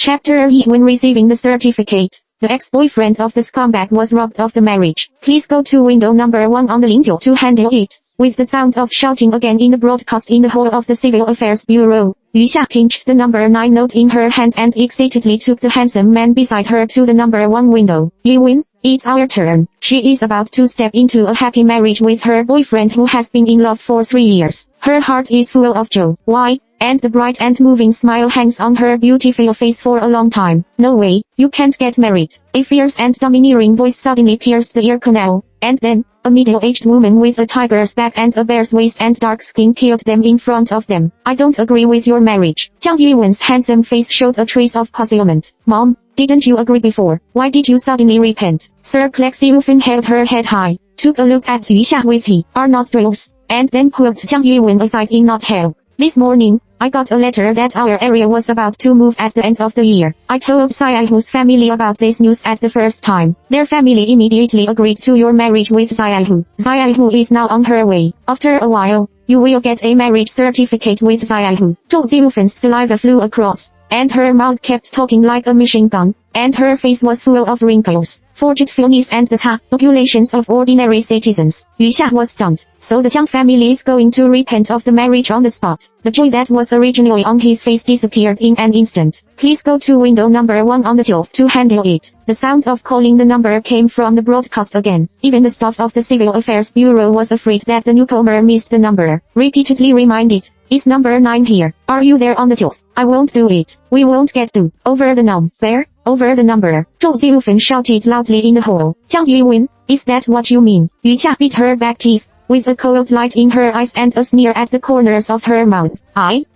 Chapter E. When receiving the certificate, the ex-boyfriend of the scumbag was robbed of the marriage. Please go to window number 1 on the lintel to handle it. With the sound of shouting again in the broadcast in the hall of the Civil Affairs Bureau, Yu Xia pinched the number 9 note in her hand and excitedly took the handsome man beside her to the number 1 window. Yiwen, it's our turn. She is about to step into a happy marriage with her boyfriend who has been in love for 3 years. Her heart is full of joy. Why? And the bright and moving smile hangs on her beautiful face for a long time. No way, you can't get married. A fierce and domineering voice suddenly pierced the ear canal, and then, a middle-aged woman with a tiger's back and a bear's waist and dark skin killed them in front of them. I don't agree with your marriage. Jiang Yiwen's handsome face showed a trace of puzzlement. Mom, didn't you agree before? Why did you suddenly repent? Sir Xiufen held her head high, took a look at Yu Xia with her nostrils, and then pulled Jiang Yiwen aside in not hell. This morning, I got a letter that our area was about to move at the end of the year. I told Xiaohu's family about this news at the first time. Their family immediately agreed to your marriage with Xiaohu. Xiaohu is now on her way. After a while, you will get a marriage certificate with Xiaohu. Zhou Zilufen's saliva flew across, and her mouth kept talking like a machine gun, and her face was full of wrinkles. Forgetfulness and the populations of ordinary citizens. Yu Xia was stunned. So the Jiang family is going to repent of the marriage on the spot. The joy that was originally on his face disappeared in an instant. Please go to window number 1 on the shelf to handle it. The sound of calling the number came from the broadcast again. Even the staff of the Civil Affairs Bureau was afraid that the newcomer missed the number. Repeatedly reminded, is number 9 here? Are you there on the shelf? I won't do it. We won't get to. Over the number. Over the number. Zhou Zilufan shouted loudly in the hall. Jiang Yiwen, is that what you mean? Yu Xia bit her back teeth, with a cold light in her eyes and a sneer at the corners of her mouth.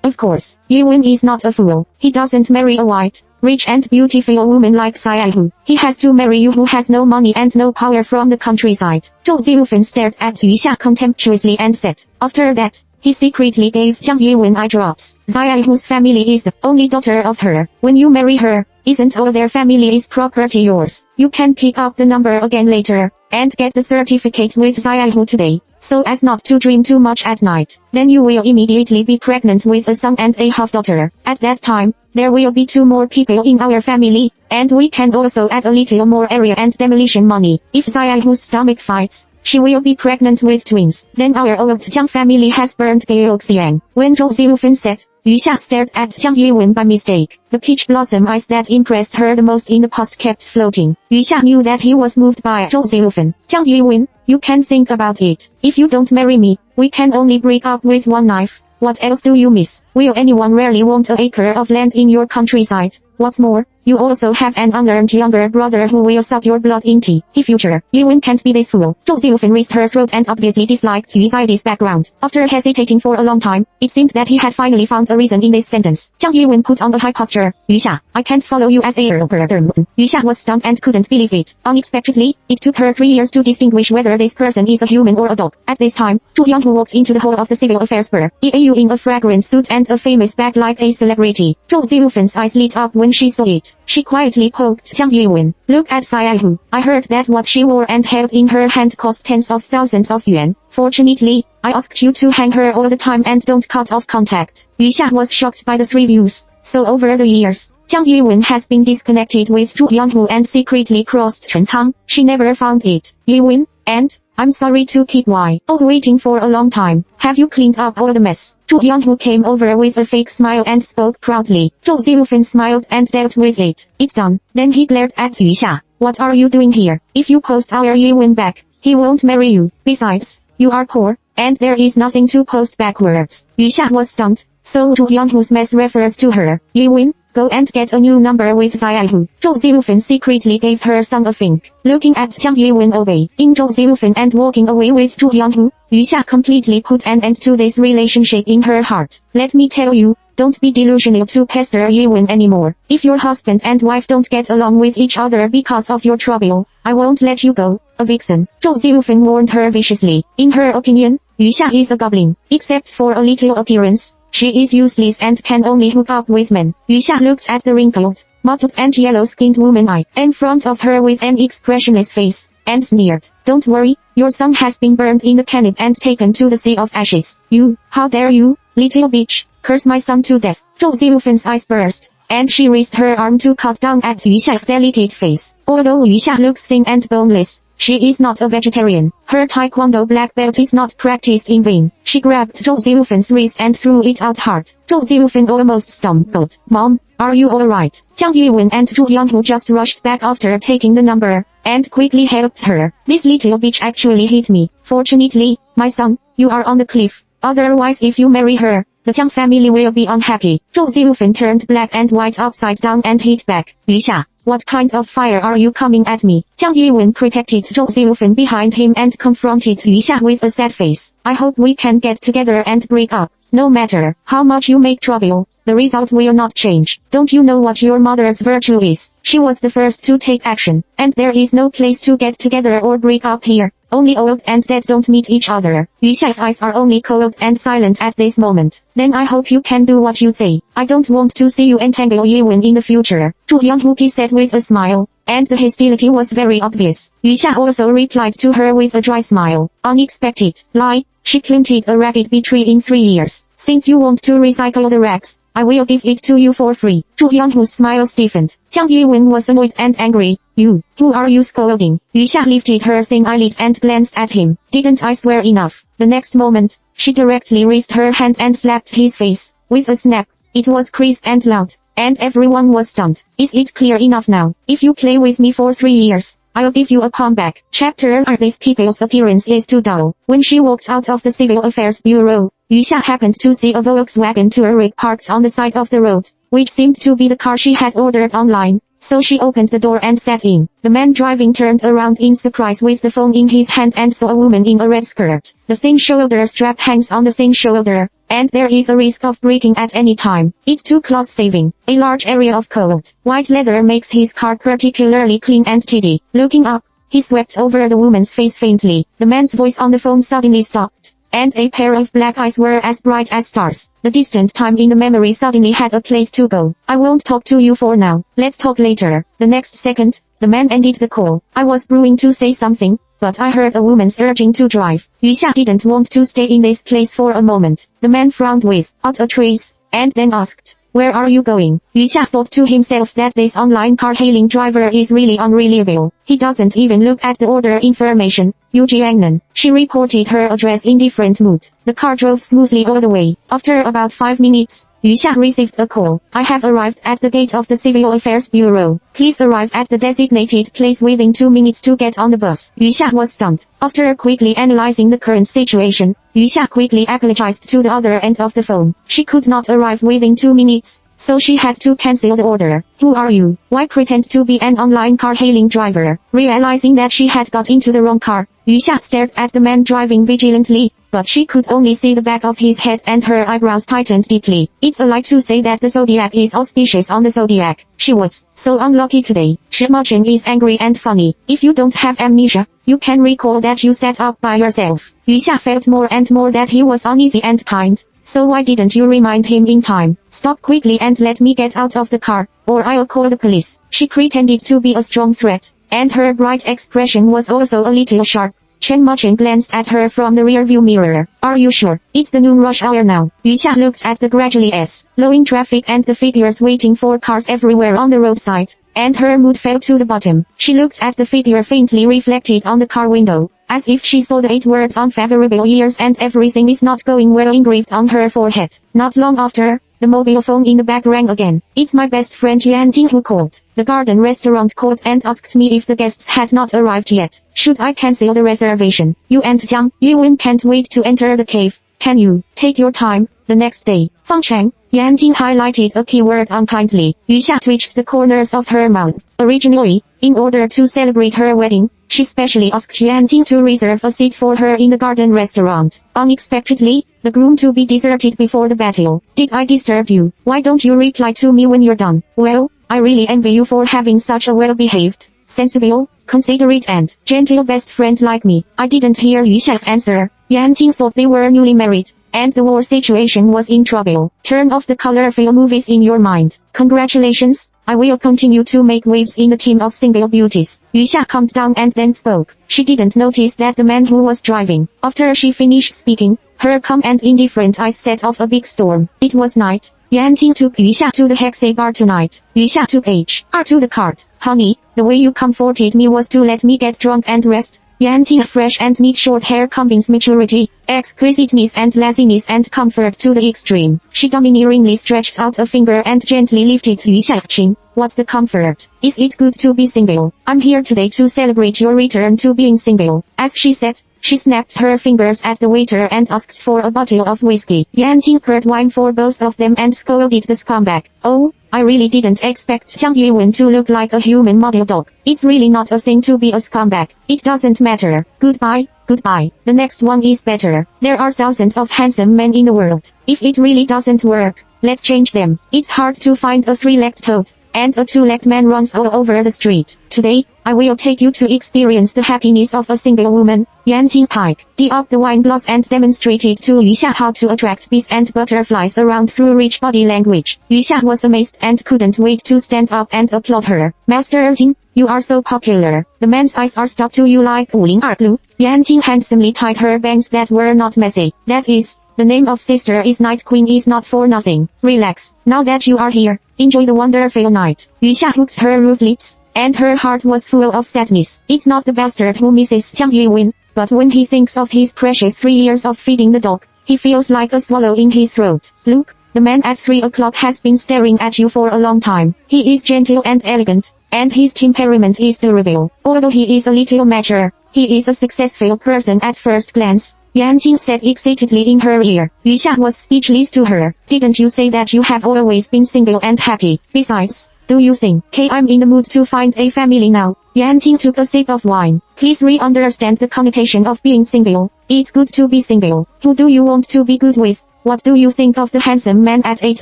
Of course, Yiwen is not a fool. He doesn't marry a white, rich and beautiful woman like Xiaohu. He has to marry you who has no money and no power from the countryside. Zhou Zilufan stared at Yu Xia contemptuously and said, after that, he secretly gave Jiang Yiwen eye drops. Xiaohu's family is the only daughter of her. When you marry her, isn't all their family is property yours? You can pick up the number again later, and get the certificate with Xiaohu today, so as not to dream too much at night. Then you will immediately be pregnant with a son and a half-daughter. At that time, there will be 2 more people in our family, and we can also add a little more area and demolition money. If Xiaohu's stomach fights, she will be pregnant with twins. Then our old Jiang family has burned Gyeoxiang. When Zhou Zilufan said, Yu Xia stared at Jiang Yiwen by mistake. The peach blossom eyes that impressed her the most in the past kept floating. Yu Xia knew that he was moved by Zhou Zilufan. Jiang Yiwen, you can think about it. If you don't marry me, we can only break up with one knife. What else do you miss? Will anyone really want an acre of land in your countryside? What's more, you also have an unlearned younger brother who will suck your blood in tea. In future, Yiwen can't be this fool. Zhou Zilufan raised her throat and obviously disliked Yu Xiao's background. After hesitating for a long time, it seemed that he had finally found a reason in this sentence. Jiang Yiwen put on a high posture. Yu Xia, I can't follow you as a brother. Yu Xia was stunned and couldn't believe it. Unexpectedly, it took her 3 years to distinguish whether this person is a human or a dog. At this time, Zhu Yanghu walked into the hall of the Civil Affairs Bureau in a fragrant suit and a famous bag like a celebrity. Zhou Zilufan's eyes lit up when she saw it. She quietly poked Jiang Yiwen. Look at Xiaohu. I heard that what she wore and held in her hand cost tens of thousands of yuan. Fortunately, I asked you to hang her all the time and don't cut off contact. Yu Xia was shocked by the 3 views. So over the years, Jiang Yiwen has been disconnected with Zhu Yanghu and secretly crossed Chencang. She never found it. Yiwen, and, I'm sorry to keep waiting for a long time. Have you cleaned up all the mess? Zhu Yanghu came over with a fake smile and spoke proudly. Zhou Zilufan smiled and dealt with it. It's done. Then he glared at Yu Xia. What are you doing here? If you post our Yiwen back, he won't marry you. Besides, you are poor, and there is nothing to post backwards. Yu Xia was stunned, so Zhu Yanghu's mess refers to her. Yiwen, go and get a new number with Xiaohu. Zhou Zilufan secretly gave her son a fink. Looking at Jiang Yiwen obeying Zhou Zilufan and walking away with Zhu Yanghu, Yu Xia completely put an end to this relationship in her heart. Let me tell you, don't be delusional to pester Yiwen anymore. If your husband and wife don't get along with each other because of your trouble, I won't let you go, a vixen. Zhou Zilufan warned her viciously. In her opinion, Yu Xia is a goblin. Except for a little appearance, she is useless and can only hook up with men. Yu Xia looked at the wrinkled, mottled and yellow-skinned woman in front of her with an expressionless face, and sneered. Don't worry, your son has been burned in the cannon and taken to the sea of ashes. You, how dare you, little bitch, curse my son to death. Zhou Zilufan's eyes burst, and she raised her arm to cut down at Yu Xia's delicate face. Although Yu Xia looks thin and boneless, she is not a vegetarian. Her taekwondo black belt is not practiced in vain. She grabbed Zhou Ziufan's wrist and threw it out hard. Zhou Ziufan almost stumbled. "Mom, are you alright?" Jiang Yuwen and Zhu Yanghu just rushed back after taking the number, and quickly helped her. "This little bitch actually hit me. Fortunately, my son, you are on the cliff. Otherwise if you marry her, the Jiang family will be unhappy." Zhou Ziufan turned black and white upside down and hit back. "Yu Xia, what kind of fire are you coming at me?" Jiang Yuwen protected Zhou Ziufan behind him and confronted Yu Xia with a sad face. "I hope we can get together and break up. No matter how much you make trouble, the result will not change. Don't you know what your mother's virtue is? She was the first to take action, and there is no place to get together or break up here. Only old and dead don't meet each other." Yu Xia's eyes are only cold and silent at this moment. "Then I hope you can do what you say. I don't want to see you entangle Yuwen in the future," Zhu Yanghu said with a smile, and the hostility was very obvious. Yu Xia also replied to her with a dry smile. "Unexpected lie. She planted a rabbit tree in 3 years. Since you want to recycle the rags, I will give it to you for free." Zhu Yanghu's smile stiffened. Jiang Yuwen was annoyed and angry. "You, who are you scolding?" Yu Xia lifted her thin eyelids and glanced at him. "Didn't I swear enough?" The next moment, she directly raised her hand and slapped his face. With a snap, it was crisp and loud, and everyone was stunned. "Is it clear enough now? If you play with me for 3 years, I'll give you a comeback." Chapter R. These people's appearance is too dull. When she walked out of the Civil Affairs Bureau, Yu Xia happened to see a Volkswagen Touareg parked on the side of the road, which seemed to be the car she had ordered online. So she opened the door and sat in. The man driving turned around in surprise with the phone in his hand and saw a woman in a red skirt. The thin shoulder strap hangs on the thin shoulder, and there is a risk of breaking at any time. It's too cloth saving. A large area of cold white leather makes his car particularly clean and tidy. Looking up, he swept over the woman's face faintly. The man's voice on the phone suddenly stopped, and a pair of black eyes were as bright as stars. The distant time in the memory suddenly had a place to go. "I won't talk to you for now. Let's talk later." The next second, the man ended the call. "I was brewing to say something, but I heard a woman's urging to drive." Yu Xia didn't want to stay in this place for a moment. The man frowned without a trace, and then asked, "Where are you going?" Yu Xia thought to himself that this online car-hailing driver is really unreliable. He doesn't even look at the order information. "Yu Jiangnan." She reported her address in different mood. The car drove smoothly all the way. After about 5 minutes, Yu Xia received a call. "I have arrived at the gate of the Civil Affairs Bureau. Please arrive at the designated place within 2 minutes to get on the bus." Yu Xia was stunned. After quickly analyzing the current situation, Yu Xia quickly apologized to the other end of the phone. She could not arrive within 2 minutes, so she had to cancel the order. "Who are you? Why pretend to be an online car-hailing driver?" Realizing that she had got into the wrong car, Yu Xia stared at the man driving vigilantly, but she could only see the back of his head and her eyebrows tightened deeply. "It's a lie to say that the zodiac is auspicious on the zodiac. She was so unlucky today." Shima Chen is angry and funny. "If you don't have amnesia, you can recall that you sat up by yourself." Yu Xia felt more and more that he was uneasy and kind. "So why didn't you remind him in time? Stop quickly and let me get out of the car, or I'll call the police." She pretended to be a strong threat, and her bright expression was also a little sharp. Chen Macheng glanced at her from the rearview mirror. "Are you sure? It's the noon rush hour now." Yu Xia looked at the gradually slowing traffic and the figures waiting for cars everywhere on the roadside, and her mood fell to the bottom. She looked at the figure faintly reflected on the car window, as if she saw the 8 words "unfavorable years" and "everything is not going well" engraved on her forehead. Not long after, the mobile phone in the back rang again. "It's my best friend Yan Jing who called. The garden restaurant called and asked me if the guests had not arrived yet. Should I cancel the reservation? You and Jiang Yuwen can't wait to enter the cave. Can you take your time?" The next day, Fang Cheng, Yan Jing highlighted a keyword unkindly. Yu Xia twitched the corners of her mouth. Originally, in order to celebrate her wedding, she specially asked Yan Jing to reserve a seat for her in the garden restaurant. Unexpectedly, the groom-to-be deserted before the battle. "Did I disturb you? Why don't you reply to me when you're done?" "Well, I really envy you for having such a well-behaved, sensible, considerate and gentle best friend like me." I didn't hear Yu Xia's answer. Yan Jing thought they were newly married, and the war situation was in trouble. "Turn off the colorful movies in your mind. Congratulations, I will continue to make waves in the team of single beauties." Yu Xia calmed down and then spoke. She didn't notice that the man who was driving. After she finished speaking, her calm and indifferent eyes set off a big storm. It was night, Yanting took Yu Xia to the Hexay bar tonight. Yu Xia took HR to the cart. Honey, the way you comforted me was to let me get drunk and rest. Yanting fresh and neat short hair combines maturity, exquisiteness and laziness and comfort to the extreme. She domineeringly stretched out a finger and gently lifted Yu Xia's chin. What's the comfort? Is it good to be single? I'm here today to celebrate your return to being single. As she said, she snapped her fingers at the waiter and asked for a bottle of whiskey. Yanting poured wine for both of them and scolded the scumbag. Oh, I really didn't expect Jiang Yuwen to look like a human model dog. It's really not a thing to be a scumbag. It doesn't matter. Goodbye, goodbye. The next one is better. There are thousands of handsome men in the world. If it really doesn't work, let's change them. It's hard to find a three-legged toad, and a two-legged man runs all over the street. Today, I will take you to experience the happiness of a single woman. Yanting piped up the wine glass and demonstrated to Yu Xia how to attract bees and butterflies around through rich body language. Yu Xia was amazed and couldn't wait to stand up and applaud her. Master Jin, you are so popular. The man's eyes are stuck to you like 502 glue. Yanting handsomely tied her bangs that were not messy. That is, the name of sister is Night Queen is not for nothing. Relax, now that you are here, enjoy the wonderful night. Yu Xia hooked her rough lips, and her heart was full of sadness. It's not the bastard who misses Jiang Yuwen, but when he thinks of his precious 3 years of feeding the dog, he feels like a swallow in his throat. Look, the man at 3 o'clock has been staring at you for a long time. He is gentle and elegant, and his temperament is durable. Although he is a little mature, he is a successful person at first glance. Yanting said excitedly in her ear. Yu Xia was speechless to her. Didn't you say that you have always been single and happy? Besides, do you think I'm in the mood to find a family now? Yanting took a sip of wine. Please re-understand the connotation of being single. It's good to be single. Who do you want to be good with? What do you think of the handsome man at 8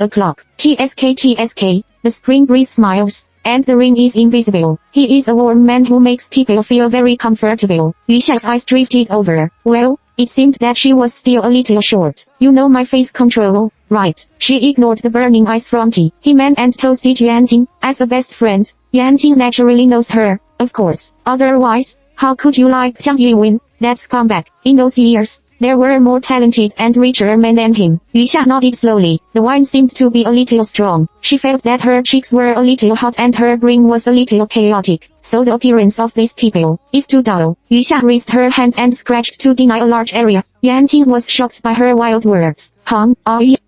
o'clock? TSK, the spring breeze smiles, and the ring is invisible. He is a warm man who makes people feel very comfortable. Yu Xia's eyes drifted over. Well, it seemed that she was still a little short. You know my face control, right? She ignored the burning eyes from He-Man and toasted Yanting. As a best friend, Yanting naturally knows her, of course. Otherwise, how could you like Jiang Yuwen, that scumbag? In those years, there were more talented and richer men than him. Yu Xia nodded slowly. The wine seemed to be a little strong. She felt that her cheeks were a little hot and her brain was a little chaotic. So the appearance of these people is too dull. Yu Xia raised her hand and scratched to deny a large area. Yanting was shocked by her wild words.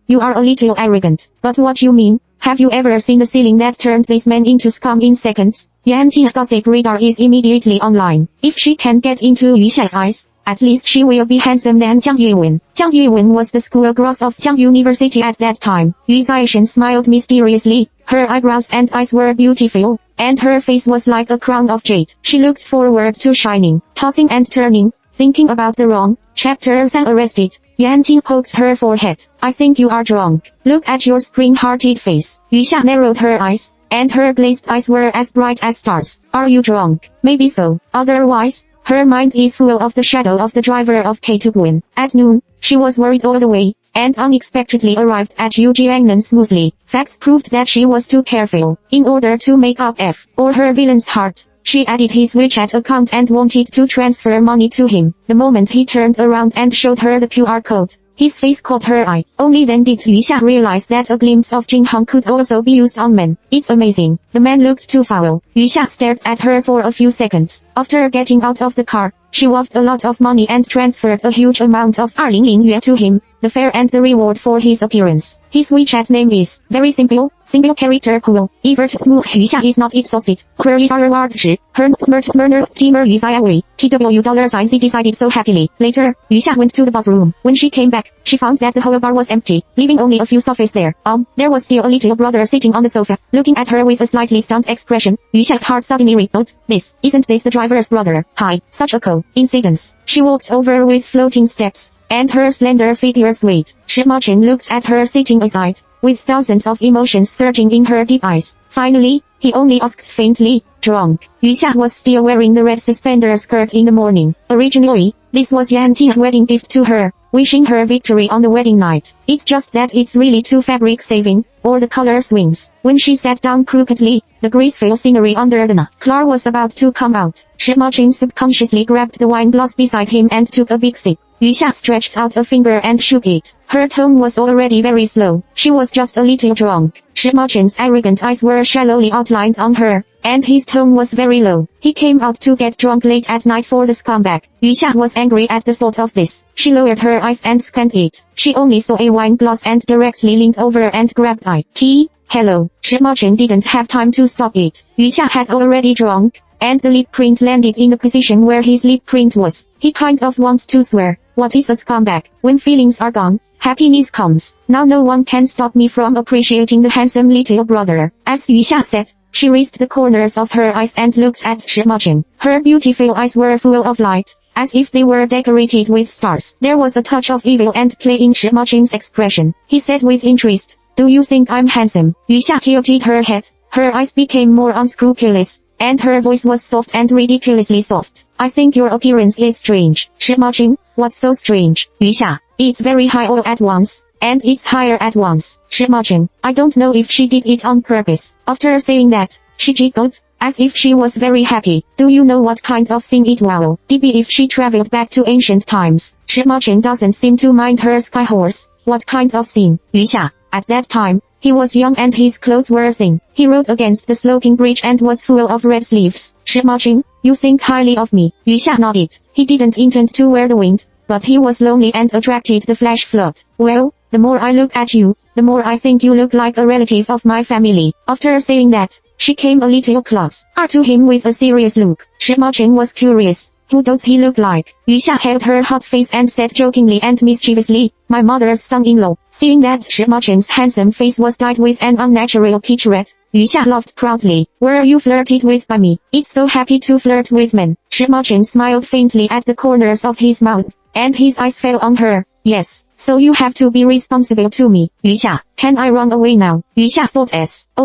You are a little arrogant. But what you mean? Have you ever seen the ceiling that turned this man into scum in seconds? Yanting's gossip radar is immediately online. If she can get into Yu Xia's eyes, at least she will be handsome than Jiang Yuwen. Jiang Yuwen was the school gross of Jiang University at that time. Yu Zaishan smiled mysteriously. Her eyebrows and eyes were beautiful, and her face was like a crown of jade. She looked forward to shining, tossing and turning, thinking about the wrong chapter. Then arrested, Yanting poked her forehead. I think you are drunk. Look at your spring-hearted face. Yu Xia narrowed her eyes, and her glazed eyes were as bright as stars. Are you drunk? Maybe so. Otherwise, her mind is full of the shadow of the driver of K2Gwyn. At noon, she was worried all the way, and unexpectedly arrived at Yujiangnan smoothly. Facts proved that she was too careful. In order to make up for her villain's heart, she added his WeChat account and wanted to transfer money to him. The moment he turned around and showed her the QR code, his face caught her eye. Only then did Yu Xia realize that a glimpse of Jin Hong could also be used on men. It's amazing. The man looked too foul. Yu Xia stared at her for a few seconds. After getting out of the car, she waved a lot of money and transferred a huge amount of 200 yuan to him, the fare and the reward for his appearance. His WeChat name is very simple, single character cool. Evert Mu. Yu Xia is not exhausted. Where is our reward? Her Murner Timer Yu Xia Wei. $TW decided so happily. Later, Yu Xia went to the bathroom. When she came back, she found that the whole bar was empty, leaving only a few sofas there. There was still a little brother sitting on the sofa, looking at her with a slightly stunned expression. Yu Xia's heart suddenly rippled. Isn't this the driver's brother? Hi, such a coincidence. She walked over with floating steps, and her slender figure swayed. Shima Chen looked at her sitting aside, with thousands of emotions surging in her deep eyes. Finally, he only asked faintly, drunk. Yu Xia was still wearing the red suspender skirt in the morning. Originally, this was Yanting's wedding gift to her, wishing her victory on the wedding night. It's just that it's really too fabric saving, or the color swings. When she sat down crookedly, the graceful scenery under the claw was about to come out. Shima Chen subconsciously grabbed the wine glass beside him and took a big sip. Yu Xia stretched out a finger and shook it. Her tone was already very slow. She was just a little drunk. Shi Mouchen's arrogant eyes were shallowly outlined on her, and his tone was very low. He came out to get drunk late at night for the scumbag. Yu Xia was angry at the thought of this. She lowered her eyes and scanned it. She only saw a wine glass and directly leaned over and grabbed it. Hello. Shi Mouchen didn't have time to stop it. Yu Xia had already drunk, and the lip print landed in the position where his lip print was. He kind of wants to swear. What is a scumbag? When feelings are gone, happiness comes. Now no one can stop me from appreciating the handsome little brother. As Yu Xia said, she raised the corners of her eyes and looked at Shi Mouchen. Her beautiful eyes were full of light, as if they were decorated with stars. There was a touch of evil and play in Shi Mouchen's expression. He said with interest, "Do you think I'm handsome?" Yu Xia tilted her head. Her eyes became more unscrupulous, and her voice was soft and ridiculously soft. "I think your appearance is strange." Shi Mouchen, "What's so strange?" Yu Xia, "It's very high all at once, and it's higher at once." Shi Mouchen, "I don't know if she did it on purpose." After saying that, she giggled, as if she was very happy. "Do you know what kind of thing it will be if she traveled back to ancient times?" Shi Mouchen doesn't seem to mind her sky horse. "What kind of thing?" Yu Xia, "At that time, he was young and his clothes were thin. He rode against the sloping bridge and was full of red sleeves." Shi Mouchen, "You think highly of me?" Yu Xia nodded. He didn't intend to wear the wind, but he was lonely and attracted the flash flood. "Well, the more I look at you, the more I think you look like a relative of my family." After saying that, she came a little closer to him with a serious look. Shi Mouchen was curious. "Who does he look like?" Yu Xia held her hot face and said jokingly and mischievously, "My mother's son-in-law." Seeing that Shi Mouchen's handsome face was dyed with an unnatural peach red, Yu Xia laughed proudly. "Were you flirted with by me? It's so happy to flirt with men." Shi Mouchen smiled faintly at the corners of his mouth, and his eyes fell on her. "Yes, so you have to be responsible to me." Yu Xia, "Can I run away now?" Yu Xia thought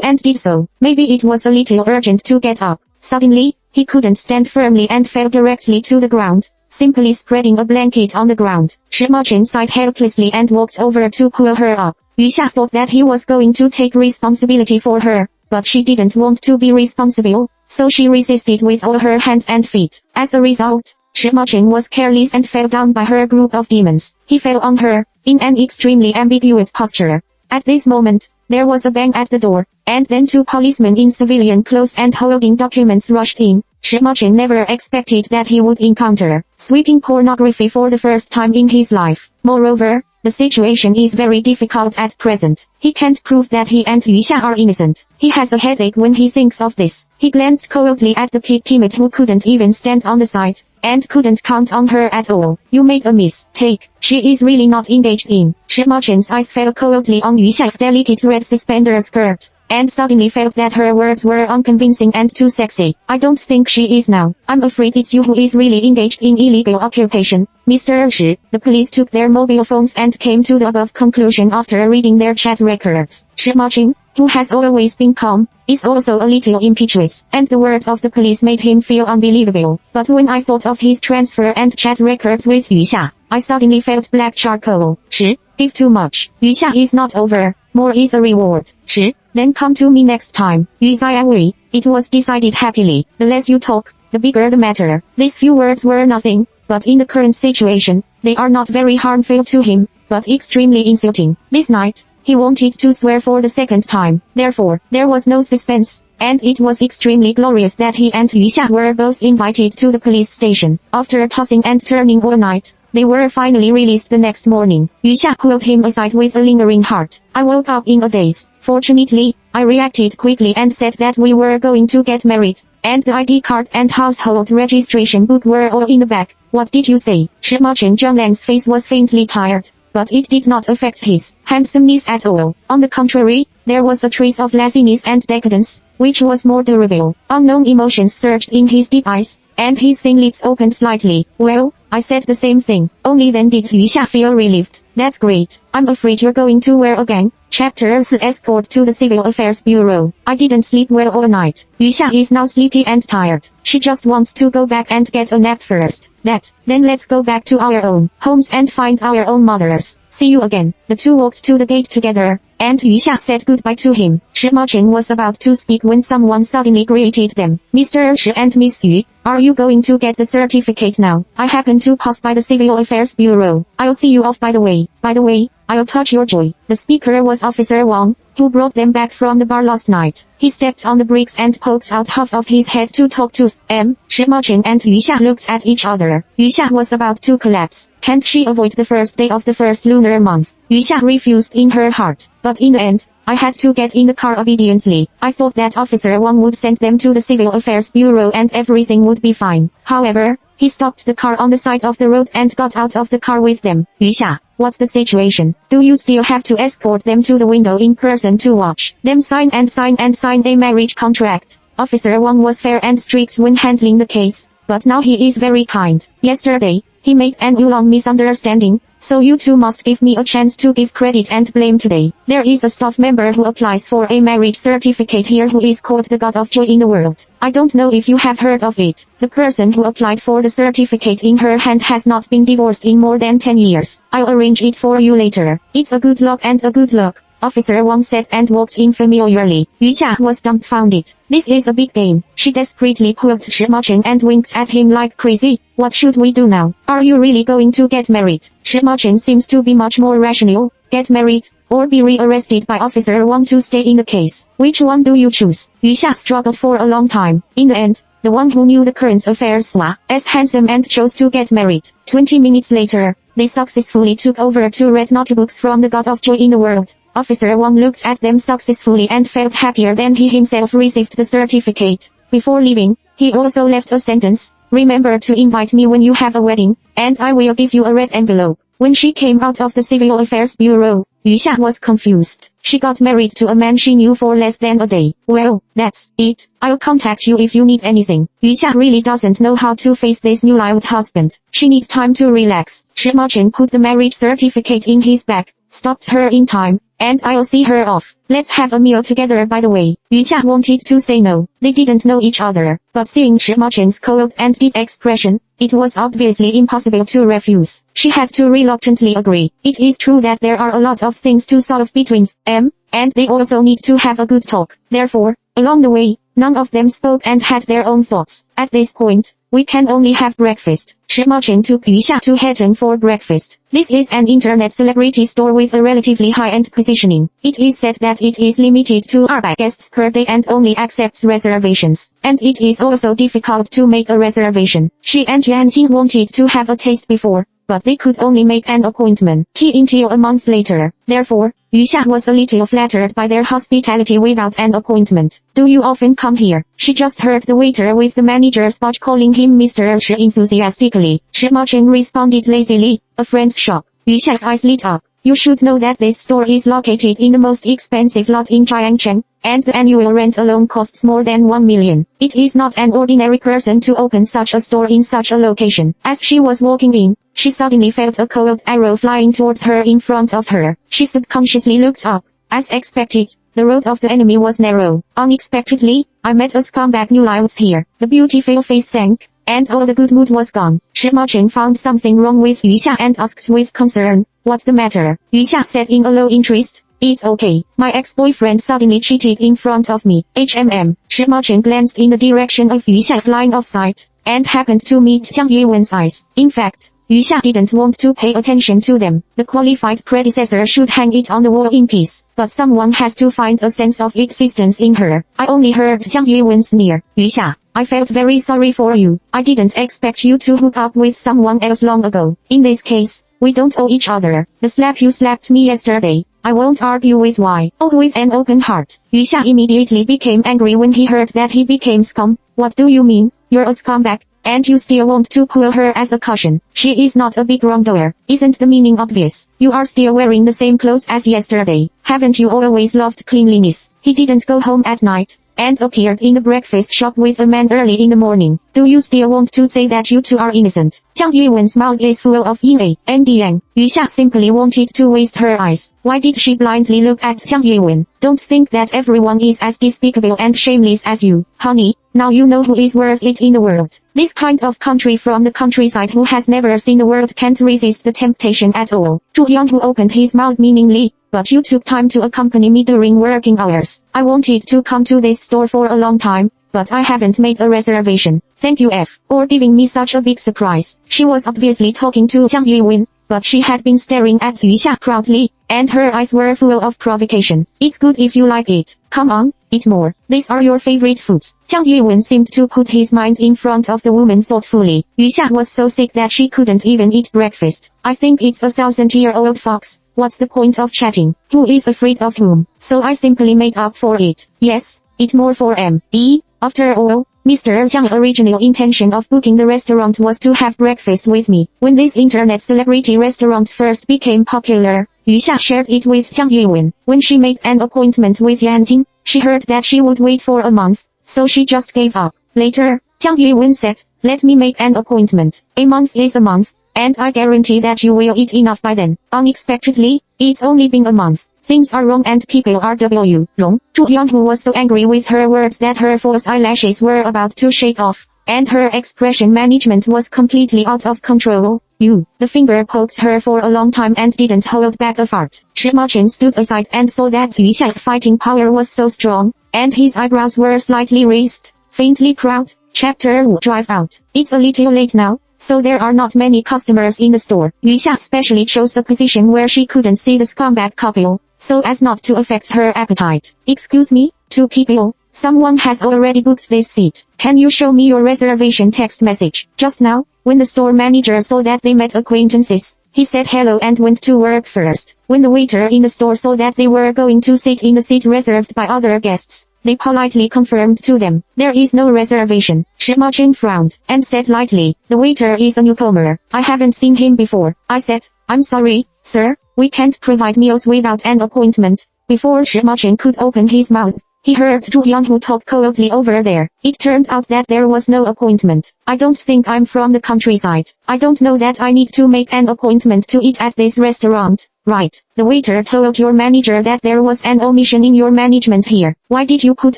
and did so. Maybe it was a little urgent to get up. Suddenly, he couldn't stand firmly and fell directly to the ground, simply spreading a blanket on the ground. Shi Mouchen sighed helplessly and walked over to pull her up. Yu Xia thought that he was going to take responsibility for her, but she didn't want to be responsible, so she resisted with all her hands and feet. As a result, Shi Mouchen was careless and fell down by her group of demons. He fell on her, in an extremely ambiguous posture. At this moment, there was a bang at the door, and then two policemen in civilian clothes and holding documents rushed in. Shi Mouchen never expected that he would encounter sweeping pornography for the first time in his life. Moreover, the situation is very difficult at present. He can't prove that he and Yu Xia are innocent. He has a headache when he thinks of this. He glanced coldly at the pig timid who couldn't even stand on the side, and couldn't count on her at all. "You made a mistake. She is really not engaged in." Shi Mouchen's eyes fell coldly on Yu Xia's delicate red suspender skirt, and suddenly felt that her words were unconvincing and too sexy. "I don't think she is now. I'm afraid it's you who is really engaged in illegal occupation, Mr. Shi." The police took their mobile phones and came to the above conclusion after reading their chat records. Shi Mouchen, who has always been calm, is also a little impetuous, and the words of the police made him feel unbelievable. But when I thought of his transfer and chat records with Yu Xia, I suddenly felt black charcoal. "Shi, give too much. Yu Xia is not over. More is a reward." "Shi, then come to me next time." Yu Xia agreed. It was decided happily. The less you talk, the bigger the matter. These few words were nothing, but in the current situation, they are not very harmful to him, but extremely insulting. This night, he wanted to swear for the second time. Therefore, there was no suspense, and it was extremely glorious that he and Yu Xia were both invited to the police station. After tossing and turning all night, they were finally released the next morning. Yu Xia pulled him aside with a lingering heart. "I woke up in a daze. Fortunately, I reacted quickly and said that we were going to get married, and the ID card and household registration book were all in the bag. What did you say?" Shi Mouchen Jianglang's face was faintly tired, but it did not affect his handsomeness at all. On the contrary, there was a trace of laziness and decadence, which was more durable. Unknown emotions surged in his deep eyes, and his thin lips opened slightly. "Well, I said the same thing." Only then did Yu Xia feel relieved. "That's great. I'm afraid you're going to wear a gang." Chapter 3 Escort to the Civil Affairs Bureau. "I didn't sleep well all night." Yu Xia is now sleepy and tired. She just wants to go back and get a nap first. Then let's go back to our own homes and find our own mothers. see you again. The two walked to the gate together, and Yu Xia said goodbye to him. Shi Macheng was about to speak when someone suddenly greeted them. Mr. Shi and Miss Yu, are you going to get the certificate now? I happen to pass by the Civil Affairs Bureau. I'll see you off by the way. By the way, I'll touch your joy. The speaker was Officer Wang, who brought them back from the bar last night. He stepped on the bricks and poked out half of his head to talk to them. Shi Macheng and Yu Xia looked at each other. Yu Xia was about to collapse. Can't she avoid the first day of the first lunar month? Yu Xia refused in her heart. But in the end, I had to get in the car obediently. I thought that Officer Wang would send them to the Civil Affairs Bureau and everything would be fine. However, he stopped the car on the side of the road and got out of the car with them. Yu Xia, what's the situation? Do you still have to escort them to the window in person to watch them sign a marriage contract? Officer Wang was fair and strict when handling the case, but now he is very kind. Yesterday, he made an oolong misunderstanding, so you two must give me a chance to give credit and blame today. There is a staff member who applies for a marriage certificate here who is called the God of Joy in the world. I don't know if you have heard of it. The person who applied for the certificate in her hand has not been divorced in more than 10 years. I'll arrange it for you later. It's a good luck and a good luck, Officer Wang said and walked in familiarly. Yu Xia was dumbfounded. This is a big game. She desperately pulled Shi Macheng and winked at him like crazy. What should we do now? Are you really going to get married? Shi Macheng seems to be much more rational. Get married, or be rearrested by Officer Wang to stay in the case. Which one do you choose? Yu Xia struggled for a long time. In the end, the one who knew the current affairs was as handsome and chose to get married. 20 minutes later, they successfully took over 2 red notebooks from the God of Joy in the world. Officer Wang looked at them successfully and felt happier than he himself received the certificate. Before leaving, he also left a sentence: remember to invite me when you have a wedding, and I will give you a red envelope. When she came out of the Civil Affairs Bureau, Yu Xia was confused. She got married to a man she knew for less than a day. Well, that's it. I'll contact you if you need anything. Yu Xia really doesn't know how to face this new live husband. She needs time to relax. Shi Macheng put the marriage certificate in his bag, stopped her in time, and I'll see her off. Let's have a meal together by the way. Yu Xia wanted to say no. They didn't know each other, but seeing Shi Macheng's cold and deep expression, it was obviously impossible to refuse. She had to reluctantly agree. It is true that there are a lot of things to solve between them, and they also need to have a good talk. Therefore, along the way, none of them spoke and had their own thoughts. At this point, we can only have breakfast. Shi Macheng took Yu Xia to Heaton for breakfast. This is an internet celebrity store with a relatively high-end positioning. It is said that it is limited to 200 guests per day and only accepts reservations. And it is also difficult to make a reservation. She and Jian Ting wanted to have a taste before, but they could only make an appointment until a month later. Therefore, Yu Xia was a little flattered by their hospitality without an appointment. Do you often come here? She just heard the waiter with the manager's badge calling him Mr. Shi enthusiastically. Shi Macheng responded lazily, a friend's shop. Yu Xia's eyes lit up. You should know that this store is located in the most expensive lot in Jiangcheng, and the annual rent alone costs more than 1 million. It is not an ordinary person to open such a store in such a location. As she was walking in, she suddenly felt a cold arrow flying towards her in front of her. She subconsciously looked up. As expected, the road of the enemy was narrow. Unexpectedly, I met a scumbag new lives here. The beautiful face sank, and all the good mood was gone. Shi Macheng found something wrong with Yu Xia and asked with concern, what's the matter? Yu Xia said in a low interest, it's okay. My ex-boyfriend suddenly cheated in front of me. Shi Macheng glanced in the direction of Yu Xia's line of sight, and happened to meet Jiang Yuwen's eyes. In fact, Yu Xia didn't want to pay attention to them. The qualified predecessor should hang it on the wall in peace, but someone has to find a sense of existence in her. I only heard Jiang Yuwen sneer. Yu Xia, I felt very sorry for you. I didn't expect you to hook up with someone else long ago. In this case, we don't owe each other. The slap you slapped me yesterday, I won't argue with why. Oh, with an open heart. Yu Xia immediately became angry when he heard that he became scum. What do you mean? You're a scumbag, and you still want to pull her as a caution. She is not a big wrongdoer. Isn't the meaning obvious? You are still wearing the same clothes as yesterday. Haven't you always loved cleanliness? He didn't go home at night, and appeared in the breakfast shop with a man early in the morning. Do you still want to say that you two are innocent? Jiang Yuwen's mouth is full of yin and yang. Yu Xia simply wanted to waste her eyes. Why did she blindly look at Jiang Yuwen? Don't think that everyone is as despicable and shameless as you, honey. Now you know who is worth it in the world. This kind of country from the countryside who has never seen the world can't resist the temptation at all. Zhu Yanghu opened his mouth meaningly. But you took time to accompany me during working hours. I wanted to come to this store for a long time, but I haven't made a reservation. Thank you for giving me such a big surprise. She was obviously talking to Jiang Yuwen, but she had been staring at Yu Xia proudly, and her eyes were full of provocation. It's good if you like it. Come on, eat more. These are your favorite foods. Jiang Yuwen seemed to put his mind in front of the woman thoughtfully. Yu Xia was so sick that she couldn't even eat breakfast. I think it's a 1,000-year-old fox. What's the point of chatting? Who is afraid of whom? So I simply made up for it. Yes, eat more for me. After all, Mr. Jiang's original intention of booking the restaurant was to have breakfast with me. When this internet celebrity restaurant first became popular, Yu Xia shared it with Jiang Yuwen. When she made an appointment with Yan Jing, she heard that she would wait for a month, so she just gave up. Later, Jiang Yuwen said, let me make an appointment. A month is a month, and I guarantee that you will eat enough by then. Unexpectedly, it's only been a month. Things are wrong and people are wrong. Zhu Yanghu was so angry with her words that her false eyelashes were about to shake off, and her expression management was completely out of control. The finger poked her for a long time and didn't hold back a fart. Shima Chen stood aside and saw that Yu Xia's fighting power was so strong, and his eyebrows were slightly raised, faintly proud. Chapter 2 Drive out. It's a little late now, so there are not many customers in the store. Yu Xia specially chose the position where she couldn't see the scumbag couple, so as not to affect her appetite. Excuse me, 2 people. Someone has already booked this seat. Can you show me your reservation text message? Just now, when the store manager saw that they met acquaintances, he said hello and went to work first. When the waiter in the store saw that they were going to sit in the seat reserved by other guests, they politely confirmed to them, there is no reservation. Shima Chen frowned, and said lightly, the waiter is a newcomer. I haven't seen him before. I said, I'm sorry, sir, we can't provide meals without an appointment. Before Shima Chen could open his mouth, he heard Zhu Yanghu talk coldly over there. It turned out that there was no appointment. I don't think I'm from the countryside. I don't know that I need to make an appointment to eat at this restaurant. Right. The waiter told your manager that there was an omission in your management here. Why did you put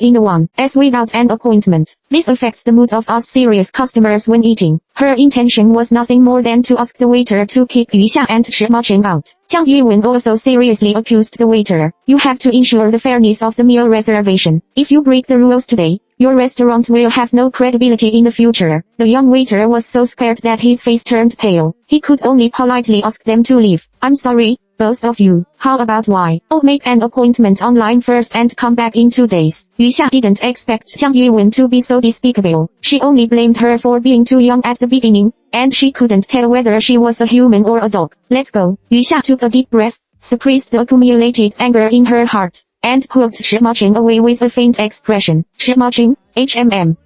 in the one as without an appointment? This affects the mood of us serious customers when eating. Her intention was nothing more than to ask the waiter to kick Yu Xia and Shima Chen out. Jiang Yuwen also seriously accused the waiter. You have to ensure the fairness of the meal reservation. If you break the rules today, your restaurant will have no credibility in the future. The young waiter was so scared that his face turned pale. He could only politely ask them to leave. I'm sorry, both of you. How about why? Oh, make an appointment online first and come back in 2 days. Yu Xia didn't expect Jiang Yuwen to be so despicable. She only blamed her for being too young at the beginning, and she couldn't tell whether she was a human or a dog. Let's go. Yu Xia took a deep breath, suppressed the accumulated anger in her heart, and pulled Shima Chen away with a faint expression. Shima Chen,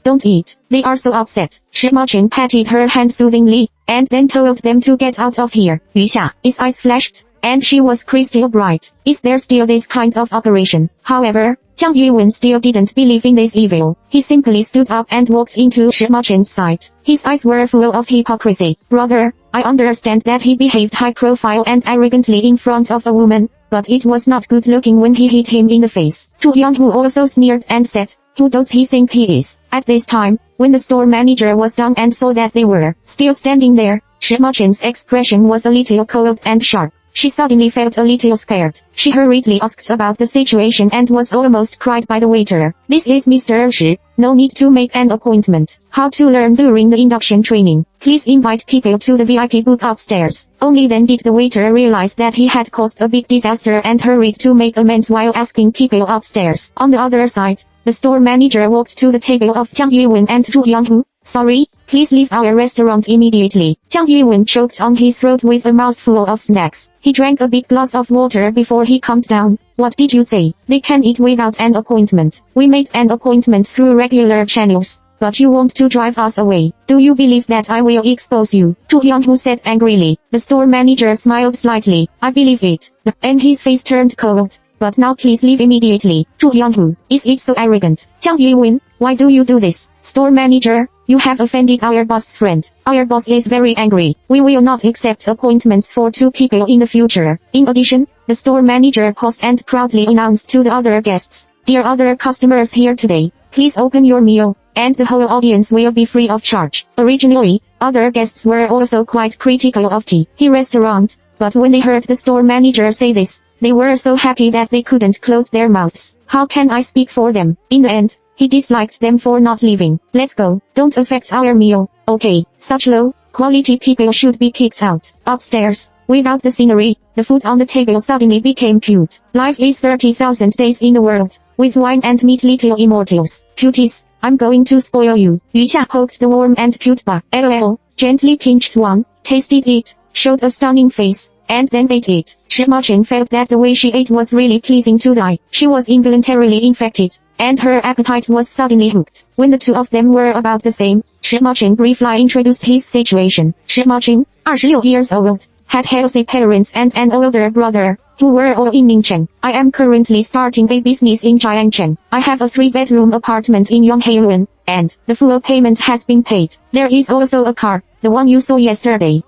don't eat. They are so upset. Shima Chen patted her hand soothingly, and then told them to get out of here. Yu Xia's eyes flashed, and she was crystal bright. Is there still this kind of operation? However, Jiang Yuwen still didn't believe in this evil. He simply stood up and walked into Shima Chen's side. His eyes were full of hypocrisy. Brother, I understand that he behaved high profile and arrogantly in front of a woman, but it was not good looking when he hit him in the face. Zhu Yanghu also sneered and said, who does he think he is? At this time, when the store manager was done and saw that they were still standing there, Shima Chen's expression was a little cold and sharp. She suddenly felt a little scared. She hurriedly asked about the situation and was almost cried by the waiter. This is Mr. Shi. No need to make an appointment. How to learn during the induction training. Please invite people to the VIP booth upstairs. Only then did the waiter realize that he had caused a big disaster and hurried to make amends while asking people upstairs. On the other side, the store manager walked to the table of Jiang Yuwen and Zhu Yanghu. Sorry, please leave our restaurant immediately. Jiang Yuwen choked on his throat with a mouthful of snacks. He drank a big glass of water before he calmed down. What did you say? They can eat without an appointment. We made an appointment through regular channels, but you want to drive us away. Do you believe that I will expose you? Zhu Yanghu said angrily. The store manager smiled slightly. I believe it. And his face turned cold. But now please leave immediately. Zhu Yanghu, is it so arrogant? Jiang Yuwen, why do you do this? Store manager, you have offended our boss friend. Our boss is very angry. We will not accept appointments for 2 people in the future. In addition, the store manager paused and proudly announced to the other guests, dear other customers here today, please open your meal, and the whole audience will be free of charge. Originally, other guests were also quite critical of tea restaurant, but when they heard the store manager say this, they were so happy that they couldn't close their mouths. How can I speak for them? In the end, he disliked them for not leaving. Let's go. Don't affect our meal. Okay, such low quality people should be kicked out. Upstairs, without the scenery, the food on the table suddenly became cute. Life is 30,000 days in the world. With wine and meat, little immortals. Cuties, I'm going to spoil you. Yu Xia poked the warm and cute bar. LOL, gently pinched one, tasted it, showed a stunning face, and then ate it. Shima Chen felt that the way she ate was really pleasing to the eye. She was involuntarily infected, and her appetite was suddenly hooked. When the two of them were about the same, Shima Chen briefly introduced his situation. Shima Chen, 26 years old, had healthy parents and an older brother, who were all in Ningcheng. I am currently starting a business in Jiangcheng. I have a 3-bedroom apartment in Yonghayuan, and the full payment has been paid. There is also a car, the one you saw yesterday.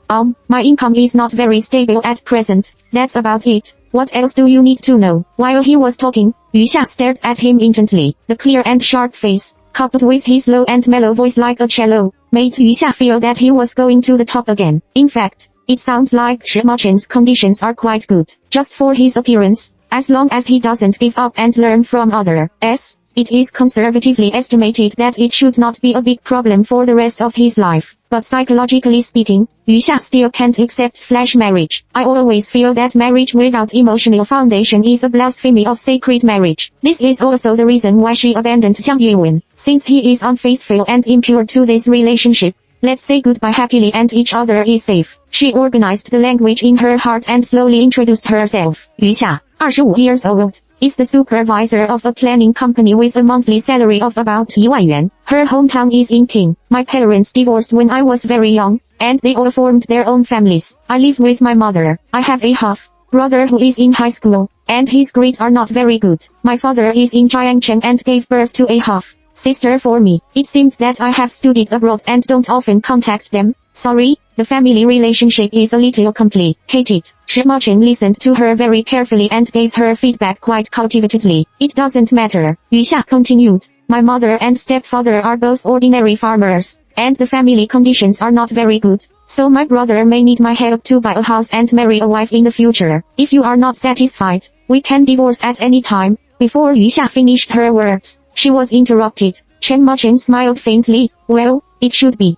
My income is not very stable at present. That's about it. What else do you need to know? While he was talking, Yu Xia stared at him intently. The clear and sharp face, coupled with his low and mellow voice like a cello, made Yu Xia feel that he was going to the top again. In fact, it sounds like Shima Chen's conditions are quite good. Just for his appearance, as long as he doesn't give up and learn from others, it is conservatively estimated that it should not be a big problem for the rest of his life. But psychologically speaking, Yu Xia still can't accept flash marriage. I always feel that marriage without emotional foundation is a blasphemy of sacred marriage. This is also the reason why she abandoned Jiang Yuwen. Since he is unfaithful and impure to this relationship, let's say goodbye happily and each other is safe. She organized the language in her heart and slowly introduced herself. Yu Xia, 25 years old, is the supervisor of a planning company with a monthly salary of about 1,000,000 yuan. Her hometown is in Qing. My parents divorced when I was very young, and they all formed their own families. I live with my mother. I have a half-brother who is in high school, and his grades are not very good. My father is in Jiangcheng and gave birth to a half-sister for me. It seems that I have studied abroad and don't often contact them. Sorry, the family relationship is a little complicated. Shima Chen listened to her very carefully and gave her feedback quite cultivatedly. It doesn't matter, Yu Xia continued. My mother and stepfather are both ordinary farmers, and the family conditions are not very good, so my brother may need my help to buy a house and marry a wife in the future. If you are not satisfied, we can divorce at any time. Before Yu Xia finished her words, she was interrupted. Shima Chen smiled faintly. Well, it should be.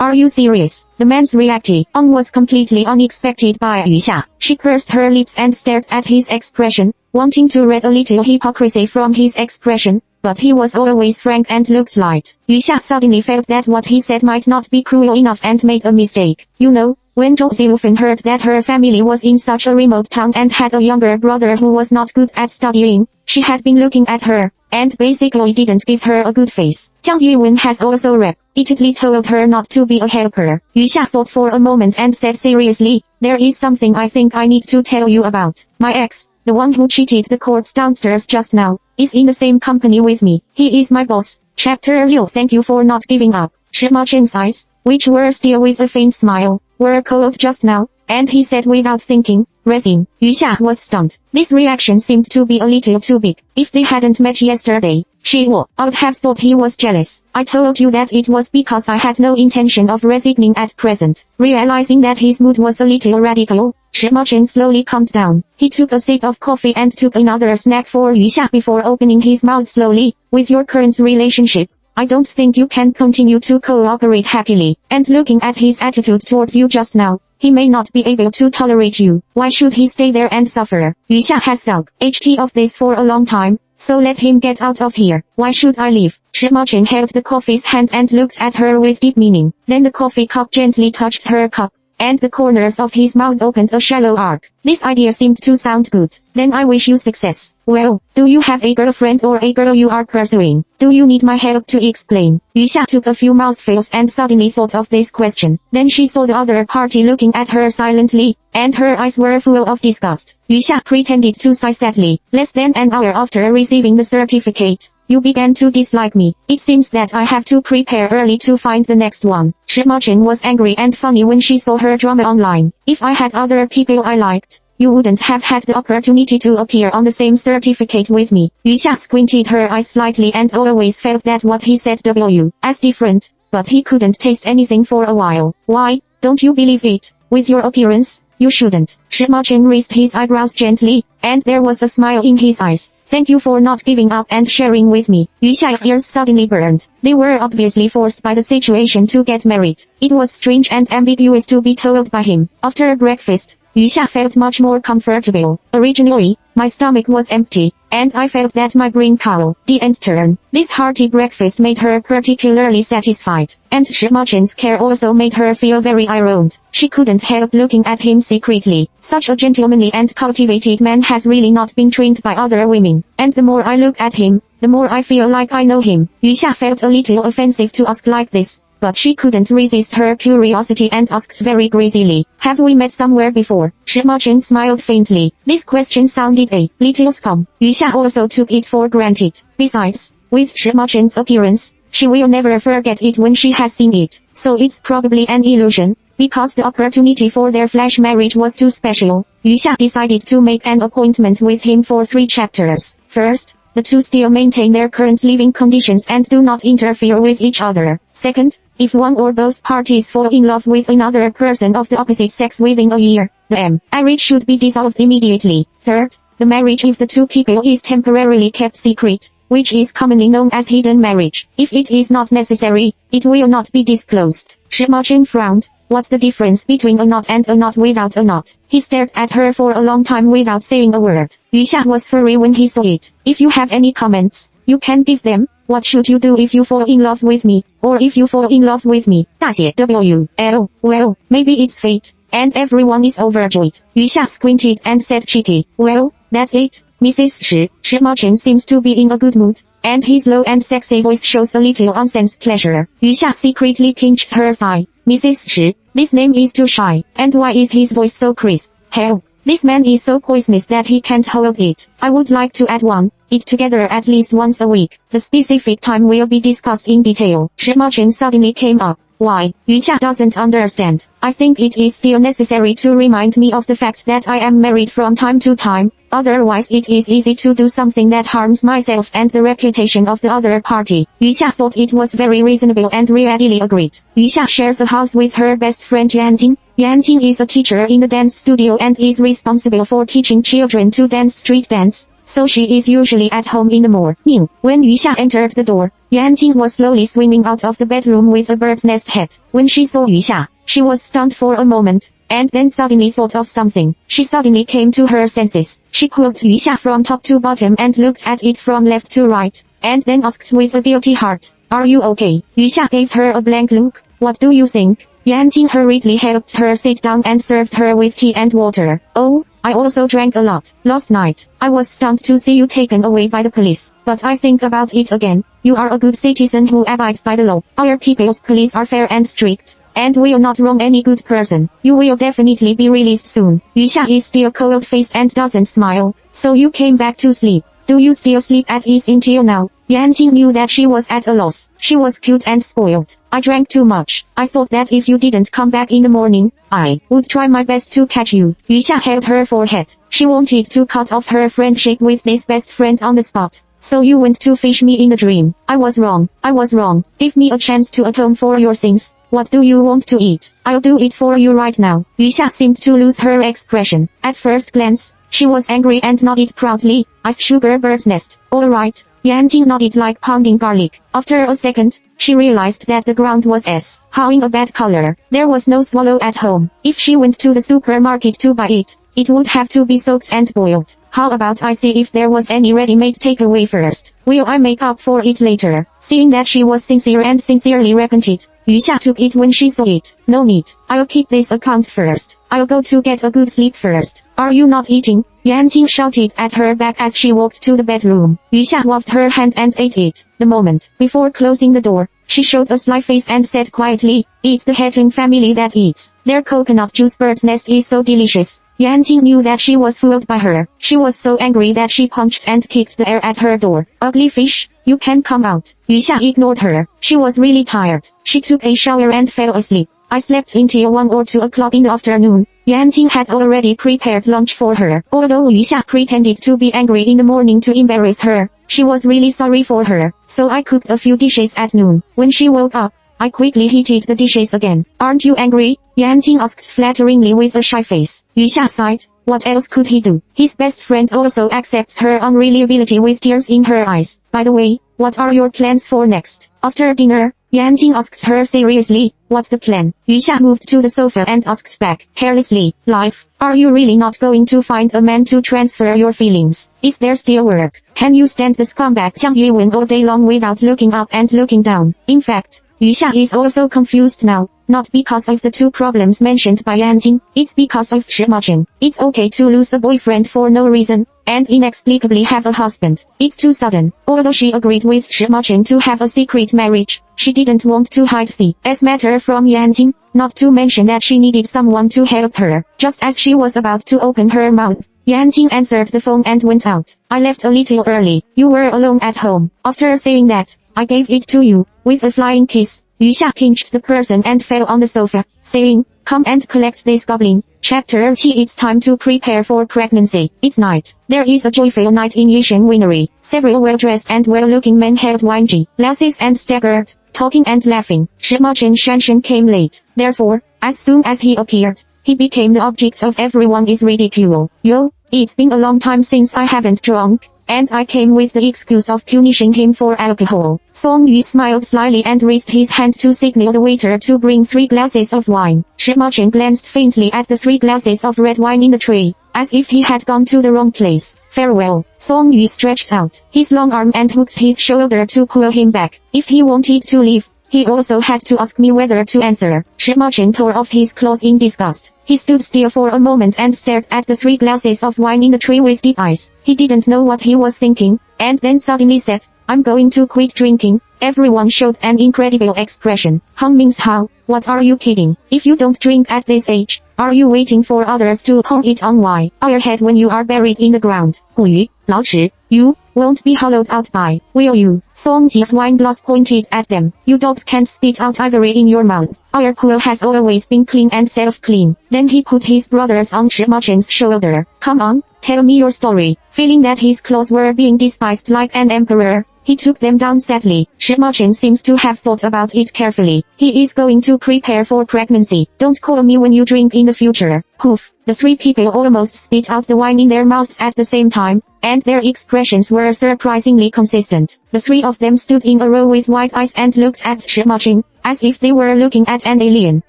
Are you serious? The man's reaction was completely unexpected by Yu Xia. She pursed her lips and stared at his expression, wanting to read a little hypocrisy from his expression, but he was always frank and looked light. Yu Xia suddenly felt that what he said might not be cruel enough and made a mistake. You know, when Zhou Zilufen heard that her family was in such a remote town and had a younger brother who was not good at studying, she had been looking at her, and basically didn't give her a good face. Jiang Yuwen has also repeatedly told her not to be a helper. Yu Xia thought for a moment and said seriously, there is something I think I need to tell you about. My ex, the one who cheated the courts downstairs just now, is in the same company with me. He is my boss. Chapter 6. Thank you for not giving up. Shima Chen's eyes, which were still with a faint smile, were cold just now, and he said without thinking, resin. Yu Xia was stunned. This reaction seemed to be a little too big. If they hadn't met yesterday, she would have thought he was jealous. I told you that it was because I had no intention of resigning at present. Realizing that his mood was a little radical, Shima Chen slowly calmed down. He took a sip of coffee and took another snack for Yu Xia before opening his mouth slowly. With your current relationship, I don't think you can continue to cooperate happily. And looking at his attitude towards you just now, he may not be able to tolerate you. Why should he stay there and suffer? Yu Xia has thought of this for a long time, so let him get out of here. Why should I leave? Shima Chen held the coffee's hand and looked at her with deep meaning. Then the coffee cup gently touched her cup, and the corners of his mouth opened a shallow arc. This idea seemed to sound good. Then I wish you success. Well, do you have a girlfriend or a girl you are pursuing? Do you need my help to explain? Yu Xia took a few mouthfuls and suddenly thought of this question. Then she saw the other party looking at her silently, and her eyes were full of disgust. Yu Xia pretended to sigh sadly. Less than an hour after receiving the certificate, you began to dislike me. It seems that I have to prepare early to find the next one. Shima Chen was angry and funny when she saw her drama online. If I had other people I liked, you wouldn't have had the opportunity to appear on the same certificate with me. Yuxia squinted her eyes slightly and always felt that what he said was different, but he couldn't taste anything for a while. Why, don't you believe it? With your appearance, you shouldn't. Shima Chen raised his eyebrows gently, and there was a smile in his eyes. Thank you for not giving up and sharing with me. Yuxia's ears suddenly burned. They were obviously forced by the situation to get married. It was strange and ambiguous to be told by him. After breakfast, Yuxia felt much more comfortable. Originally, my stomach was empty, and I felt that my brain could didn't turn. This hearty breakfast made her particularly satisfied, and Shima Chen's care also made her feel very ironed. She couldn't help looking at him secretly. Such a gentlemanly and cultivated man has really not been trained by other women, and the more I look at him, the more I feel like I know him. Yuxia felt a little offensive to ask like this, but she couldn't resist her curiosity and asked very grazily, have we met somewhere before? Shima Chen smiled faintly. This question sounded a little scum. Yuxia also took it for granted. Besides, with Shima Chen's appearance, she will never forget it when she has seen it. So it's probably an illusion, because the opportunity for their flash marriage was too special. Yuxia decided to make an appointment with him for 3 chapters. First, the two still maintain their current living conditions and do not interfere with each other. Second, if one or both parties fall in love with another person of the opposite sex within a year, the marriage should be dissolved immediately. Third, the marriage if the two people is temporarily kept secret, which is commonly known as hidden marriage. If it is not necessary, it will not be disclosed. Shima Chen frowned. What's the difference between a knot and a knot without a knot? He stared at her for a long time without saying a word. Yuxia was furry when he saw it. If you have any comments, you can give them. What should you do if you fall in love with me, or if you fall in love with me? 大写 WL, well, maybe it's fate, and everyone is overjoyed. Yuxia squinted and said cheeky, well, that's it, Mrs. Shi. Shima Chen seems to be in a good mood, and his low and sexy voice shows a little unsensed pleasure. Yuxia secretly pinched her thigh. Mrs. Shi, this name is too shy, and why is his voice so crisp? Hell, this man is so poisonous that he can't hold it. I would like to add it together at least once a week. The specific time will be discussed in detail. Shima Chen suddenly came up. Why? Yuxia doesn't understand. I think it is still necessary to remind me of the fact that I am married from time to time. Otherwise it is easy to do something that harms myself and the reputation of the other party. Yuxia thought it was very reasonable and readily agreed. Yuxia shares a house with her best friend Yanting. Yanting is a teacher in the dance studio and is responsible for teaching children to dance street dance, so she is usually at home in the morning. When Yuxia entered the door, Yanting was slowly swimming out of the bedroom with a bird's nest hat. When she saw Yuxia, she was stunned for a moment, and then suddenly thought of something. She suddenly came to her senses. She pulled Yuxia from top to bottom and looked at it from left to right, and then asked with a guilty heart, are you okay? Yuxia gave her a blank look. What do you think? Yanting hurriedly helped her sit down and served her with tea and water. Oh, I also drank a lot. Last night, I was stunned to see you taken away by the police. But I think about it again. You are a good citizen who abides by the law. Our people's police are fair and strict, and will not wrong any good person. You will definitely be released soon. Yuxia is still cold-faced and doesn't smile. So you came back to sleep. Do you still sleep at ease until now? Yanting knew that she was at a loss. She was cute and spoiled. I drank too much. I thought that if you didn't come back in the morning, I would try my best to catch you. Yuxia held her forehead. She wanted to cut off her friendship with this best friend on the spot. So you went to fish me in a dream. I was wrong. I was wrong. Give me a chance to atone for your sins. What do you want to eat? I'll do it for you right now. Yuxia seemed to lose her expression. At first glance, she was angry and nodded proudly. Ice sugar bird's nest. All right. Yanting nodded like pounding garlic. After a second, she realized that the ground was howing a bad color. There was no swallow at home. If she went to the supermarket to buy it, it would have to be soaked and boiled. How about I see if there was any ready-made takeaway first? Will I make up for it later? Seeing that she was sincere and sincerely repented, Yuxia took it when she saw it. No need. I'll keep this account first. I'll go to get a good sleep first. Are you not eating? Yanting shouted at her back as she walked to the bedroom. Yuxia waved her hand and ate it. The moment before closing the door, she showed a sly face and said quietly, it's the Hetting family that eats. Their coconut juice bird's nest is so delicious. Yanting knew that she was fooled by her. She was so angry that she punched and kicked the air at her door. Ugly fish, you can come out. Yuxia ignored her. She was really tired. She took a shower and fell asleep. I slept until 1 or 2 o'clock in the afternoon, Yuan Jing had already prepared lunch for her. Although Yu Xia pretended to be angry in the morning to embarrass her, she was really sorry for her. So I cooked a few dishes at noon. When she woke up, I quickly heated the dishes again. Aren't you angry? Yuan Jing asked flatteringly with a shy face. Yu Xia sighed. What else could he do? His best friend also accepts her unreliability with tears in her eyes. By the way, what are your plans for next? After dinner, Yuan Jing asked her seriously. What's the plan? Yu Xia moved to the sofa and asked back, carelessly. Life. Are you really not going to find a man to transfer your feelings? Is there still work? Can you stand the scumbag Jiang Yuwen all day long without looking up and looking down? In fact, Yu Xia is also confused now. Not because of the two problems mentioned by Yan Jing, it's because of Shima Chen. It's okay to lose a boyfriend for no reason, and inexplicably have a husband. It's too sudden. Although she agreed with Shima Chen to have a secret marriage, she didn't want to hide the matter from Yan Jing, not to mention that she needed someone to help her. Just as she was about to open her mouth, Yan Jing answered the phone and went out. I left a little early. You were alone at home. After saying that, I gave it to you, with a flying kiss. Yu Xia pinched the person and fell on the sofa, saying, Come and collect this goblin. Chapter 30. It's time to prepare for pregnancy. It's night. There is a joyful night in Yishan Winery. Several well-dressed and well-looking men held wine glasses and staggered, talking and laughing. Shima Chen Shanshan came late. Therefore, as soon as he appeared, he became the object of everyone's ridicule. Yo, it's been a long time since I haven't drunk, and I came with the excuse of punishing him for alcohol. Song Yu smiled slyly and raised his hand to signal the waiter to bring 3 glasses of wine. Shima Chen glanced faintly at the 3 glasses of red wine in the tray, as if he had gone to the wrong place. Farewell. Song Yu stretched out his long arm and hooked his shoulder to pull him back. If he wanted to leave, he also had to ask me whether to answer. Shima Chen tore off his clothes in disgust. He stood still for a moment and stared at the 3 glasses of wine in the tray with deep eyes. He didn't know what he was thinking, and then suddenly said, I'm going to quit drinking. Everyone showed an incredible expression. Hong Ming's how? What are you kidding? If you don't drink at this age, are you waiting for others to pour it on why? Our head when you are buried in the ground. 古语, 老齿, you won't be hollowed out by, will you? Song Ji's wine glass pointed at them. You dogs can't spit out ivory in your mouth. Our pool has always been clean and self-clean. Then he put his brothers on Shima Chen's shoulder. Come on, tell me your story. Feeling that his clothes were being despised like an emperor, he took them down sadly. Shima Chen seems to have thought about it carefully. He is going to prepare for pregnancy. Don't call me when you drink in the future. Poof. The 3 people almost spit out the wine in their mouths at the same time, and their expressions were surprisingly consistent. The 3 of them stood in a row with wide eyes and looked at Shima Chen, as if they were looking at an alien.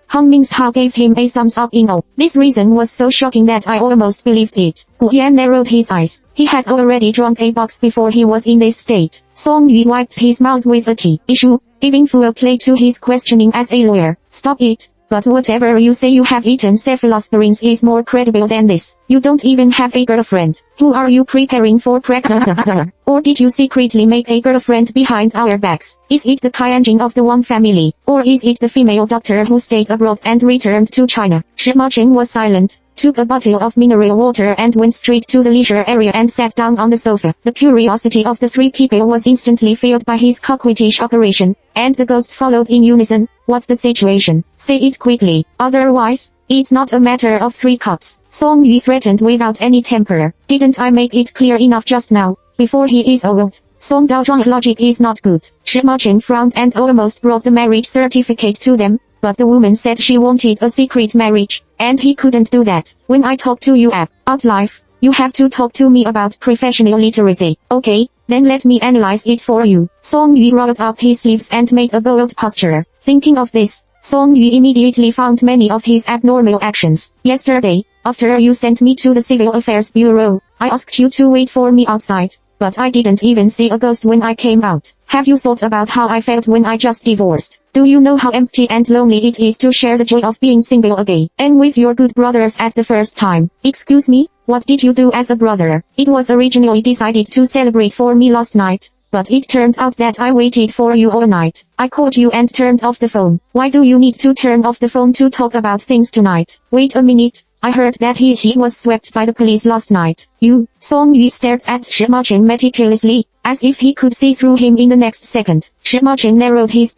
Hong Ming's Hao gave him a thumbs up in awe. This reason was so shocking that I almost believed it. Gu Yan narrowed his eyes. He had already drunk a box before he was in this state. Song Yu wiped his mouth with a tissue, giving full play to his questioning as a lawyer. Stop it. But whatever you say you have eaten cephalosporins is more credible than this. You don't even have a girlfriend. Who are you preparing for pregnancy? Or did you secretly make a girlfriend behind our backs? Is it the Qianjing of the Wang family? Or is it the female doctor who stayed abroad and returned to China? Shima Chen was silent, took a bottle of mineral water and went straight to the leisure area and sat down on the sofa. The curiosity of the 3 people was instantly filled by his coquettish operation, and the ghost followed in unison. What's the situation? Say it quickly, otherwise, it's not a matter of 3 cups. Song Yu threatened without any temper. Didn't I make it clear enough just now? Before he is old, Song Daozhuang's logic is not good. Shima Chen frowned and almost brought the marriage certificate to them, but the woman said she wanted a secret marriage, and he couldn't do that. When I talk to you about life, you have to talk to me about professional literacy. Okay, then let me analyze it for you. Song Yu rolled up his sleeves and made a bold posture. Thinking of this, Song Yu immediately found many of his abnormal actions. Yesterday, after you sent me to the Civil Affairs Bureau, I asked you to wait for me outside, but I didn't even see a ghost when I came out. Have you thought about how I felt when I just divorced? Do you know how empty and lonely it is to share the joy of being single again, and with your good brothers at the first time? Excuse me, what did you do as a brother? It was originally decided to celebrate for me last night, but it turned out that I waited for you all night. I called you and turned off the phone. Why do you need to turn off the phone to talk about things tonight? Wait a minute. I heard that she was swept by the police last night. You, Song Yu stared at Shima Chen meticulously, as if he could see through him in the next second. Shima Chen narrowed his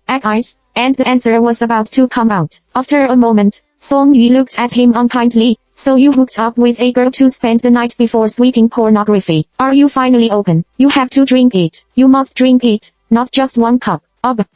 eyes, and the answer was about to come out. After a moment, Song Yu looked at him unkindly. So you hooked up with a girl to spend the night before sweeping pornography. Are you finally open? You have to drink it. You must drink it, not just one cup.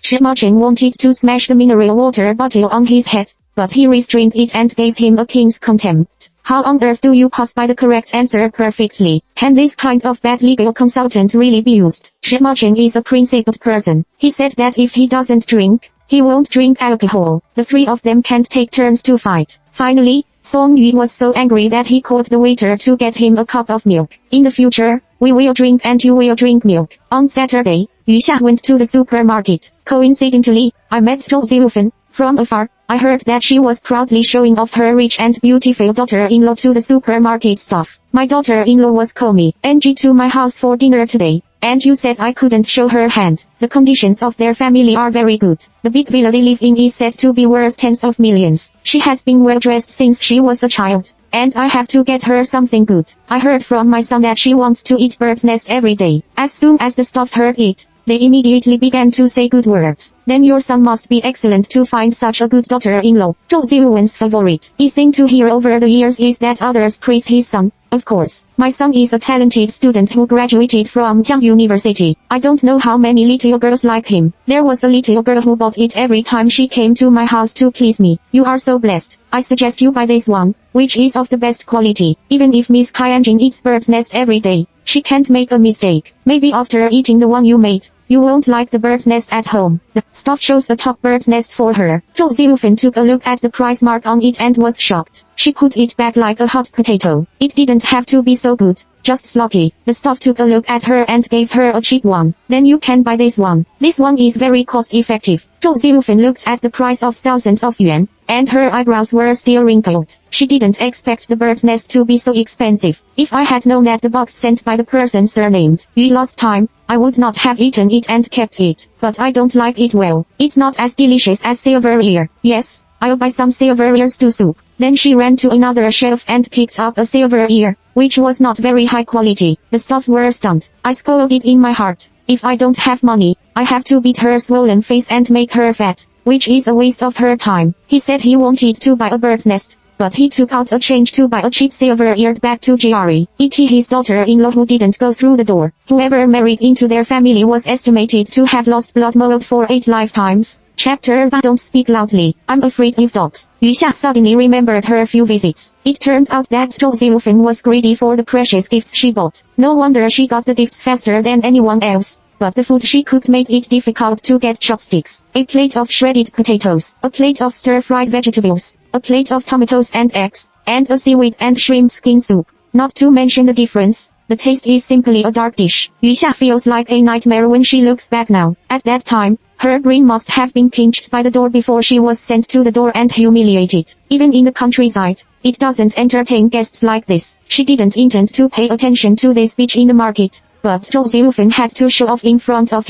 Shima Chen wanted to smash the mineral water bottle on his head, but he restrained it and gave him a king's contempt. How on earth do you pass by the correct answer perfectly? Can this kind of bad legal consultant really be used? Shima Chen is a principled person. He said that if he doesn't drink, he won't drink alcohol. The three of them can't take turns to fight. Finally, Song Yu was so angry that he called the waiter to get him a cup of milk. In the future, we will drink and you will drink milk. On Saturday, Yu Xia went to the supermarket. Coincidentally, I met Zhou Zilufen. From afar, I heard that she was proudly showing off her rich and beautiful daughter-in-law to the supermarket staff. My daughter-in-law was calling Angie to my house for dinner today, and you said I couldn't show her hand. The conditions of their family are very good. The big villa they live in is said to be worth tens of millions. She has been well dressed since she was a child, and I have to get her something good. I heard from my son that she wants to eat bird's nest every day. As soon as the staff heard it, they immediately began to say good words. Then your son must be excellent to find such a good daughter-in-law. Zhou Ziluwen's favorite thing to hear over the years is that others praise his son. Of course, my son is a talented student who graduated from Jiang University. I don't know how many little girls like him. There was a little girl who bought it every time she came to my house to please me. You are so blessed. I suggest you buy this one, which is of the best quality. Even if Miss Kaianjing eats bird's nest every day, she can't make a mistake. Maybe after eating the one you made, you won't like the bird's nest at home. The staff shows the top bird's nest for her. Zhou Zilufen took a look at the price mark on it and was shocked. She put it back like a hot potato. It didn't have to be so good, just sloppy. The staff took a look at her and gave her a cheap one. Then you can buy this one. This one is very cost-effective. Zhou Zilufen looked at the price of thousands of yuan, and her eyebrows were still wrinkled. She didn't expect the bird's nest to be so expensive. If I had known that the box sent by the person surnamed Yu last time, I would not have eaten it and kept it. But I don't like it well. It's not as delicious as silver ear. Yes, I'll buy some silver ear stew soup. Then she ran to another shelf and picked up a silver ear, which was not very high quality. The staff were stunned. I scolded in my heart. If I don't have money, I have to beat her swollen face and make her fat, which is a waste of her time. He said he wanted to buy a bird's nest, but he took out a change to buy a cheap silver-eared bag to Jerry. His daughter-in-law who didn't go through the door. Whoever married into their family was estimated to have lost blood mold for 8 lifetimes. Chapter 1. Don't speak loudly. I'm afraid of dogs. Yu Xia suddenly remembered her few visits. It turned out that Zhou Zilufen was greedy for the precious gifts she bought. No wonder she got the gifts faster than anyone else. But the food she cooked made it difficult to get chopsticks. A plate of shredded potatoes, a plate of stir-fried vegetables, a plate of tomatoes and eggs, and a seaweed and shrimp skin soup. Not to mention the difference, the taste is simply a dark dish. Yu Xia feels like a nightmare when she looks back now. At that time, her brain must have been pinched by the door before she was sent to the door and humiliated. Even in the countryside, it doesn't entertain guests like this. She didn't intend to pay attention to this bitch in the market, but Zhou Zilufen had to show off in front of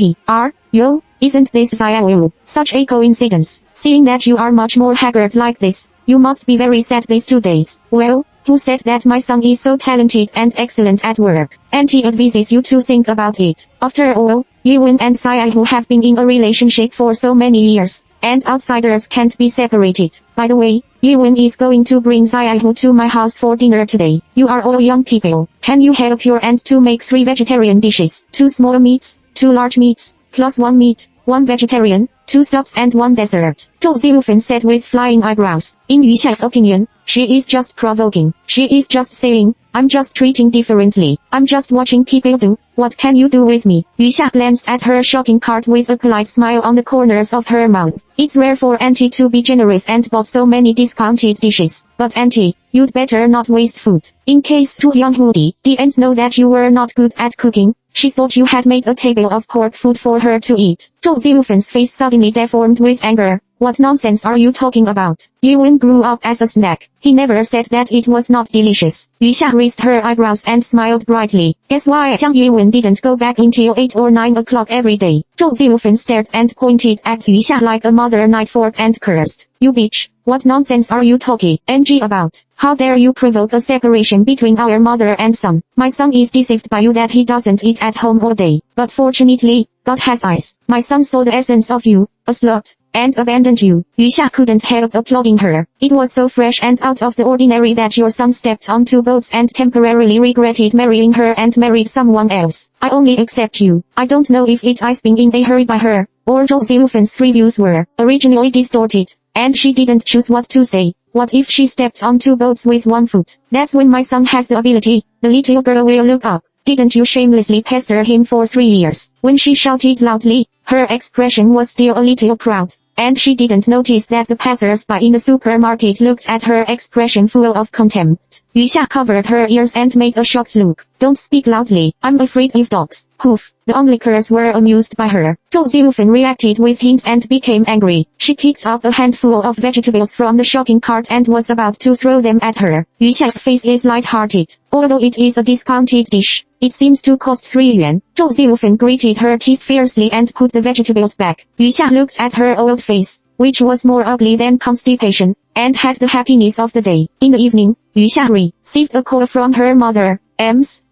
Yo, isn't this Xiaoyu? Such a coincidence. Seeing that you are much more haggard like this, you must be very sad these 2 days. Well, who said that my son is so talented and excellent at work? Auntie advises you to think about it. After all, Yiwen and Xiaoyu have been in a relationship for so many years, and outsiders can't be separated. By the way, Yiwen is going to bring Xiaoyu to my house for dinner today. You are all young people. Can you help your aunt to make 3 vegetarian dishes? 2 small meats, 2 large meats, plus 1 meat, 1 vegetarian, 2 subs and 1 dessert. Zhou Zilufen said with flying eyebrows. In Yu Xia's opinion, she is just provoking. She is just saying, I'm just treating differently. I'm just watching people do. What can you do with me? Yu Xia glanced at her shopping cart with a polite smile on the corners of her mouth. It's rare for Auntie to be generous and bought so many discounted dishes. But Auntie, you'd better not waste food. In case Tu Yonghudi didn't know that you were not good at cooking, she thought you had made a table of pork food for her to eat. Zhou Zilufen's face suddenly deformed with anger. What nonsense are you talking about? Yiwen grew up as a snack. He never said that it was not delicious. Yu Xia raised her eyebrows and smiled brightly. Guess why Jiang Yiwen didn't go back until 8 or 9 o'clock every day? Zhou Zilufen stared and pointed at Yu Xia like a mother night fork and cursed. You bitch. What nonsense are you talking, NG, about? How dare you provoke a separation between our mother and son? My son is deceived by you that he doesn't eat at home all day. But fortunately, God has eyes. My son saw the essence of you, a slut, and abandoned you. Yuxia couldn't help applauding her. It was so fresh and out of the ordinary that your son stepped on two boats and temporarily regretted marrying her and married someone else. I only accept you. I don't know if I've been in a hurry by her, or Zhou Ziyufan's reviews were originally distorted, and she didn't choose what to say. What if she stepped on two boats with one foot? That's when my son has the ability. The little girl will look up. Didn't you shamelessly pester him for 3 years? When she shouted loudly, her expression was still a little proud, and she didn't notice that the passers-by in the supermarket looked at her expression full of contempt. Yuxia covered her ears and made a shocked look. Don't speak loudly. I'm afraid of dogs. Hoof. The onlookers were amused by her. Zhou Ziyufan reacted with hints and became angry. She picked up a handful of vegetables from the shopping cart and was about to throw them at her. Yuxia's face is light-hearted. Although it is a discounted dish, it seems to cost 3 yuan. Zhou Ziyufan gritted her teeth fiercely and put the vegetables back. Yuxia looked at her old face, which was more ugly than constipation, and had the happiness of the day. In the evening, Yuxia received a call from her mother.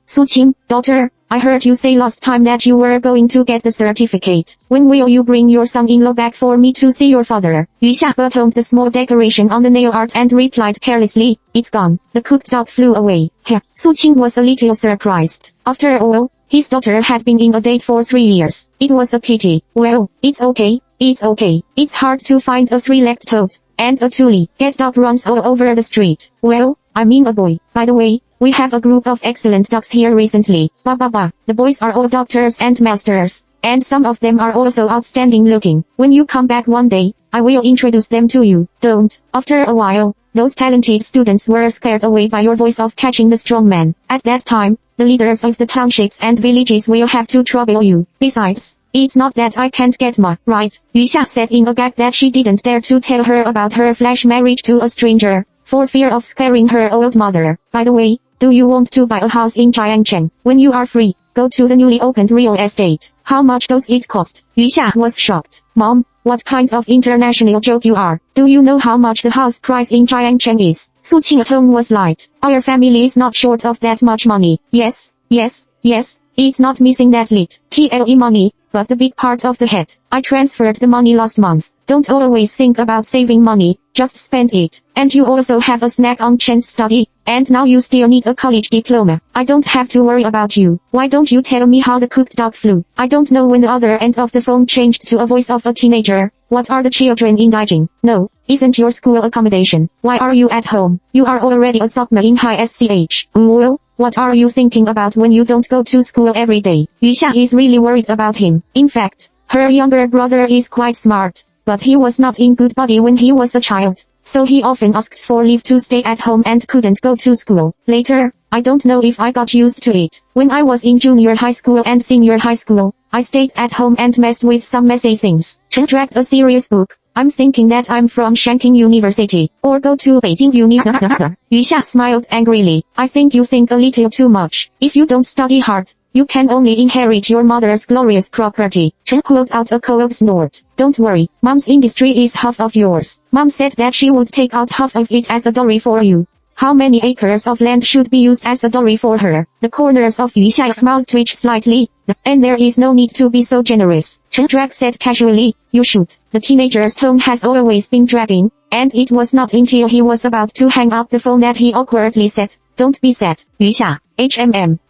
Suqing, daughter, I heard you say last time that you were going to get the certificate. When will you bring your son-in-law back for me to see your father? Yuxia buttoned the small decoration on the nail art and replied carelessly, it's gone. The cooked duck flew away. Suqing was a little surprised. After all, his daughter had been in a date for 3 years. It was a pity. Well, it's okay. It's okay. It's hard to find a 3-legged toad, and a two-legged dog runs all over the street. Well, I mean a boy. By the way, we have a group of excellent dogs here recently. The boys are all doctors and masters, and some of them are also outstanding looking. When you come back one day, I will introduce them to you. Don't. After a while, those talented students were scared away by your voice of catching the strong man. At that time, the leaders of the townships and villages will have to trouble you. Besides, it's not that I can't get ma, right? Yuxia said in a gag that she didn't dare to tell her about her flash marriage to a stranger, for fear of scaring her old mother. By the way, do you want to buy a house in Jiangcheng? When you are free, go to the newly opened real estate. How much does it cost? Yuxia was shocked. Mom, what kind of international joke you are? Do you know how much the house price in Jiangcheng is? Suqing's tone was light. Our family is not short of that much money. Yes, it's not missing that little money, but the big part of the head. I transferred the money last month. Don't always think about saving money, just spend it. And you also have a snack on chance study, and now you still need a college diploma. I don't have to worry about you. Why don't you tell me how the cooked duck flew? I don't know when the other end of the phone changed to a voice of a teenager. What are the children indulging? No, isn't your school accommodation? Why are you at home? You are already a sophomore in high SCH. Well, what are you thinking about when you don't go to school every day? Yuxia is really worried about him. In fact, her younger brother is quite smart, but he was not in good body when he was a child, so he often asked for leave to stay at home and couldn't go to school. Later, I don't know if I got used to it. When I was in junior high school and senior high school, I stayed at home and messed with some messy things. Chen dragged a serious book. I'm thinking that I'm from Shanking University, or go to Beijing Uni. Yuxia smiled angrily. I think you think a little too much. If you don't study hard, you can only inherit your mother's glorious property. Chen pulled out a cold snort. Don't worry, Mom's industry is half of yours. Mom said that she would take out half of it as a dowry for you. How many acres of land should be used as a dowry for her? The corners of Yuxia's mouth twitched slightly. And there is no need to be so generous. Chen Drag said casually, you should. The teenager's tone has always been dragging, and it was not until he was about to hang up the phone that he awkwardly said, don't be sad, Yuxia.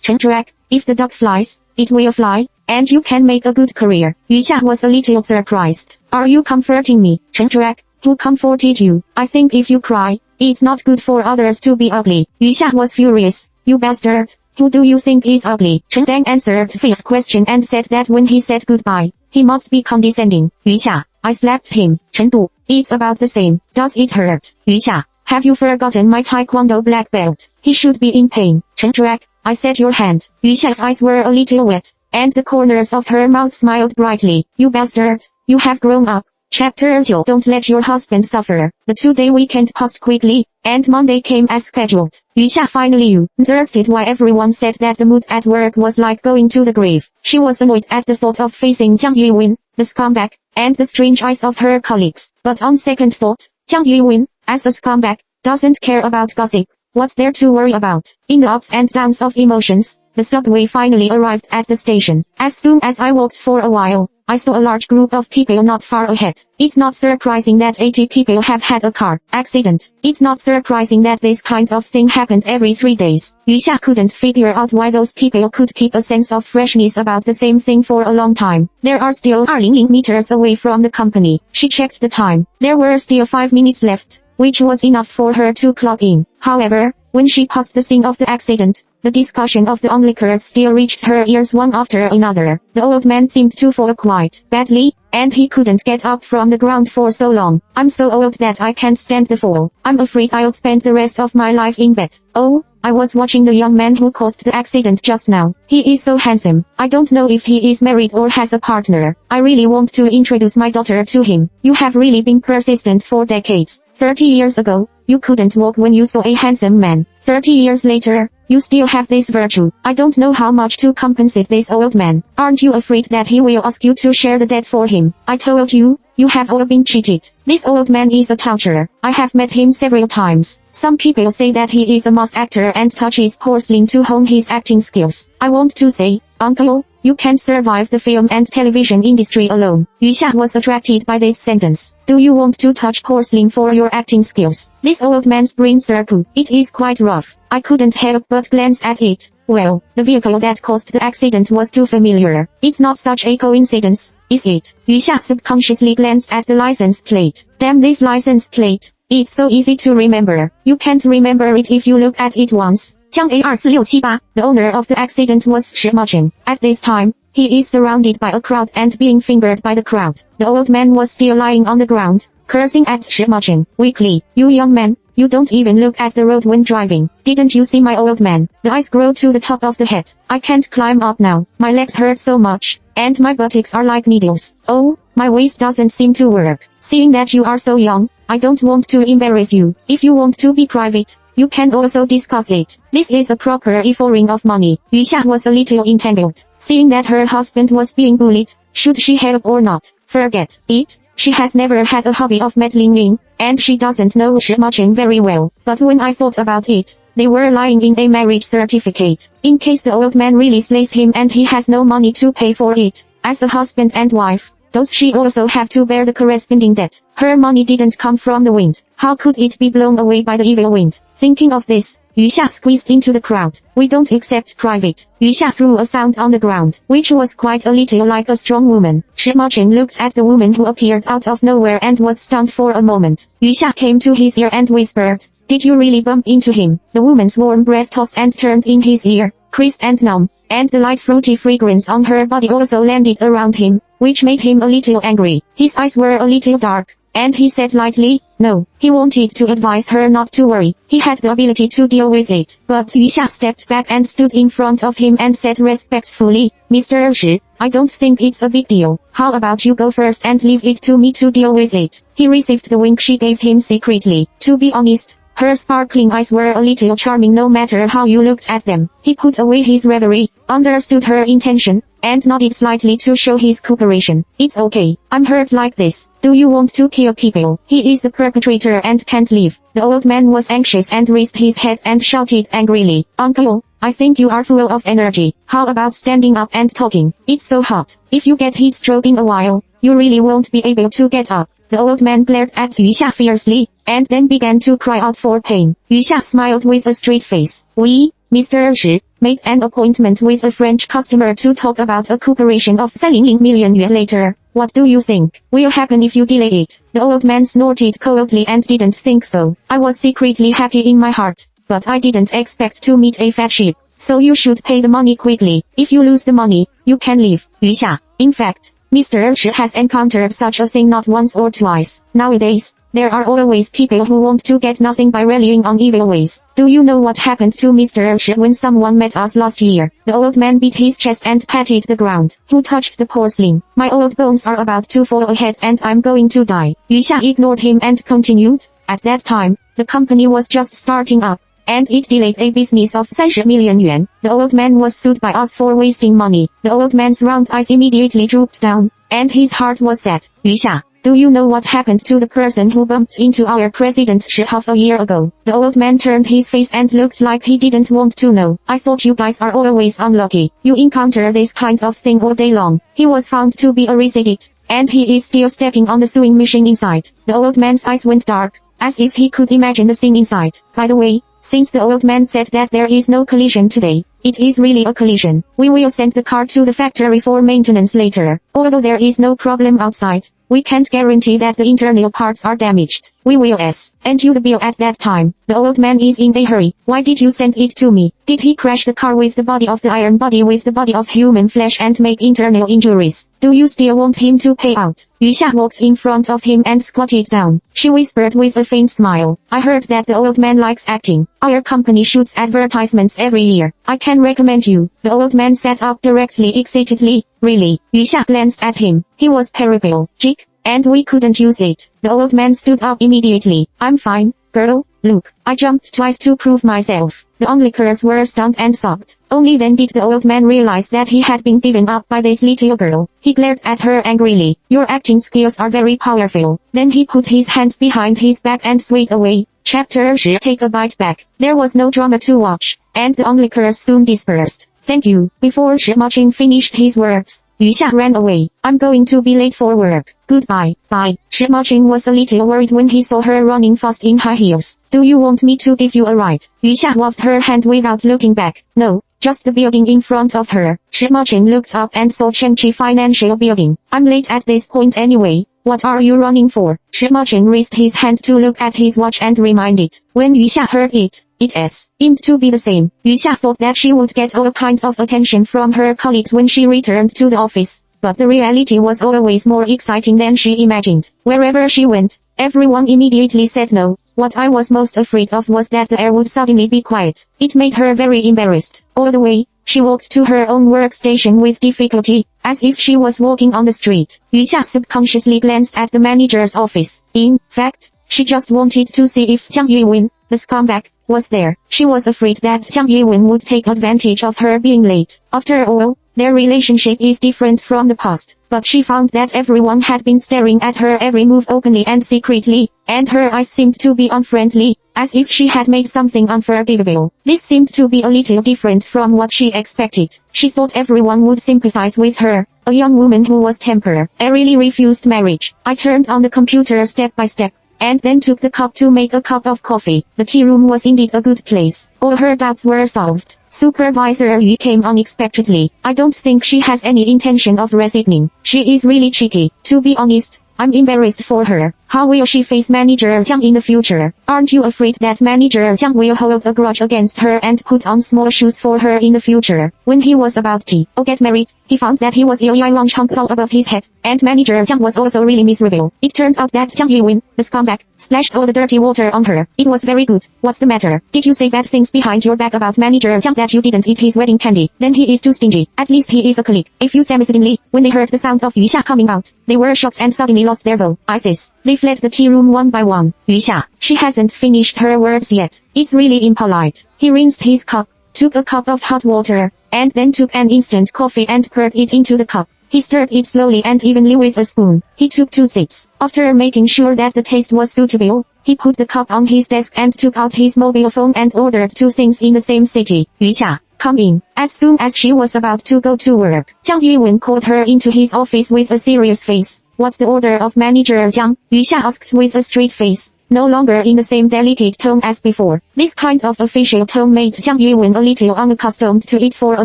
Chen Drag, if the duck flies, it will fly, and you can make a good career. Yuxia was a little surprised. Are you comforting me? Chen Drag, who comforted you? I think if you cry, it's not good for others to be ugly. Yuxia was furious. You bastard. Who do you think is ugly? Chen Dang answered Fei's question and said that when he said goodbye, he must be condescending. Yuxia, I slapped him. Chen Du, it's about the same. Does it hurt? Yuxia, have you forgotten my taekwondo black belt? He should be in pain. Chen Drag, I said your hand. Yuxia's eyes were a little wet, and the corners of her mouth smiled brightly. You bastard, you have grown up. Chapter 2. Don't let your husband suffer. The 2-day weekend passed quickly, and Monday came as scheduled. Yuxia finally understood why everyone said that the mood at work was like going to the grave. She was annoyed at the thought of facing Jiang Yuwen, the scumbag, and the strange eyes of her colleagues. But on second thought, Jiang Yuwen, as a scumbag, doesn't care about gossip. What's there to worry about? In the ups and downs of emotions, the subway finally arrived at the station. As soon as I walked for a while, I saw a large group of people not far ahead. It's not surprising that 80 people have had a car accident. It's not surprising that this kind of thing happened every 3 days. Yu Xia couldn't figure out why those people could keep a sense of freshness about the same thing for a long time. There are still 200 meters away from the company. She checked the time. There were still 5 minutes left, which was enough for her to clock in. However, when she passed the scene of the accident, the discussion of the onlookers still reached her ears one after another. The old man seemed to fall quite badly, and he couldn't get up from the ground for so long. I'm so old that I can't stand the fall. I'm afraid I'll spend the rest of my life in bed. Oh, I was watching the young man who caused the accident just now. He is so handsome. I don't know if he is married or has a partner. I really want to introduce my daughter to him. You have really been persistent for decades. 30 years ago, you couldn't walk when you saw a handsome man. 30 years later, you still have this virtue. I don't know how much to compensate this old man. Aren't you afraid that he will ask you to share the debt for him? I told you, you have all been cheated. This old man is a torturer. I have met him several times. Some people say that he is a mass actor and touches porcelain to hone his acting skills. I want to say, Uncle, you can't survive the film and television industry alone. Yu Xia was attracted by this sentence. Do you want to touch porcelain for your acting skills? This old man's brain circle. It is quite rough. I couldn't help but glance at it. Well, the vehicle that caused the accident was too familiar. It's not such a coincidence, is it? Yu Xia subconsciously glanced at the license plate. Damn this license plate. It's so easy to remember. You can't remember it if you look at it once. Jiang A24678. The owner of the accident was Shi Macheng. At this time, he is surrounded by a crowd and being fingered by the crowd. The old man was still lying on the ground, cursing at Shi Macheng weakly. You young man, you don't even look at the road when driving. Didn't you see my old man? The eyes grow to the top of the head. I can't climb up now. My legs hurt so much, and my buttocks are like needles. Oh, my waist doesn't seem to work. Seeing that you are so young, I don't want to embarrass you. If you want to be private, you can also discuss it. This is a proper offering of money. Yu Xia was a little entangled. Seeing that her husband was being bullied, should she help or not? Forget it. She has never had a hobby of meddling in, and she doesn't know Shi Macheng very well. But when I thought about it, they were lying in a marriage certificate. In case the old man really slays him and he has no money to pay for it, as a husband and wife, does she also have to bear the corresponding debt? Her money didn't come from the wind. How could it be blown away by the evil wind? Thinking of this, Yu Xia squeezed into the crowd. We don't accept private. Yu Xia threw a sound on the ground, which was quite a little like a strong woman. Shi Macheng looked at the woman who appeared out of nowhere and was stunned for a moment. Yu Xia came to his ear and whispered, "Did you really bump into him?" The woman's warm breath tossed and turned in his ear, crisp and numb, and the light fruity fragrance on her body also landed around him, which made him a little angry. His eyes were a little dark, and he said lightly, "No." He wanted to advise her not to worry. He had the ability to deal with it. But Yu Xia stepped back and stood in front of him and said respectfully, "Mr. Shi, I don't think it's a big deal. How about you go first and leave it to me to deal with it?" He received the wink she gave him secretly. To be honest, her sparkling eyes were a little charming no matter how you looked at them. He put away his reverie, understood her intention, and nodded slightly to show his cooperation. "It's okay. I'm hurt like this. Do you want to kill people? He is the perpetrator and can't leave." The old man was anxious and raised his head and shouted angrily, "Uncle, I think you are full of energy. How about standing up and talking? It's so hot. If you get heat stroke in a while, you really won't be able to get up." The old man glared at Yu Xia fiercely, and then began to cry out for pain. Yu Xia smiled with a straight face. "We, Mr. Shi, made an appointment with a French customer to talk about a cooperation of 300 million yuan later. What do you think will happen if you delay it?" The old man snorted coldly and didn't think so. "I was secretly happy in my heart, but I didn't expect to meet a fat sheep. So you should pay the money quickly. If you lose the money, you can leave." Yu Xia, in fact, Mr. Shi has encountered such a thing not once or twice. Nowadays, there are always people who want to get nothing by rallying on evil ways. Do you know what happened to Mr. Shi when someone met us last year? The old man beat his chest and patted the ground. "Who touched the porcelain? My old bones are about to fall ahead and I'm going to die." Yu Xia ignored him and continued, "At that time, the company was just starting up, and it delayed a business of 30 million yuan. The old man was sued by us for wasting money." The old man's round eyes immediately drooped down, and his heart was set. "Yu Xia, Do you know what happened to the person who bumped into our president half a year ago? The old man turned his face and looked like he didn't want to know. I thought you guys are always unlucky. You encounter this kind of thing all day long. He was found to be a resident, and he is still stepping on the sewing machine inside. The old man's eyes went dark, as if he could imagine the scene inside. By the way, since the old man said that there is no collision today, it is really a collision. We will send the car to the factory for maintenance later. Although there is no problem outside, we can't guarantee that the internal parts are damaged. We will send you the bill at that time. The old man is in a hurry. Why did you send it to me? Did he crash the car with the body of the iron body with the body of human flesh and make internal injuries? Do you still want him to pay out? Yu Xia walked in front of him and squatted down. She whispered with a faint smile. I heard that the old man likes acting. Our company shoots advertisements every year. I can recommend you. The old man sat up directly excitedly. Really? Yu Xia glanced at him. He was paraplegic, and we couldn't use it. The old man stood up immediately. I'm fine, girl. Look, I jumped twice to prove myself. The onlookers were stunned and sobbed. Only then did the old man realize that he had been given up by this little girl. He glared at her angrily. Your acting skills are very powerful. Then he put his hands behind his back and swayed away. Chapter 10. Take a bite back. There was no drama to watch, and the onlookers soon dispersed. Thank you. Before Shimachin finished his words, Yu Xia ran away. I'm going to be late for work. Goodbye. Bye. Shimachin was a little worried when he saw her running fast in high heels. Do you want me to give you a ride? Yu Xia waved her hand without looking back. No, just the building in front of her. Shimachin looked up and saw Chengchi Financial Building. I'm late at this point anyway. What are you running for? Shimachin raised his hand to look at his watch and reminded. When Yu Xia heard it, it seemed to be the same. Yu Xia thought that she would get all kinds of attention from her colleagues when she returned to the office, but the reality was always more exciting than she imagined. Wherever she went, everyone immediately said no. What I was most afraid of was that the air would suddenly be quiet. It made her very embarrassed. All the way, she walked to her own workstation with difficulty, as if she was walking on the street. Yu Xia subconsciously glanced at the manager's office. In fact, she just wanted to see if Jiang Yuwen, the scumbag, was there. She was afraid that Jiang Yuwen would take advantage of her being late. After all, their relationship is different from the past, but she found that everyone had been staring at her every move openly and secretly, and her eyes seemed to be unfriendly, as if she had made something unforgivable. This seemed to be a little different from what she expected. She thought everyone would sympathize with her, a young woman who was temporarily refused marriage. I turned on the computer step by step, and then took the cup to make a cup of coffee. The tea room was indeed a good place. All her doubts were solved. Supervisor Yu came unexpectedly. I don't think she has any intention of resigning. She is really cheeky. To be honest, I'm embarrassed for her. How will she face Manager Jiang in the future? Aren't you afraid that Manager Jiang will hold a grudge against her and put on small shoes for her in the future? When he was about to get married, he found that he was a long chunk all above his head, and Manager Jiang was also really miserable. It turned out that Jiang Yuwen, the scumbag, splashed all the dirty water on her. It was very good. What's the matter? Did you say bad things behind your back about Manager Jiang that you didn't eat his wedding candy? Then he is too stingy. At least he is a colleague. A few seconds suddenly, when they heard the sound of Yu Xia coming out, they were shocked and suddenly lost their voices. They fled the tea room one by one. Yu Xia. She hasn't finished her words yet. It's really impolite. He rinsed his cup, took a cup of hot water, and then took an instant coffee and poured it into the cup. He stirred it slowly and evenly with a spoon. He took 2 sips. After making sure that the taste was suitable, he put the cup on his desk and took out his mobile phone and ordered 2 things in the same city. Yu Xia, come in. As soon as she was about to go to work, Jiang Yuwen called her into his office with a serious face. What's the order of Manager Jiang? Yu Xia asked with a straight face, no longer in the same delicate tone as before. This kind of official tone made Jiang Yuwen a little unaccustomed to it for a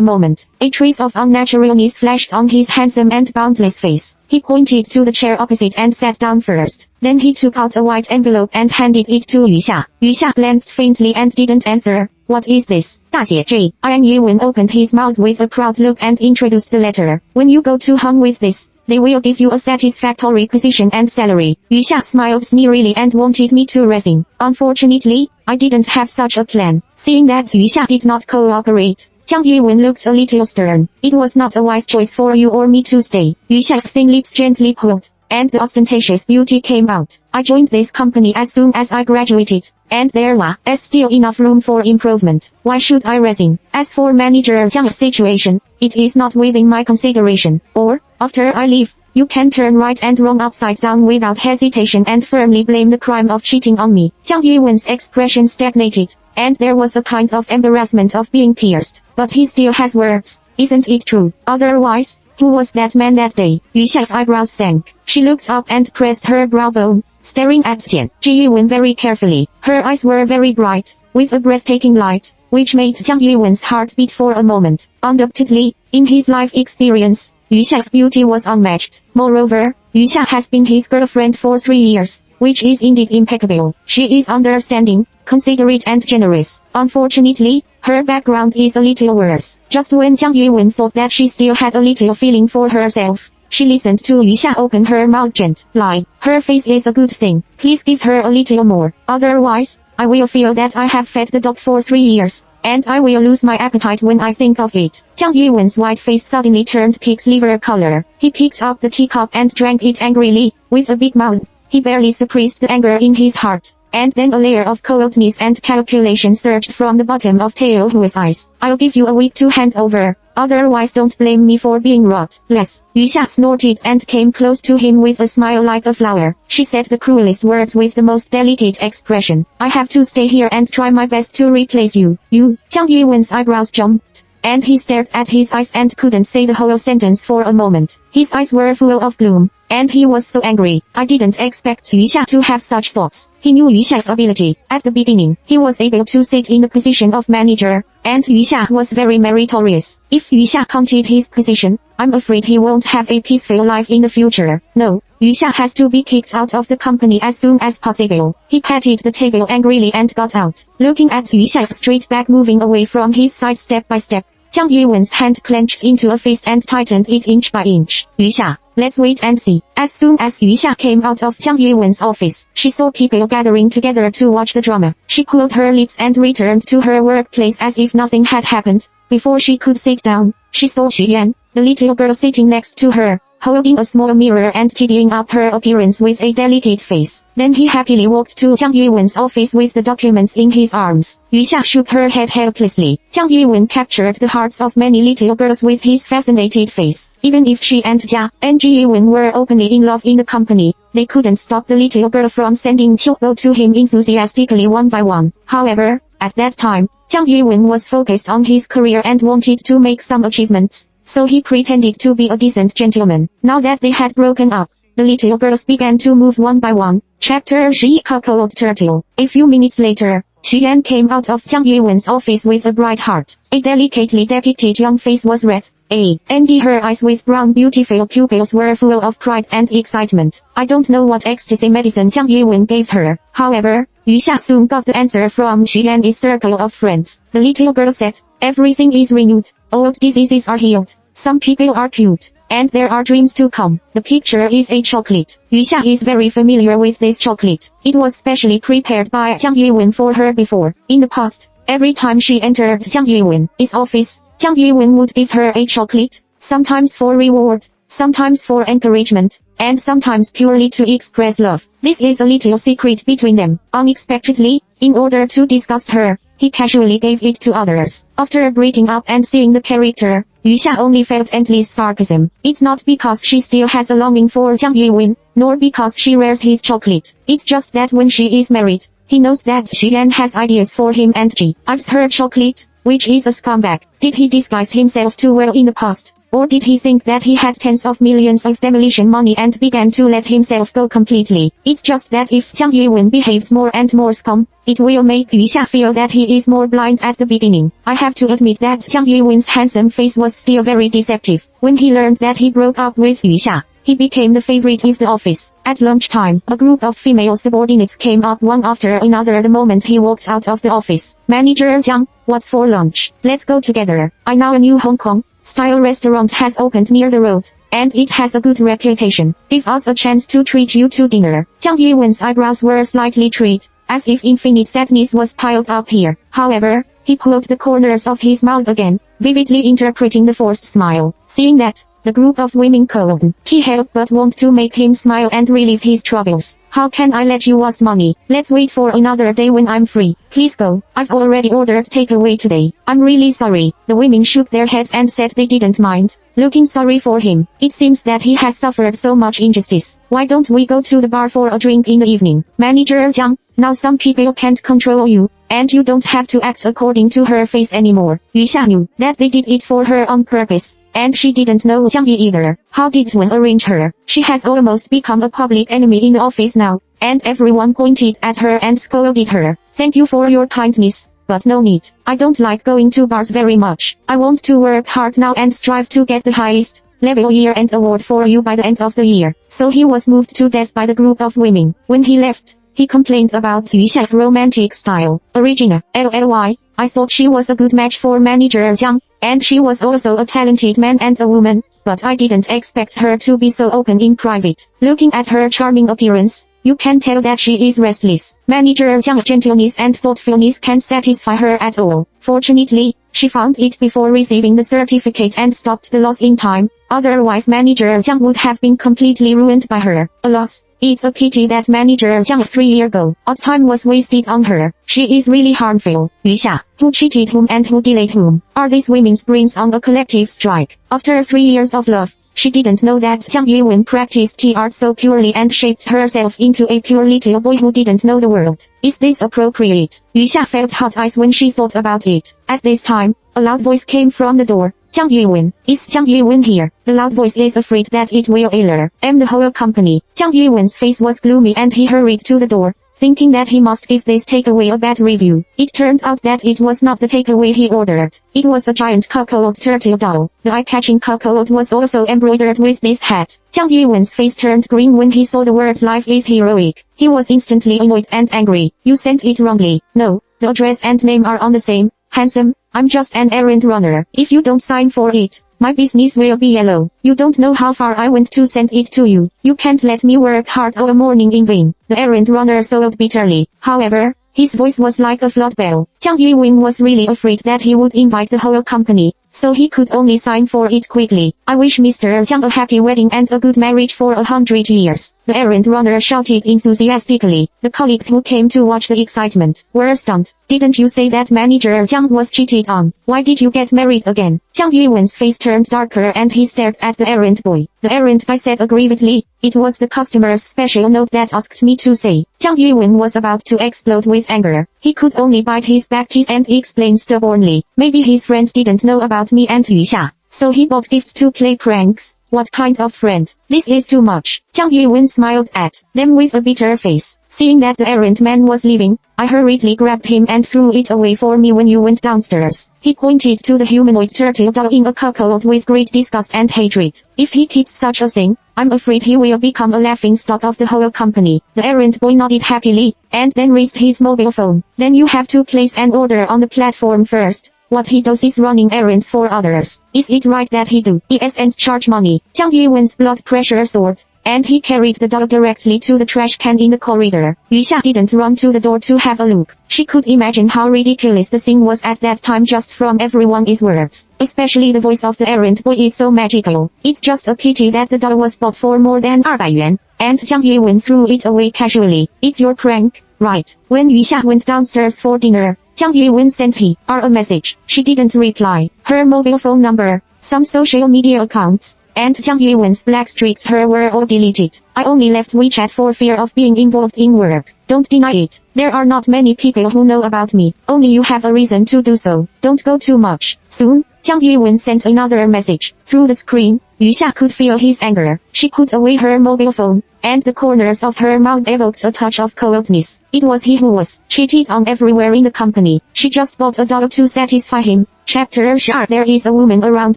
moment. A trace of unnaturalness flashed on his handsome and boundless face. He pointed to the chair opposite and sat down first. Then he took out a white envelope and handed it to Yu Xia. Yu Xia glanced faintly and didn't answer. What is this? 大姐 J. Yang Yuwen opened his mouth with a proud look and introduced the letter. When you go to home with this, they will give you a satisfactory position and salary. Yu Xia smiled sneerily and wanted me to resign. Unfortunately, I didn't have such a plan. Seeing that Yu Xia did not cooperate, Jiang Yuwen looked a little stern. It was not a wise choice for you or me to stay. Yu Xia's thin lips gently pulled, and the ostentatious beauty came out. I joined this company as soon as I graduated, and there was still enough room for improvement. Why should I resign? As for Manager Jiang's situation, it is not within my consideration. Or, after I leave, You can turn right and wrong upside down without hesitation and firmly blame the crime of cheating on me. Jiang Yuwen's expression stagnated, and there was a kind of embarrassment of being pierced. But he still has words. Isn't it true? Otherwise, who was that man that day? Yu Xia's eyebrows sank. She looked up and pressed her brow bone, staring at Jiang Yuwen very carefully. Her eyes were very bright, with a breathtaking light, which made Jiang Yuwen's heart beat for a moment. Undoubtedly, in his life experience, Yu Xia's beauty was unmatched. Moreover, Yu Xia has been his girlfriend for 3 years, which is indeed impeccable. She is understanding, considerate and generous. Unfortunately, her background is a little worse. Just when Jiang Yuwen thought that she still had a little feeling for herself, she listened to Yu Xia open her mouth gently. Her face is a good thing. Please give her a little more. Otherwise, I will feel that I have fed the dog for 3 years, and I will lose my appetite when I think of it. Jiang Yuwen's white face suddenly turned pig's liver color. He picked up the teacup and drank it angrily, with a big mouth. He barely suppressed the anger in his heart. And then a layer of coldness and calculation surged from the bottom of Tao Hu's eyes. I'll give you a week to hand over, otherwise don't blame me for being ruthless. Yu Xia snorted and came close to him with a smile like a flower. She said the cruelest words with the most delicate expression. I have to stay here and try my best to replace you. You. Jiang Yuwen's eyebrows jumped, and he stared at his eyes and couldn't say the whole sentence for a moment. His eyes were full of gloom, and he was so angry. I didn't expect Yu Xia to have such thoughts. He knew Yu Xia's ability. At the beginning, he was able to sit in the position of manager, and Yu Xia was very meritorious. If Yu Xia counted his position, I'm afraid he won't have a peaceful life in the future. No, Yu Xia has to be kicked out of the company as soon as possible. He patted the table angrily and got out, looking at Yu Xia's straight back moving away from his side step by step. Jiang Yuwen's hand clenched into a fist and tightened it inch by inch. Yu Xia, let's wait and see. As soon as Yu Xia came out of Jiang Yuwen's office, she saw people gathering together to watch the drama. She cooled her lips and returned to her workplace as if nothing had happened. Before she could sit down, she saw Xu Yan, the little girl sitting next to her, holding a small mirror and tidying up her appearance with a delicate face. Then he happily walked to Jiang Yuwen's office with the documents in his arms. Yu Xia shook her head helplessly. Jiang Yuwen captured the hearts of many little girls with his fascinated face. Even if she and Jia and Ji Yuwen were openly in love in the company, they couldn't stop the little girl from sending Qiubo to him enthusiastically one by one. However, at that time, Jiang Yuwen was focused on his career and wanted to make some achievements, so he pretended to be a decent gentleman. Now that they had broken up, the little girls began to move one by one. Chapter 11 Cuckold Turtle. A few minutes later, Xu Yan came out of Jiang Yuwen's office with a bright heart. A delicately depicted young face was red, and her eyes with brown beautiful pupils were full of pride and excitement. I don't know what ecstasy medicine Jiang Yuwen gave her. However, Yu Xia soon got the answer from Xu Yan's circle of friends. The little girl said, everything is renewed, old diseases are healed, some people are cute, and there are dreams to come. The picture is a chocolate. Yu Xia is very familiar with this chocolate. It was specially prepared by Jiang Yuwen for her before. In the past, every time she entered Jiang Yuwen's office, Jiang Yuwen would give her a chocolate, sometimes for reward, sometimes for encouragement, and sometimes purely to express love. This is a little secret between them. Unexpectedly, in order to disgust her, he casually gave it to others. After breaking up and seeing the character, Yu Xia only felt endless sarcasm. It's not because she still has a longing for Jiang Yuwen, nor because she wears his chocolate. It's just that when she is married, he knows that Xu Yan has ideas for him and Ji Ives her chocolate, which is a scumbag. Did he disguise himself too well in the past? Or did he think that he had tens of millions of demolition money and began to let himself go completely? It's just that if Jiang Yuwen behaves more and more scum, it will make Yu Xia feel that he is more blind at the beginning. I have to admit that Jiang Yuwen's handsome face was still very deceptive. When he learned that he broke up with Yu Xia, he became the favorite of the office. At lunchtime, a group of female subordinates came up one after another the moment he walked out of the office. Manager Jiang, what's for lunch? Let's go together. I know a new Hong Kong style restaurant has opened near the road, and it has a good reputation. Give us a chance to treat you to dinner. Jiang Yuwen's eyebrows were slightly treated, as if infinite sadness was piled up here. However, he pulled the corners of his mouth again, vividly interpreting the forced smile. Seeing that, the group of women couldn't help but want to make him smile and relieve his troubles. How can I let you waste money? Let's wait for another day when I'm free. Please go. I've already ordered takeaway today. I'm really sorry. The women shook their heads and said they didn't mind, looking sorry for him. It seems that he has suffered so much injustice. Why don't we go to the bar for a drink in the evening? Manager Jiang, now some people can't control you, and you don't have to act according to her face anymore. Yu Xia knew that they did it for her on purpose, and she didn't know Jiang Yi either. How did Wen arrange her? She has almost become a public enemy in the office now, and everyone pointed at her and scolded her. Thank you for your kindness, but no need. I don't like going to bars very much. I want to work hard now and strive to get the highest level year-end award for you by the end of the year. So he was moved to death by the group of women. When he left, he complained about Yu Xia's romantic style. Original, LLY, I thought she was a good match for Manager Jiang, and she was also a talented man and a woman, but I didn't expect her to be so open in private. Looking at her charming appearance, you can tell that she is restless. Manager Jiang's gentleness and thoughtfulness can't satisfy her at all. Fortunately, she found it before receiving the certificate and stopped the loss in time. Otherwise Manager Jiang would have been completely ruined by her. Alas, it's a pity that Manager Jiang 3 years ago, all time was wasted on her. She is really harmful. Yu Xia, who cheated whom and who delayed whom? Are these women's brains on a collective strike? After 3 years of love, she didn't know that Jiang Yiwen practiced the art so purely and shaped herself into a pure little boy who didn't know the world. Is this appropriate? Yu Xia felt hot eyes when she thought about it. At this time, a loud voice came from the door. Jiang Yiwen, is Jiang Yiwen here? The loud voice is afraid that it will alert the whole company. Jiang Yiwen's face was gloomy and he hurried to the door, thinking that he must give this takeaway a bad review. It turned out that it was not the takeaway he ordered. It was a giant cuckold turtle doll. The eye-catching cuckold was also embroidered with this hat. Jiang Yiwen's face turned green when he saw the words "Life is heroic." He was instantly annoyed and angry. You sent it wrongly. No, the address and name are on the same. Handsome, I'm just an errand runner. If you don't sign for it, my business will be yellow. You don't know how far I went to send it to you. You can't let me work hard all morning in vain. The errand runner sobbed bitterly. However, his voice was like a flood bell. Jiang Yiwen was really afraid that he would invite the whole company, so he could only sign for it quickly. I wish Mr. Jiang a happy wedding and a good marriage for 100 years. The errand runner shouted enthusiastically. The colleagues who came to watch the excitement were stunned. Didn't you say that Manager Jiang was cheated on? Why did you get married again? Jiang Yiwen's face turned darker and he stared at the errand boy. The errand boy said aggrievedly, it was the customer's special note that asked me to say. Jiang Yiwen was about to explode with anger. He could only bite his back teeth and explain stubbornly. Maybe his friends didn't know about me and Yu Xia, so he bought gifts to play pranks. What kind of friend? This is too much. Jiang Yiwen smiled at them with a bitter face. Seeing that the errand man was leaving, I hurriedly grabbed him and threw it away for me when you went downstairs. He pointed to the humanoid turtle doll in a cuckold with great disgust and hatred. If he keeps such a thing, I'm afraid he will become a laughingstock of the whole company. The errand boy nodded happily, and then raised his mobile phone. Then you have to place an order on the platform first. What he does is running errands for others. Is it right that he do yes and charge money? Jiang Yiwen's blood pressure soared, and he carried the doll directly to the trash can in the corridor. Yu Xia didn't run to the door to have a look. She could imagine how ridiculous the thing was at that time just from everyone's words. Especially the voice of the errand boy is so magical. It's just a pity that the doll was bought for more than 200 yuan, and Jiang Yiwen threw it away casually. It's your prank, right? When Yu Xia went downstairs for dinner, Jiang Yiwen sent her a message. She didn't reply. Her mobile phone number, some social media accounts, and Jiang Yiwen's black streaks her were all deleted. I only left WeChat for fear of being involved in work. Don't deny it. There are not many people who know about me. Only you have a reason to do so. Don't go too much. Soon, Jiang Yiwen sent another message. Through the screen, Yu Xia could feel his anger. She put away her mobile phone, and the corners of her mouth evoked a touch of coldness. It was he who was cheated on everywhere in the company. She just bought a doll to satisfy him. Chapter 12. There is a woman around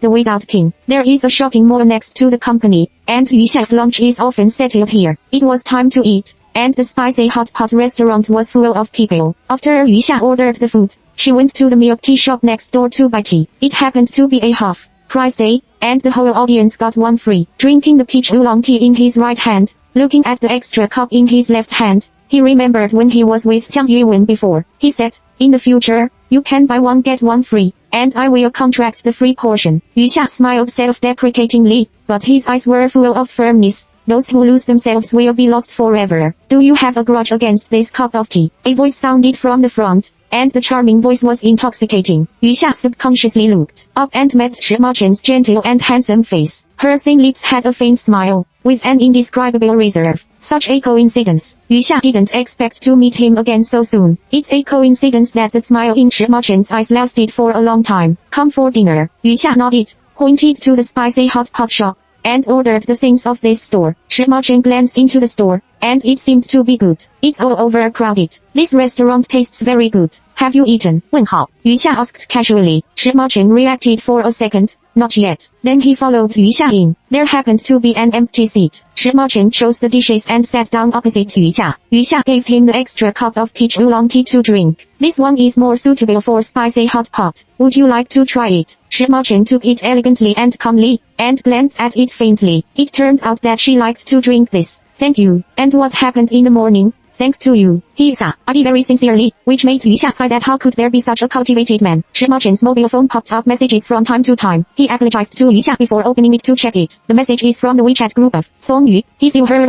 the Without King. There is a shopping mall next to the company, and Yu Xia's lunch is often settled here. It was time to eat, and the spicy hot pot restaurant was full of people. After Yu Xia ordered the food, she went to the milk tea shop next door to buy tea. It happened to be a half-price day, and the whole audience got one free. Drinking the peach oolong tea in his right hand, looking at the extra cup in his left hand, he remembered when he was with Jiang Yiwen before. He said, in the future, you can buy one get one free. and I will contract the free portion. Yu Xia smiled self-deprecatingly, but his eyes were full of firmness. Those who lose themselves will be lost forever. Do you have a grudge against this cup of tea? A voice sounded from the front, and the charming voice was intoxicating. Yu Xia subconsciously looked up and met Shi Macheng's gentle and handsome face. Her thin lips had a faint smile, with an indescribable reserve. Such a coincidence. Yu Xia didn't expect to meet him again so soon. It's a coincidence that the smile in Shi Macheng's eyes lasted for a long time. Come for dinner. Yu Xia nodded, pointed to the spicy hot pot shop, and ordered the things of this store. Shi Macheng glanced into the store, and it seemed to be good. It's all overcrowded. This restaurant tastes very good. Have you eaten? 问号. Yu Xia asked casually. Shi Macheng reacted for a second. Not yet. Then he followed Yu Xia in. There happened to be an empty seat. Shi Macheng chose the dishes and sat down opposite Yu Xia. Yu Xia gave him the extra cup of peach oolong tea to drink. This one is more suitable for spicy hot pot. Would you like to try it? Shi Macheng took it elegantly and calmly, and glanced at it faintly. It turned out that she liked to drink this. Thank you. And what happened in the morning? Thanks to you. He added very sincerely, which made Yu Xia sigh that how could there be such a cultivated man. Shi Macheng's mobile phone popped up messages from time to time. He apologized to Yu Xia before opening it to check it. The message is from the WeChat group of Song Yu. He's you her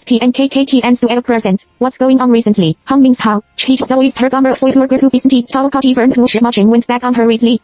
PNKKT and Suel present. What's going on recently? Humming's how? Shi Macheng went back on hurriedly.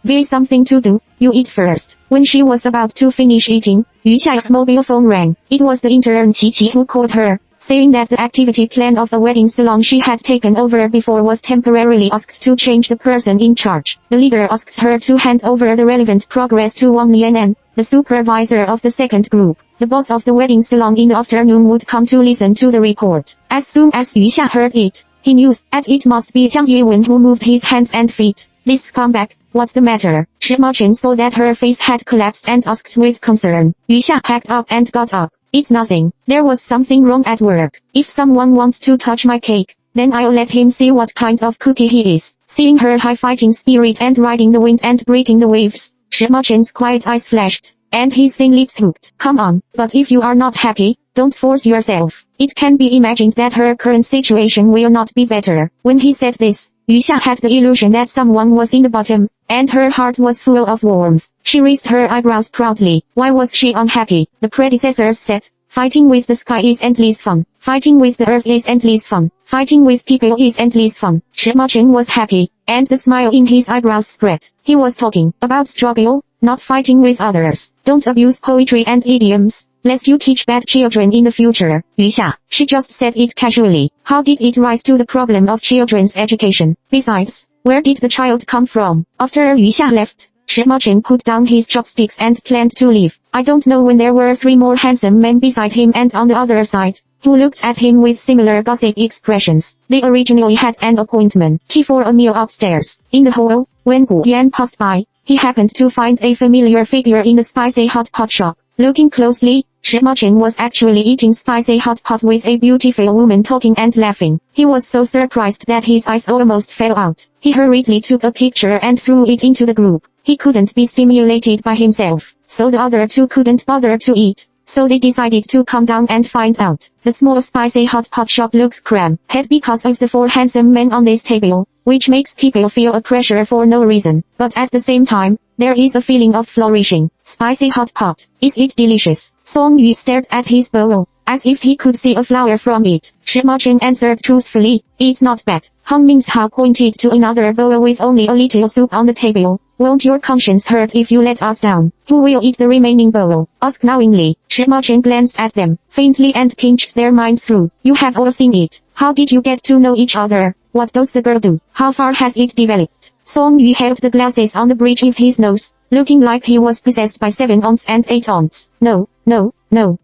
There's something to do. You eat first. When she was about to finish eating, Yu Xia's mobile phone rang. It was the intern Qi who called her, saying that the activity plan of a wedding salon she had taken over before was temporarily asked to change the person in charge. The leader asked her to hand over the relevant progress to Wang Lianan, the supervisor of the second group. The boss of the wedding salon in the afternoon would come to listen to the report. As soon as Yu Xia heard it, he knew that it must be Jiang Yewen who moved his hands and feet. This scumbag, what's the matter? Shi Macheng saw that her face had collapsed and asked with concern. Yu Xia packed up and got up. It's nothing. There was something wrong at work. If someone wants to touch my cake, then I'll let him see what kind of cookie he is. Seeing her high fighting spirit and riding the wind and breaking the waves, Shi Macheng's quiet eyes flashed, and his thin lips hooked. Come on, but if you are not happy, don't force yourself. It can be imagined that her current situation will not be better. When he said this, Yu Xia had the illusion that someone was in the bottom, and her heart was full of warmth. She raised her eyebrows proudly. Why was she unhappy? The predecessors said, fighting with the sky is endless fun. Fighting with the earth is endless fun. Fighting with people is endless fun. Shi Macheng was happy, and the smile in his eyebrows spread. He was talking about struggle, not fighting with others. Don't abuse poetry and idioms, lest you teach bad children in the future. Yu Xia, she just said it casually. How did it rise to the problem of children's education? Besides, where did the child come from? After Yu Xia left, Shi Macheng put down his chopsticks and planned to leave. I don't know when there were 3 more handsome men beside him and on the other side, who looked at him with similar gossip expressions. They originally had an appointment for a meal upstairs. In the hall, when Gu Yan passed by, he happened to find a familiar figure in the spicy hot pot shop. Looking closely, Shi Macheng was actually eating spicy hot pot with a beautiful woman talking and laughing. He was so surprised that his eyes almost fell out. He hurriedly took a picture and threw it into the group. He couldn't be stimulated by himself, so the other 2 couldn't bother to eat. So they decided to come down and find out. The small spicy hot pot shop looks cram-packed because of the 4 handsome men on this table, which makes people feel a pressure for no reason. But at the same time, there is a feeling of flourishing. Spicy hot pot. Is it delicious? Song Yu stared at his bowl, as if he could see a flower from it. Shi Macheng answered truthfully, it's not bad. Han Mingshao pointed to another bowl with only a little soup on the table. Won't your conscience hurt if you let us down? Who will eat the remaining bowl? Asked knowingly. Shi Macheng glanced at them, faintly and pinched their minds through. You have all seen it. How did you get to know each other? What does the girl do? How far has it developed? Song Yu held the glasses on the bridge of his nose, looking like he was possessed by 7 aunts and 8 aunts. No.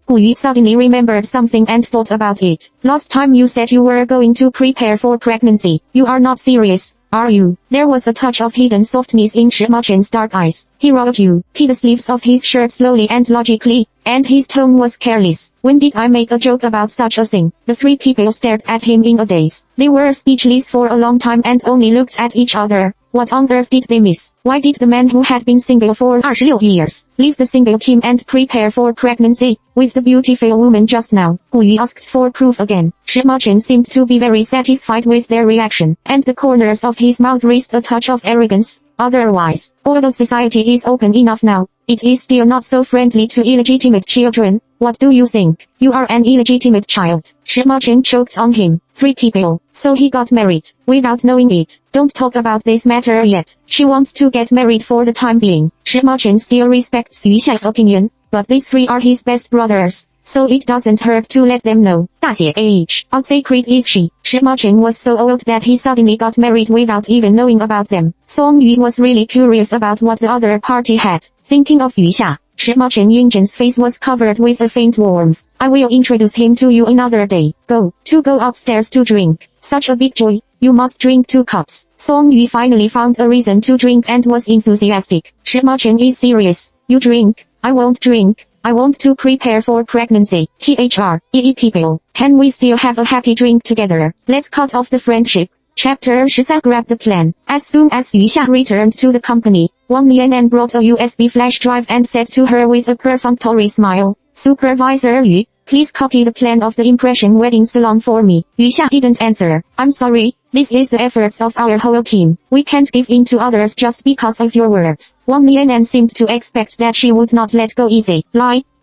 Gu Yu suddenly remembered something and thought about it. Last time you said you were going to prepare for pregnancy. You are not serious, are you? There was a touch of hidden softness in Shi Macheng's dark eyes. He rolled the sleeves of his shirt slowly and logically, and his tone was careless. When did I make a joke about such a thing? The 3 people stared at him in a daze. They were speechless for a long time and only looked at each other. What on earth did they miss? Why did the man who had been single for 26 years leave the single team and prepare for pregnancy with the beautiful woman just now? Gu Yu asked for proof again. Shima Chen seemed to be very satisfied with their reaction, and the corners of his mouth raised a touch of arrogance. Otherwise, although society is open enough now, it is still not so friendly to illegitimate children. What do you think? You are an illegitimate child. Shima Chen choked on him. 3 people. So he got married, without knowing it. Don't talk about this matter yet. She wants to get married for the time being. Shima Chen still respects Yu Xia's opinion, but these 3 are his best brothers, so it doesn't hurt to let them know. 大姐 age. How sacred is she? Shima Chen was so old that he suddenly got married without even knowing about them. Song Yu was really curious about what the other party had. Thinking of Yu Xia, Shima Chen Yingzhen's face was covered with a faint warmth. I will introduce him to you another day. Go upstairs to drink. Such a big joy. You must drink 2 cups. Song Yu finally found a reason to drink and was enthusiastic. Shima Chen is serious. You drink. I won't drink. I want to prepare for pregnancy. People, can we still have a happy drink together? Let's cut off the friendship. Chapter 13. Grab the plan. As soon as Yu Xia returned to the company, Wang Lianan brought a USB flash drive and said to her with a perfunctory smile, Supervisor Yu, please copy the plan of the impression wedding salon for me. Yu Xia didn't answer. I'm sorry, this is the efforts of our whole team. We can't give in to others just because of your words. Wang Lianan seemed to expect that she would not let go easy.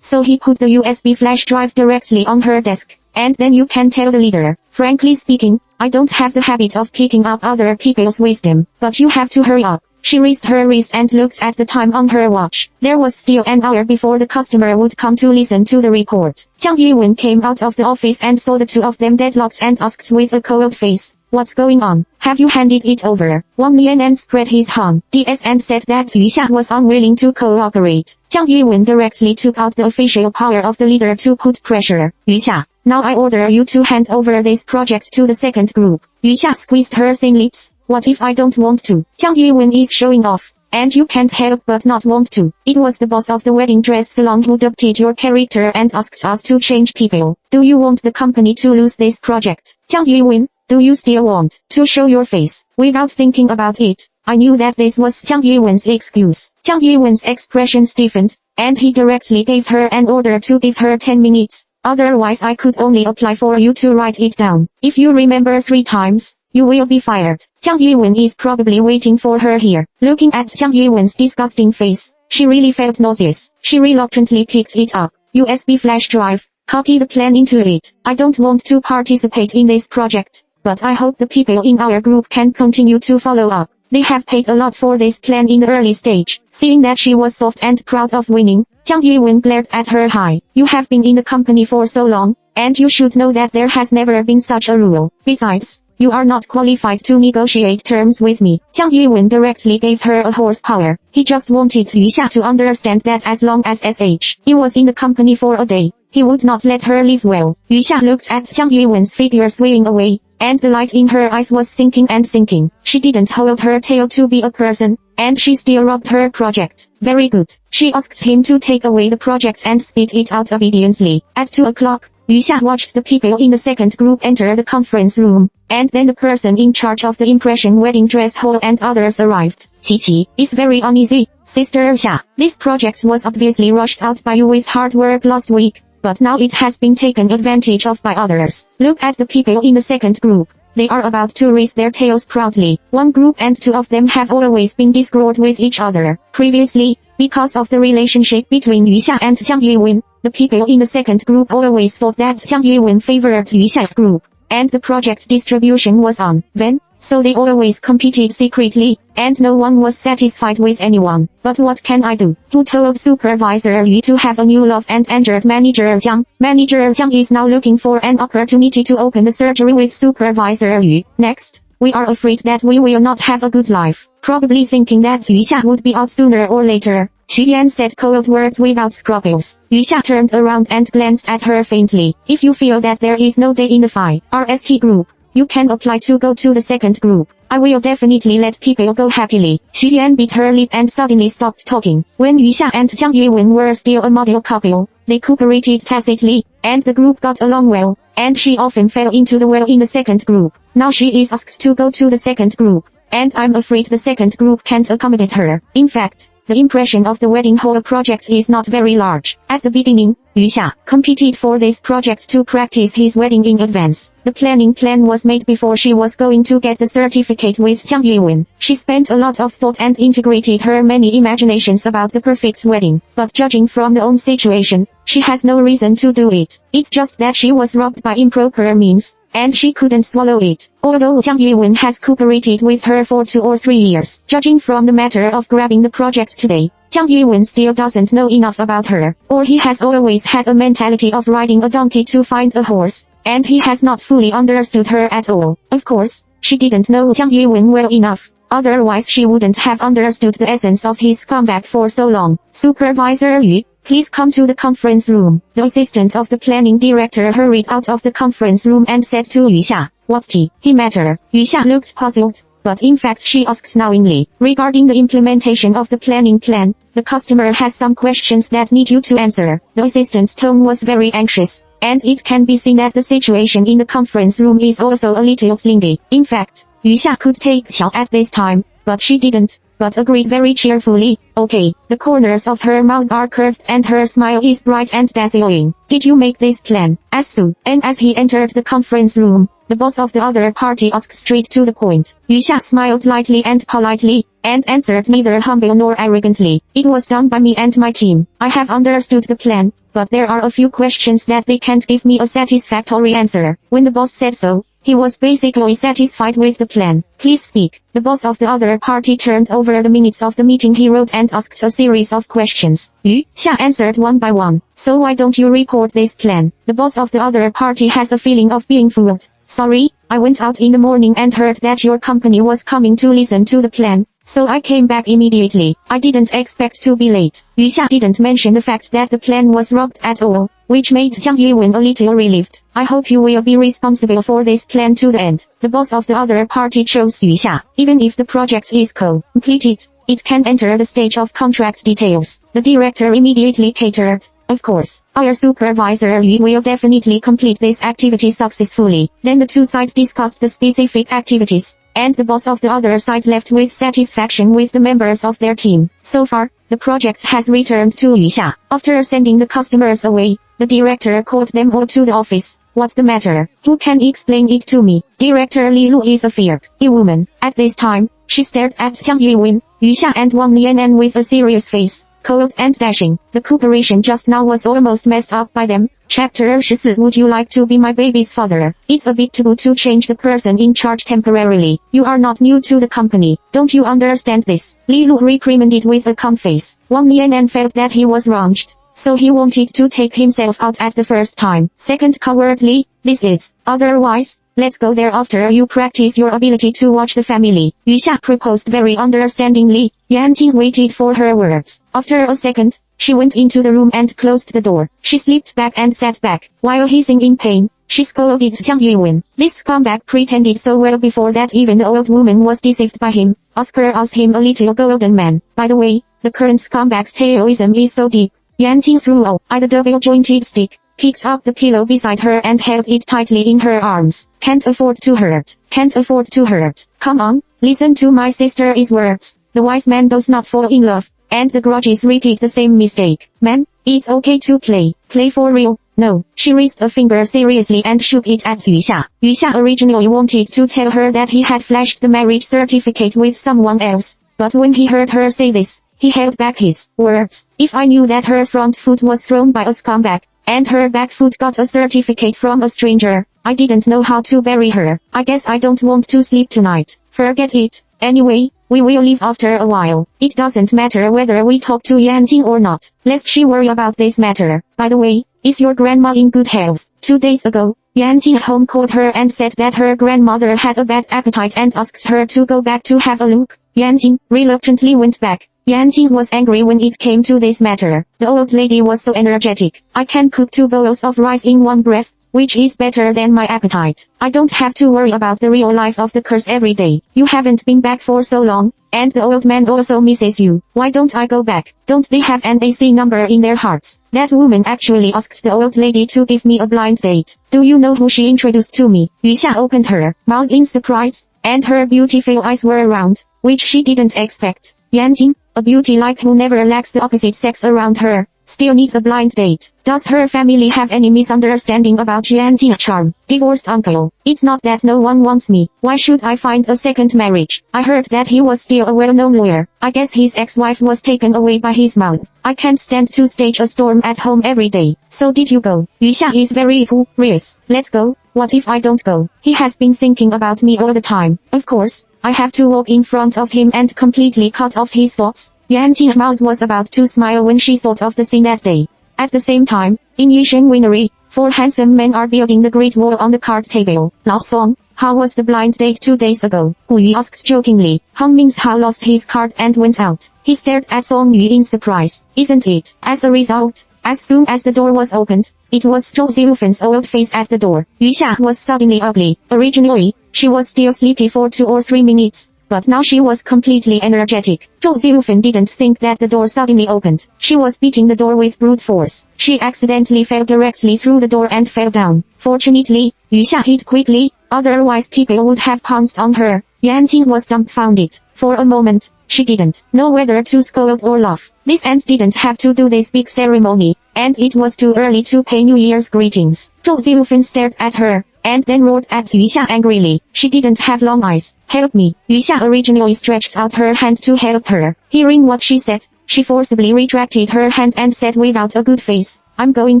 So he put the USB flash drive directly on her desk. And then you can tell the leader. Frankly speaking, I don't have the habit of picking up other people's wisdom, but you have to hurry up. She raised her wrist and looked at the time on her watch. There was still an hour before the customer would come to listen to the report. Jiang Yiwen came out of the office and saw the 2 of them deadlocked and asked with a cold face, what's going on? Have you handed it over? Wang Lianan spread his hands and said that Yu Xia was unwilling to cooperate. Jiang Yiwen directly took out the official power of the leader to put pressure. Yu Xia, now I order you to hand over this project to the second group. Yu Xia squeezed her thin lips. What if I don't want to? Jiang Yiwen is showing off, and you can't help but not want to. It was the boss of the wedding dress salon who adopted your character and asked us to change people. Do you want the company to lose this project? Jiang Yiwen, do you still want to show your face? Without thinking about it, I knew that this was Jiang Yiwen's excuse. Jiang Yiwen's expression stiffened, and he directly gave her an order to give her 10 minutes. Otherwise I could only apply for you to write it down. If you remember 3 times, you will be fired. Jiang Yiwen is probably waiting for her here. Looking at Jiang Yiwen's disgusting face, she really felt nauseous. She reluctantly picked it up. USB flash drive. Copy the plan into it. I don't want to participate in this project, but I hope the people in our group can continue to follow up. They have paid a lot for this plan in the early stage. Seeing that she was soft and proud of winning, Jiang Yiwen glared at her. Hi, you have been in the company for so long, and you should know that there has never been such a rule. Besides, you are not qualified to negotiate terms with me. Jiang Yiwen directly gave her a horsepower. He just wanted Yu Xia to understand that as long as he was in the company for a day, he would not let her live well. Yu Xia looked at Jiang Yiwen's figure swaying away, and the light in her eyes was sinking and sinking. She didn't hold her tail to be a person, and she still robbed her project. Very good. She asked him to take away the project and spit it out obediently. At 2 o'clock, Yu Xia watched the people in the second group enter the conference room, and then the person in charge of the impression wedding dress hall and others arrived. Qiqi is very uneasy. Sister Xia, this project was obviously rushed out by you with hard work last week, but now it has been taken advantage of by others. Look at the people in the second group. They are about to raise their tails proudly. One group and 2 of them have always been discord with each other. Previously, because of the relationship between Yu Xia and Jiang Yiwen, the people in the second group always thought that Jiang Yiwen favored Yu Xia's group, and the project distribution was on them. So they always competed secretly, and no one was satisfied with anyone. But what can I do? Who told Supervisor Yu to have a new love and injured Manager Jiang? Manager Jiang is now looking for an opportunity to open the surgery with Supervisor Yu. Next, we are afraid that we will not have a good life. Probably thinking that Yu Xia would be out sooner or later, Xu Yan said cold words without scruples. Yu Xia turned around and glanced at her faintly. If you feel that there is no day in the RST group, you can apply to go to the second group. I will definitely let people go happily. Xu Yan bit her lip and suddenly stopped talking. When Yu Xia and Jiang Yiwen were still a model couple, they cooperated tacitly, and the group got along well, and she often fell into the well in the second group. Now she is asked to go to the second group, and I'm afraid the second group can't accommodate her. In fact, the impression of the wedding hall project is not very large. At the beginning, Yu Xia competed for this project to practice his wedding in advance. The planning plan was made before she was going to get the certificate with Jiang Yuwen. She spent a lot of thought and integrated her many imaginations about the perfect wedding. But judging from the own situation, she has no reason to do it. It's just that she was robbed by improper means, and she couldn't swallow it. Although Jiang Yuwen has cooperated with her for 2 or 3 years, judging from the matter of grabbing the project today, Jiang Yuwen still doesn't know enough about her, or he has always had a mentality of riding a donkey to find a horse, and he has not fully understood her at all. Of course, she didn't know Jiang Yuwen well enough. Otherwise she wouldn't have understood the essence of his comeback for so long. Supervisor Yu, please come to the conference room. The assistant of the planning director hurried out of the conference room and said to Yu Xia, "What's the matter?" Yu Xia looked puzzled, but in fact she asked knowingly. Regarding the implementation of the planning plan, the customer has some questions that need you to answer. The assistant's tone was very anxious, and it can be seen that the situation in the conference room is also a little slingy. In fact, Yu Xia could take Xiao at this time, but she didn't, but agreed very cheerfully. Okay, the corners of her mouth are curved and her smile is bright and dazzling. Did you make this plan? As soon as he entered the conference room, the boss of the other party asked straight to the point. Yu Xia smiled lightly and politely, and answered neither humble nor arrogantly. It was done by me and my team. I have understood the plan, but there are a few questions that they can't give me a satisfactory answer. When the boss said so, he was basically satisfied with the plan. Please speak. The boss of the other party turned over the minutes of the meeting he wrote and asked a series of questions. Yu Xia answered one by one. So why don't you report this plan? The boss of the other party has a feeling of being fooled. Sorry, I went out in the morning and heard that your company was coming to listen to the plan, so I came back immediately. I didn't expect to be late. Yu Xia didn't mention the fact that the plan was robbed at all, which made Jiang Yuwen a little relieved. I hope you will be responsible for this plan to the end. The boss of the other party chose Yu Xia. Even if the project is completed, it can enter the stage of contract details. The director immediately catered. Of course, our supervisor Yu will definitely complete this activity successfully. Then the two sides discussed the specific activities, and the boss of the other side left with satisfaction with the members of their team. So far, the project has returned to Yu Xia. After sending the customers away, the director called them all to the office. What's the matter? Who can explain it to me? Director Li Lu is a fierce woman. At this time, she stared at Jiang Yuwen, Yu Xia and Wang Lianan with a serious face. Cold and dashing. The cooperation just now was almost messed up by them. Chapter 14. Would you like to be my baby's father? It's a bit taboo to change the person in charge temporarily. You are not new to the company. Don't you understand this? Li Lu reprimanded with a calm face. Wang Lianan felt that he was wronged, so he wanted to take himself out at the first time. Second, cowardly. This is. Otherwise, let's go there after you practice your ability to watch the family. Yu Xia proposed very understandingly. Yan Ting waited for her words. After a second, she went into the room and closed the door. She slipped back and sat back. While hissing in pain, she scolded Jiang Yuwen. This scumbag pretended so well before that even the old woman was deceived by him. Oscar asked him a little golden man. By the way, the current scumbag's taoism is so deep. Yan Ting threw the double-jointed stick, picked up the pillow beside her and held it tightly in her arms. Can't afford to hurt. Can't afford to hurt. Come on, listen to my sister's words. The wise man does not fall in love, and the grudges repeat the same mistake. Man, it's okay to play. Play for real. No. She raised a finger seriously and shook it at Yu Xia. Yu Xia originally wanted to tell her that he had flashed the marriage certificate with someone else, but when he heard her say this, he held back his words. If I knew that her front foot was thrown by a scumbag, and her back foot got a certificate from a stranger, I didn't know how to bury her. I guess I don't want to sleep tonight. Forget it. Anyway, we will leave after a while. It doesn't matter whether we talk to Yan Ting or not, lest she worry about this matter. By the way, is your grandma in good health? 2 days ago, Yan Ting's home called her and said that her grandmother had a bad appetite and asked her to go back to have a look. Yan Ting reluctantly went back. Yan Ting was angry when it came to this matter. The old lady was so energetic. I can cook 2 bowls of rice in one breath, which is better than my appetite. I don't have to worry about the real life of the curse every day. You haven't been back for so long, and the old man also misses you. Why don't I go back? Don't they have an AC number in their hearts? That woman actually asked the old lady to give me a blind date. Do you know who she introduced to me? Yu Xia opened her mouth in surprise. and her beautiful eyes were round, which she didn't expect. Yan Jing, a beauty like who never lacks the opposite sex around her, still needs a blind date. Does her family have any misunderstanding about Yan Jing's charm? Divorced uncle. It's not that no one wants me. Why should I find a second marriage? I heard that he was still a well-known lawyer. I guess his ex-wife was taken away by his mouth. I can't stand to stage a storm at home every day. So did you go? Yu Xia is very curious. Let's go. What if I don't go? He has been thinking about me all the time. Of course, I have to walk in front of him and completely cut off his thoughts. Yan Jing's mouth was about to smile when she thought of the scene that day. At the same time, in Yishen Winery, 4 handsome men are building the Great Wall on the card table. Lao Song, how was the blind date 2 days ago? Gu Yu asked jokingly. Hong Mingshao lost his card and went out. He stared at Song Yu in surprise. Isn't it? As a result, as soon as the door was opened, it was Zhou Zilufen's old face at the door. Yu Xia was suddenly ugly. Originally, she was still sleepy for 2 or 3 minutes. But now she was completely energetic. Zhou Zilufen didn't think that the door suddenly opened. She was beating the door with brute force. She accidentally fell directly through the door and fell down. Fortunately, Yu Xia hit quickly, otherwise people would have pounced on her. Yan Jing was dumbfounded. For a moment, she didn't know whether to scold or laugh. This aunt didn't have to do this big ceremony, and it was too early to pay New Year's greetings. Zhou Zilufen stared at her, and then roared at Yu Xia angrily. She didn't have long eyes. Help me. Yu Xia originally stretched out her hand to help her. Hearing what she said, she forcibly retracted her hand and said without a good face, I'm going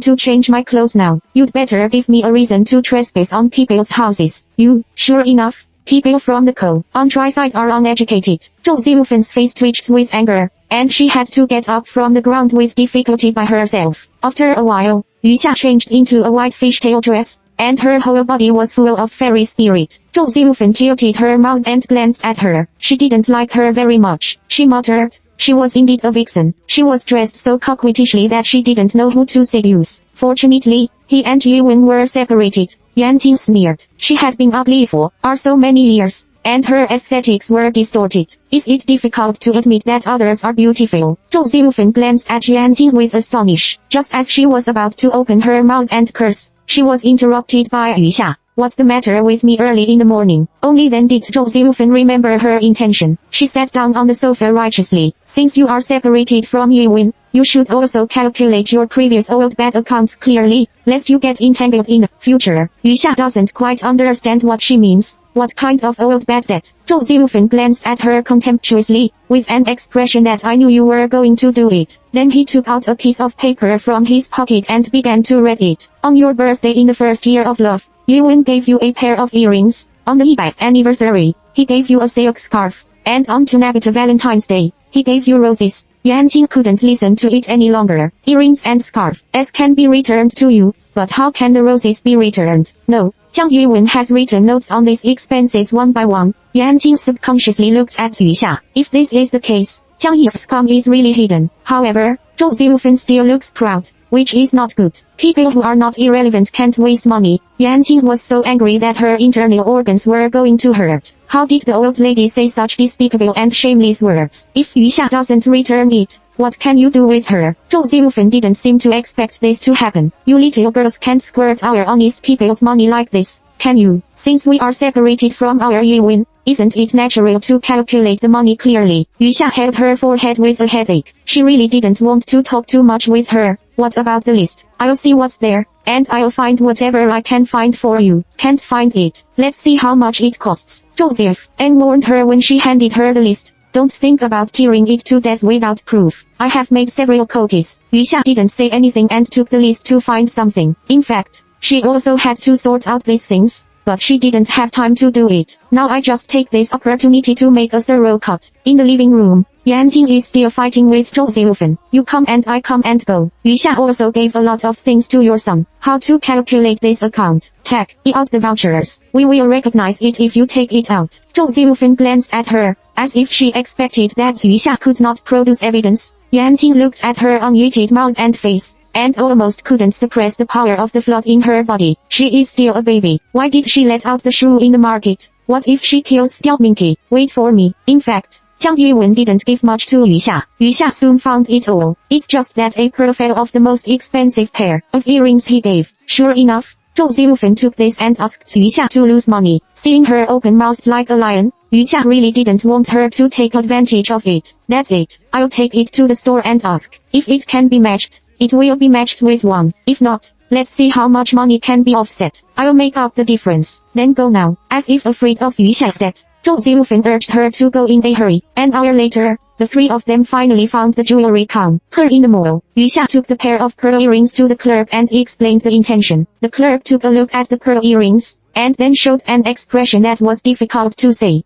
to change my clothes now. You'd better give me a reason to trespass on people's houses. Sure enough, people from the countryside are uneducated. Zhou Zilufen's face twitched with anger, and she had to get up from the ground with difficulty by herself. After a while, Yu Xia changed into a white fishtail dress, and her whole body was full of fairy spirit. Zhou Zilufen tilted her mouth and glanced at her. She didn't like her very much. She muttered, she was indeed a vixen. She was dressed so coquettishly that she didn't know who to seduce. Fortunately, he and Yuwen were separated. Yan Jing sneered. She had been ugly for so many years, and her aesthetics were distorted. Is it difficult to admit that others are beautiful? Zhou Zilufen glanced at Yan Jing with astonishment. Just as she was about to open her mouth and curse, she was interrupted by Yu Xia. What's the matter with me early in the morning? Only then did Zhou Zilufen remember her intention. She sat down on the sofa righteously. Since you are separated from Yuwen, you should also calculate your previous old bad accounts clearly, lest you get entangled in the future. Yu Xia doesn't quite understand what she means. What kind of old bad debt? Zhou Zilufen glanced at her contemptuously, with an expression that I knew you were going to do it. Then he took out a piece of paper from his pocket and began to read it. On your birthday in the first year of love, Yuwen gave you a pair of earrings. On the 10th anniversary, he gave you a silk scarf. And on tonight Valentine's Day, he gave you roses. Yan Jing couldn't listen to it any longer. Earrings and scarf can be returned to you, but how can the roses be returned? No. Jiang Yuwen has written notes on these expenses one by one. Yan Jing subconsciously looked at Yu Xia. If this is the case, Jiang Yi's scum is really hidden. However, Zhou Zilufen still looks proud, which is not good. People who are not irrelevant can't waste money. Yan Jing was so angry that her internal organs were going to hurt. How did the old lady say such despicable and shameless words? If Yu Xia doesn't return it, what can you do with her? Zhou Zilufen didn't seem to expect this to happen. You little girls can't squirt our honest people's money like this, can you? Since we are separated from our Yuwen, isn't it natural to calculate the money clearly? Yu Xia held her forehead with a headache. She really didn't want to talk too much with her. What about the list? I'll see what's there, and I'll find whatever I can find for you. Can't find it. Let's see how much it costs. Joseph, Anne warned her when she handed her the list. Don't think about tearing it to death without proof. I have made several copies. Yu Xia didn't say anything and took the list to find something. In fact, she also had to sort out these things, but she didn't have time to do it. Now I just take this opportunity to make a thorough cut. In the living room, Yan Jing is still fighting with Zhou Zilufen. You come and I come and go. Yu Xia also gave a lot of things to your son. How to calculate this account? Take out the vouchers. We will recognize it if you take it out. Zhou Zilufen glanced at her, as if she expected that Yu Xia could not produce evidence. Yan Jing looked at her unyielded mouth and face, and almost couldn't suppress the power of the flood in her body. She is still a baby. Why did she let out the shrew in the market? What if she kills Xiao Minky? Wait for me. In fact, Jiang Yuwen didn't give much to Yu Xia. Yu Xia soon found it all. It's just that a profile of the most expensive pair of earrings he gave. Sure enough, Zhou Zilufen took this and asked Yu Xia to lose money. Seeing her open-mouthed like a lion, Yu Xia really didn't want her to take advantage of it. That's it. I'll take it to the store and ask. If it can be matched, it will be matched with one. If not, let's see how much money can be offset. I'll make up the difference. Then go now. As if afraid of Yu Xia's debt, Zhou Zilufen urged her to go in a hurry. An hour later, the three of them finally found the jewelry counter in the mall. Yu Xia took the pair of pearl earrings to the clerk and explained the intention. The clerk took a look at the pearl earrings, and then showed an expression that was difficult to say.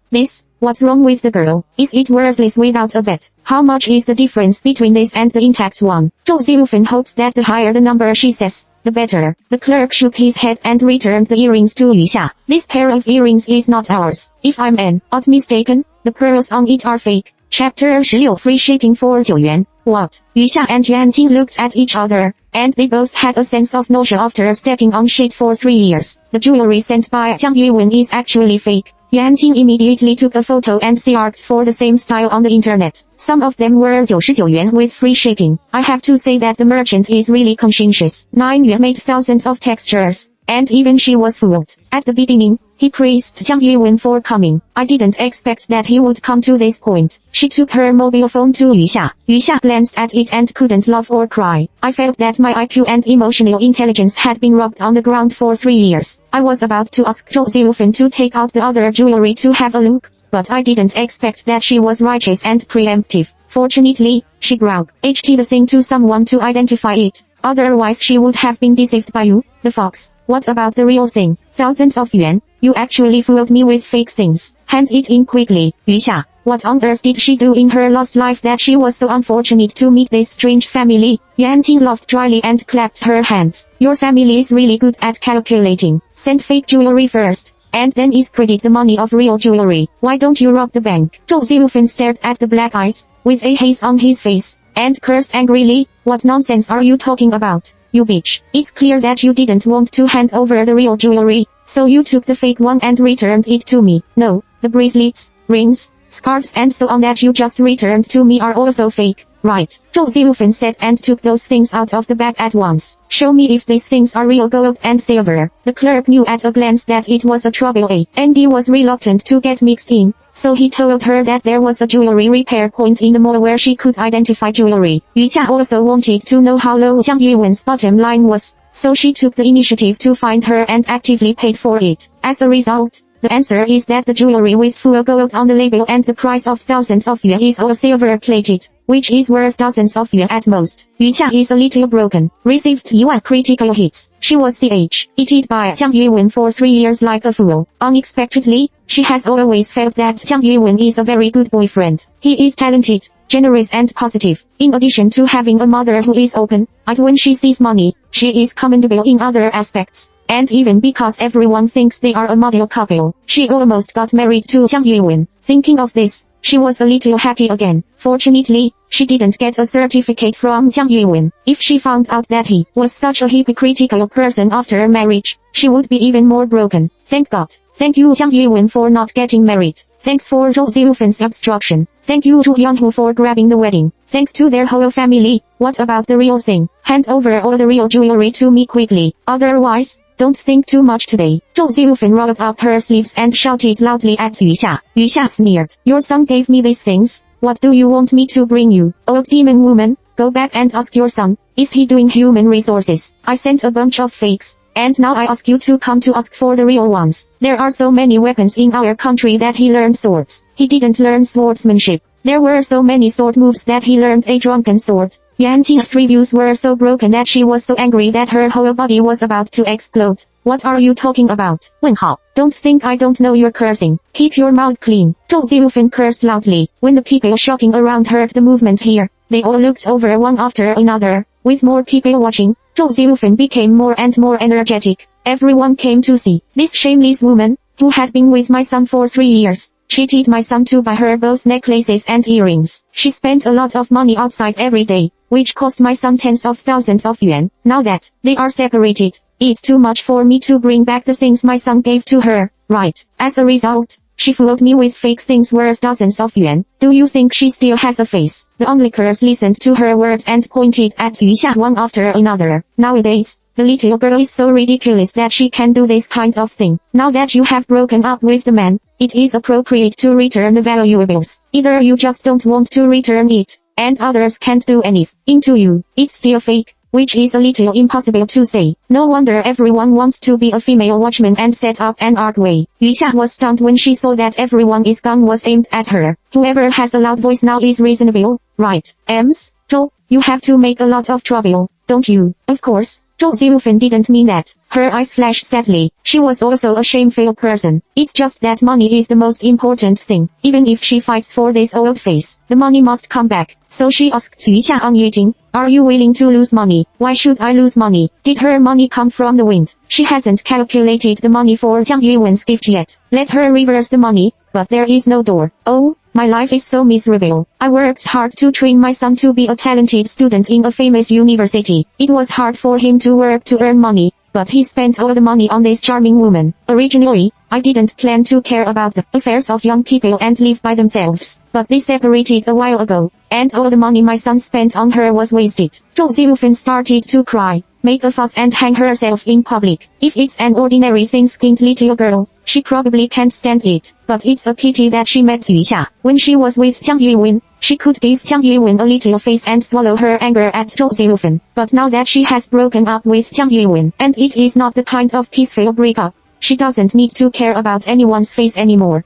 What's wrong with the girl? Is it worthless without a bet? How much is the difference between this and the intact one? Zhou Zilufen hoped that the higher the number she says, the better. The clerk shook his head and returned the earrings to Yu Xia. This pair of earrings is not ours. If I'm not mistaken, the pearls on it are fake. Chapter 16 Free shipping for 9 yuan. What? Yu Xia and Yanting looked at each other, and they both had a sense of nausea after stepping on shit for 3 years. The jewelry sent by Jiang Yuwen is actually fake. Yanting immediately took a photo and searched for the same style on the internet. Some of them were 99 yuan with free shipping. I have to say that the merchant is really conscientious. 9 yuan made thousands of textures, and even she was fooled. At the beginning, he praised Jiang Yuwen for coming. I didn't expect that he would come to this point. She took her mobile phone to Yu Xia. Yu Xia glanced at it and couldn't laugh or cry. I felt that my IQ and emotional intelligence had been rubbed on the ground for 3 years. I was about to ask Zhou Zilufen to take out the other jewelry to have a look, but I didn't expect that she was righteous and preemptive. Fortunately, she growled the thing to someone to identify it. Otherwise she would have been deceived by you, the fox. What about the real thing? Thousands of yuan. You actually fooled me with fake things. Hand it in quickly. Yu Xia, what on earth did she do in her lost life that she was so unfortunate to meet this strange family? Yanting laughed dryly and clapped her hands. Your family is really good at calculating. Send fake jewelry first, and then discredit the money of real jewelry. Why don't you rob the bank? Zhou Zilufen stared at the black eyes, with a haze on his face, and cursed angrily. What nonsense are you talking about, you bitch? It's clear that you didn't want to hand over the real jewelry, so you took the fake one and returned it to me. No, the bracelets, rings, scarves and so on that you just returned to me are also fake, right? Zhou Zilufen said and took those things out of the bag at once. Show me if these things are real gold and silver. The clerk knew at a glance that it was a trouble and was reluctant to get mixed in. So he told her that there was a jewelry repair point in the mall where she could identify jewelry. Yu Xia also wanted to know how low Jiang Yuwen's bottom line was, so she took the initiative to find her and actively paid for it. As a result, the answer is that the jewelry with full gold on the label and the price of thousands of yuan is all silver-plated, which is worth dozens of yuan at most. Yu Xia is a little broken. Received 1 critical hits. She was cheated by Jiang Yuwen for 3 years like a fool. Unexpectedly, she has always felt that Jiang Yuwen is a very good boyfriend. He is talented, generous and positive. In addition to having a mother who is open-eyed when she sees money, she is commendable in other aspects. And even because everyone thinks they are a model couple, she almost got married to Jiang Yuwen. Thinking of this, she was a little happy again. Fortunately, she didn't get a certificate from Jiang Yuwen. If she found out that he was such a hypocritical person after marriage, she would be even more broken. Thank God. Thank you Jiang Yuwen for not getting married. Thanks for Zhou Zilufen's obstruction. Thank you Zhu Yanghu for grabbing the wedding. Thanks to their whole family. What about the real thing? Hand over all the real jewelry to me quickly. Otherwise, don't think too much today. Zhou Zilufen rolled up her sleeves and shouted loudly at Yu Xia. Yu Xia sneered. Your son gave me these things. What do you want me to bring you? Old demon woman, go back and ask your son. Is he doing human resources? I sent a bunch of fakes, and now I ask you to come to ask for the real ones. There are so many weapons in our country that he learned swords. He didn't learn swordsmanship. There were so many sword moves that he learned a drunken sword. Yanting's reviews were so broken that she was so angry that her whole body was about to explode. What are you talking about? 问号. Don't think I don't know you're cursing. Keep your mouth clean. Zhou Zilufen cursed loudly. When the people shopping around heard the movement here, they all looked over one after another. With more people watching, Zhou Zilufen became more and more energetic. Everyone came to see this shameless woman, who had been with my son for 3 years. Cheated my son to buy her both necklaces and earrings. She spent a lot of money outside every day, which cost my son tens of thousands of yuan. Now that they are separated, it's too much for me to bring back the things my son gave to her, right? As a result, she fooled me with fake things worth dozens of yuan. Do you think she still has a face? The onlookers listened to her words and pointed at Yu Xia one after another. Nowadays, The little girl is so ridiculous that she can do this kind of thing. Now that you have broken up with the man, it is appropriate to return the valuables. Either you just don't want to return it, and others can't do anything to you. It's still fake, which is a little impossible to say. No wonder everyone wants to be a female watchman and set up an archway. Yuxia was stunned when she saw that everyone's gun was aimed at her. Whoever has a loud voice now is reasonable, right? Zhou, you have to make a lot of trouble, don't you? Of course. Zhou Zilufen didn't mean that. Her eyes flashed sadly. She was also a shameful person. It's just that money is the most important thing. Even if she fights for this old face, the money must come back. So she asked Yuxia unyielding, are you willing to lose money? Why should I lose money? Did her money come from the wind? She hasn't calculated the money for Jiang Yuwen's gift yet. Let her reverse the money, but there is no door. Oh, my life is so miserable. I worked hard to train my son to be a talented student in a famous university. It was hard for him to work to earn money, but he spent all the money on this charming woman. Originally, I didn't plan to care about the affairs of young people and live by themselves, but they separated a while ago, and all the money my son spent on her was wasted. Zhou Zilufen started to cry, make a fuss and hang herself in public. If it's an ordinary thin-skinned little girl, she probably can't stand it, but it's a pity that she met Yuxia. When she was with Jiang Yuwen, she could give Jiang Yuwen a little face and swallow her anger at Zhou Zilufen. But now that she has broken up with Jiang Yuwen, and it is not the kind of peaceful breakup, she doesn't need to care about anyone's face anymore.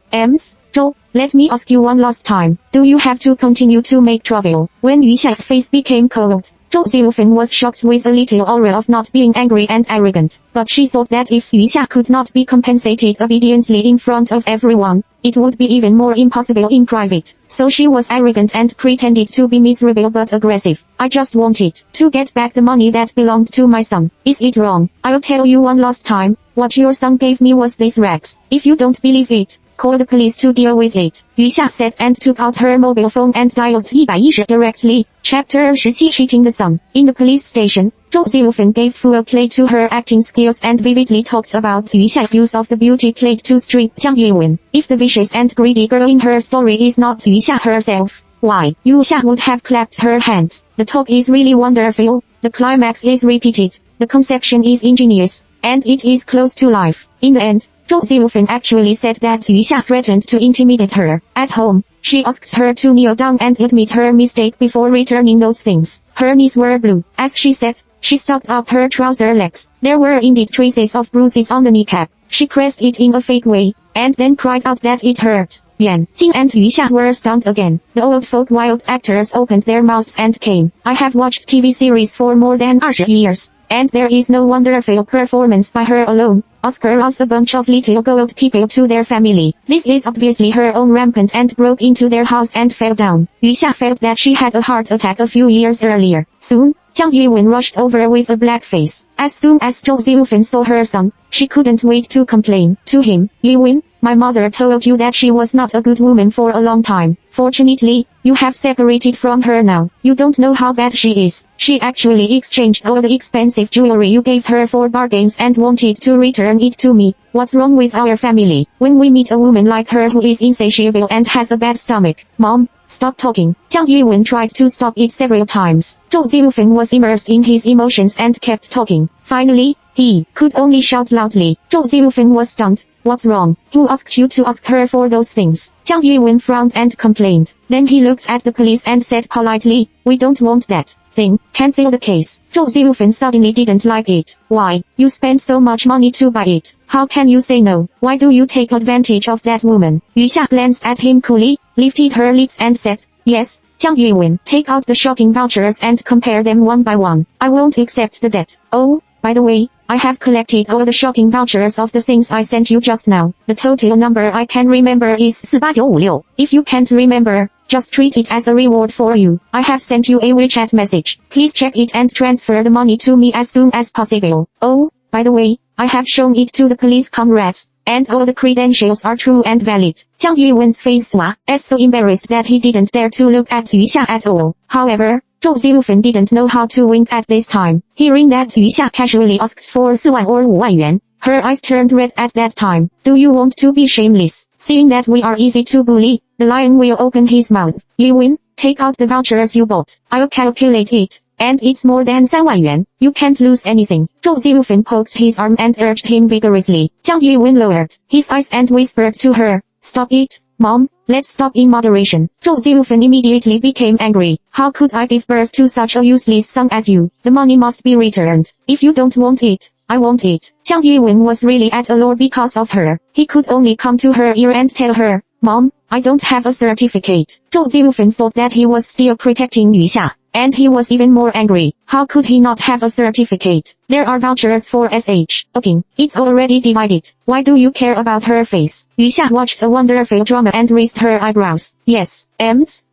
Zhou, let me ask you one last time. Do you have to continue to make trouble? When Yuxia's face became cold, Zhou Zilufen was shocked with a little aura of not being angry and arrogant. But she thought that if Yuxia could not be compensated obediently in front of everyone, it would be even more impossible in private. So she was arrogant and pretended to be miserable but aggressive. I just wanted to get back the money that belonged to my son. Is it wrong? I'll tell you one last time. What your son gave me was these rags. If you don't believe it, call the police to deal with it. Yuxia said and took out her mobile phone and dialed 110 directly. Chapter 17 Cheating the Son. In the police station, Zhou Zilufen gave full play to her acting skills and vividly talked about Yuxia's use of the beauty plate to strip Jiang Yuwen. If the vicious and greedy girl in her story is not Yuxia herself, why, Yuxia would have clapped her hands. The talk is really wonderful, the climax is repeated, the conception is ingenious, and it is close to life. In the end, Zhou Zilufen actually said that Yuxia threatened to intimidate her. At home, she asked her to kneel down and admit her mistake before returning those things. Her knees were blue. As she said, she stuck up her trouser legs. There were indeed traces of bruises on the kneecap. She pressed it in a fake way, and then cried out that it hurt. Yan Ting and Yuxia were stunned again. The old folk wild actors opened their mouths and came. I have watched TV series for more than 20 years, and there is no wonderful performance by her alone. Oscar roused a bunch of little gold people to their family. This is obviously her own rampant and broke into their house and fell down. Yuxia felt that she had a heart attack a few years earlier. Soon, Jiang Yuwen rushed over with a black face. As soon as Zhou Zilufen saw her son, she couldn't wait to complain to him. Yuwen, my mother told you that she was not a good woman for a long time. Fortunately, you have separated from her now. You don't know how bad she is. She actually exchanged all the expensive jewelry you gave her for bargains and wanted to return it to me. What's wrong with our family? When we meet a woman like her who is insatiable and has a bad stomach. Mom, stop talking. Jiang Yuwen tried to stop it several times. Zhou Zilufen was immersed in his emotions and kept talking. Finally, he could only shout loudly. Zhou Zilufen was stunned. What's wrong? Who asked you to ask her for those things? Jiang Yuwen frowned and complained. Then he looked at the police and said politely, we don't want that thing. Cancel the case. Zhou Zilufen suddenly didn't like it. Why? You spent so much money to buy it. How can you say no? Why do you take advantage of that woman? Yuxia glanced at him coolly, lifted her lips and said, yes, Jiang Yuwen, take out the shopping vouchers and compare them one by one. I won't accept the debt. Oh, by the way, I have collected all the shopping vouchers of the things I sent you just now. The total number I can remember is 48956. If you can't remember, just treat it as a reward for you. I have sent you a WeChat message. Please check it and transfer the money to me as soon as possible. Oh, by the way, I have shown it to the police comrades, and all the credentials are true and valid. Jiang Yuwen's face was so embarrassed that he didn't dare to look at Yuxia at all. However, Zhou Zilufen didn't know how to wink at this time. Hearing that Yuxia casually asked for 4万 or 5万元, her eyes turned red at that time. Do you want to be shameless? Seeing that we are easy to bully, the lion will open his mouth. Yuwen, take out the vouchers you bought. I'll calculate it. And it's more than 3万元. You can't lose anything. Zhou Ziufen poked his arm and urged him vigorously. Jiang Yuwen lowered his eyes and whispered to her, "Stop it, Mom. Let's stop in moderation." Zhou Ziufen immediately became angry. "How could I give birth to such a useless son as you? The money must be returned. If you don't want it, I want it." Jiang Yuwen was really at a loss because of her. He could only come to her ear and tell her, "Mom, I don't have a certificate." Zhou Ziufen thought that he was still protecting Yu Xia, and he was even more angry. How could he not have a certificate? There are vouchers for SH. Okay, it's already divided. Why do you care about her face? Yu Xia watched a wonderful drama and raised her eyebrows. Yes,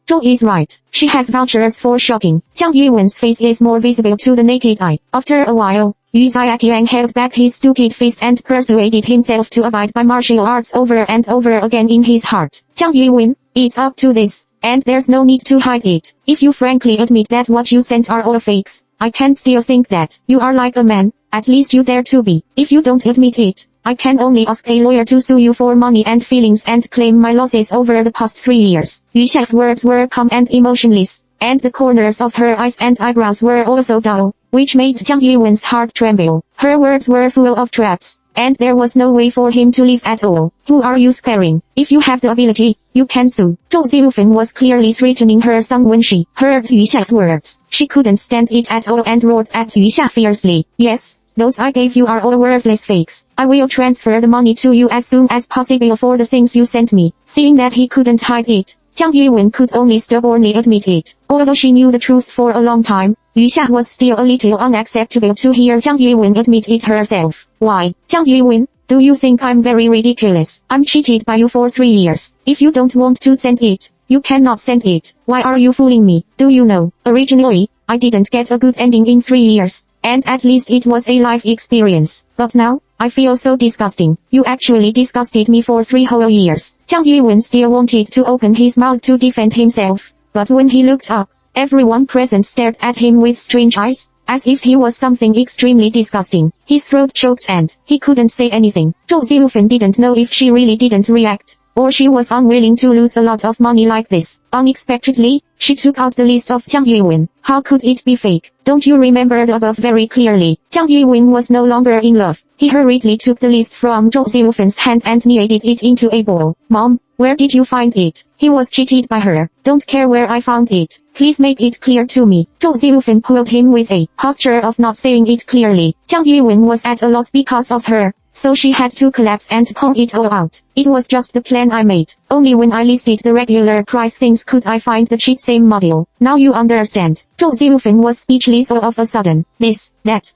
Zhou is right. She has vouchers for shopping. Jiang Yuwen's face is more visible to the naked eye. After a while, Yu Xiaqiang held back his stupid face and persuaded himself to abide by martial arts over and over again in his heart. Jiang Yuwen, it's up to this, and there's no need to hide it. If you frankly admit that what you sent are all fakes, I can still think that you are like a man. At least you dare to be. If you don't admit it, I can only ask a lawyer to sue you for money and feelings and claim my losses over the past 3 years. Yu Xia's words were calm and emotionless, and the corners of her eyes and eyebrows were also dull, which made Jiang Yuwen's heart tremble. Her words were full of traps, and there was no way for him to live at all. Who are you scaring? If you have the ability, you can sue. Zhou Ziufen was clearly threatening her son when she heard Yu Xia's words. She couldn't stand it at all and roared at Yu Xia fiercely. "Yes, those I gave you are all worthless fakes. I will transfer the money to you as soon as possible for the things you sent me." Seeing that he couldn't hide it, Jiang Yuwen could only stubbornly admit it. Although she knew the truth for a long time, Yu Xia was still a little unacceptable to hear Jiang Yuwen admit it herself. "Why, Jiang Yuwen, do you think I'm very ridiculous? I'm cheated by you for 3 years. If you don't want to send it, you cannot send it. Why are you fooling me? Do you know, originally, I didn't get a good ending in 3 years, and at least it was a life experience. But now, I feel so disgusting. You actually disgusted me for 3 whole years." Jiang Yuwen still wanted to open his mouth to defend himself, but when he looked up, everyone present stared at him with strange eyes, as if he was something extremely disgusting. His throat choked and he couldn't say anything. Zhou Ziufen didn't know if she really didn't react, or she was unwilling to lose a lot of money like this. Unexpectedly, she took out the list of Jiang Yuwen. How could it be fake? Don't you remember the above very clearly? Jiang Yuwen was no longer in love. He hurriedly took the list from Zhou Ziufen's hand and kneaded it into a bowl. "Mom, where did you find it?" He was cheated by her. "Don't care where I found it. Please make it clear to me." Zhou Ziufen pulled him with a posture of not saying it clearly. Jiang Yuwen was at a loss because of her, so she had to collapse and pour it all out. "It was just the plan I made. Only when I listed the regular price things could I find the cheap same model. Now you understand." Zhou Ziufen was speechless all of a sudden. This, that.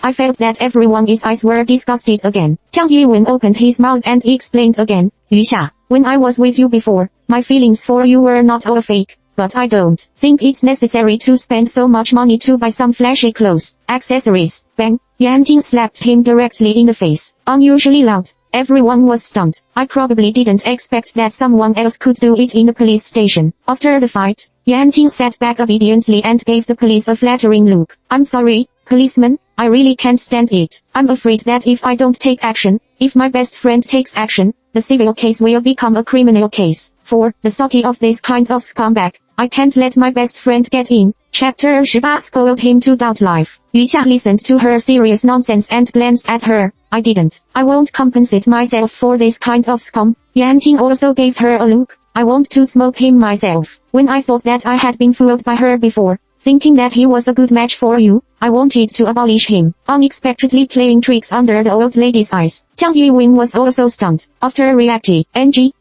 I felt that everyone's eyes were disgusted again. Jiang Yuwen opened his mouth and explained again. "Yu Xia, when I was with you before, my feelings for you were not all fake. But I don't think it's necessary to spend so much money to buy some flashy clothes, accessories." Bang! Yan Jing slapped him directly in the face. Unusually loud. Everyone was stunned. "I probably didn't expect that someone else could do it in the police station." After the fight, Yan Jing sat back obediently and gave the police a flattering look. "I'm sorry, policeman, I really can't stand it. I'm afraid that if I don't take action, if my best friend takes action, the civil case will become a criminal case. For the sake of this kind of scumbag, I can't let my best friend get in." Chapter 18 scolded him to doubt life. Yu Xia listened to her serious nonsense and glanced at her. I won't compensate myself for this kind of scum." Yan Jing also gave her a look. "I want to smoke him myself. When I thought that I had been fooled by her before, thinking that he was a good match for you, I wanted to abolish him." Unexpectedly playing tricks under the old lady's eyes. Jiang Yuwen was also stunned. After reacting,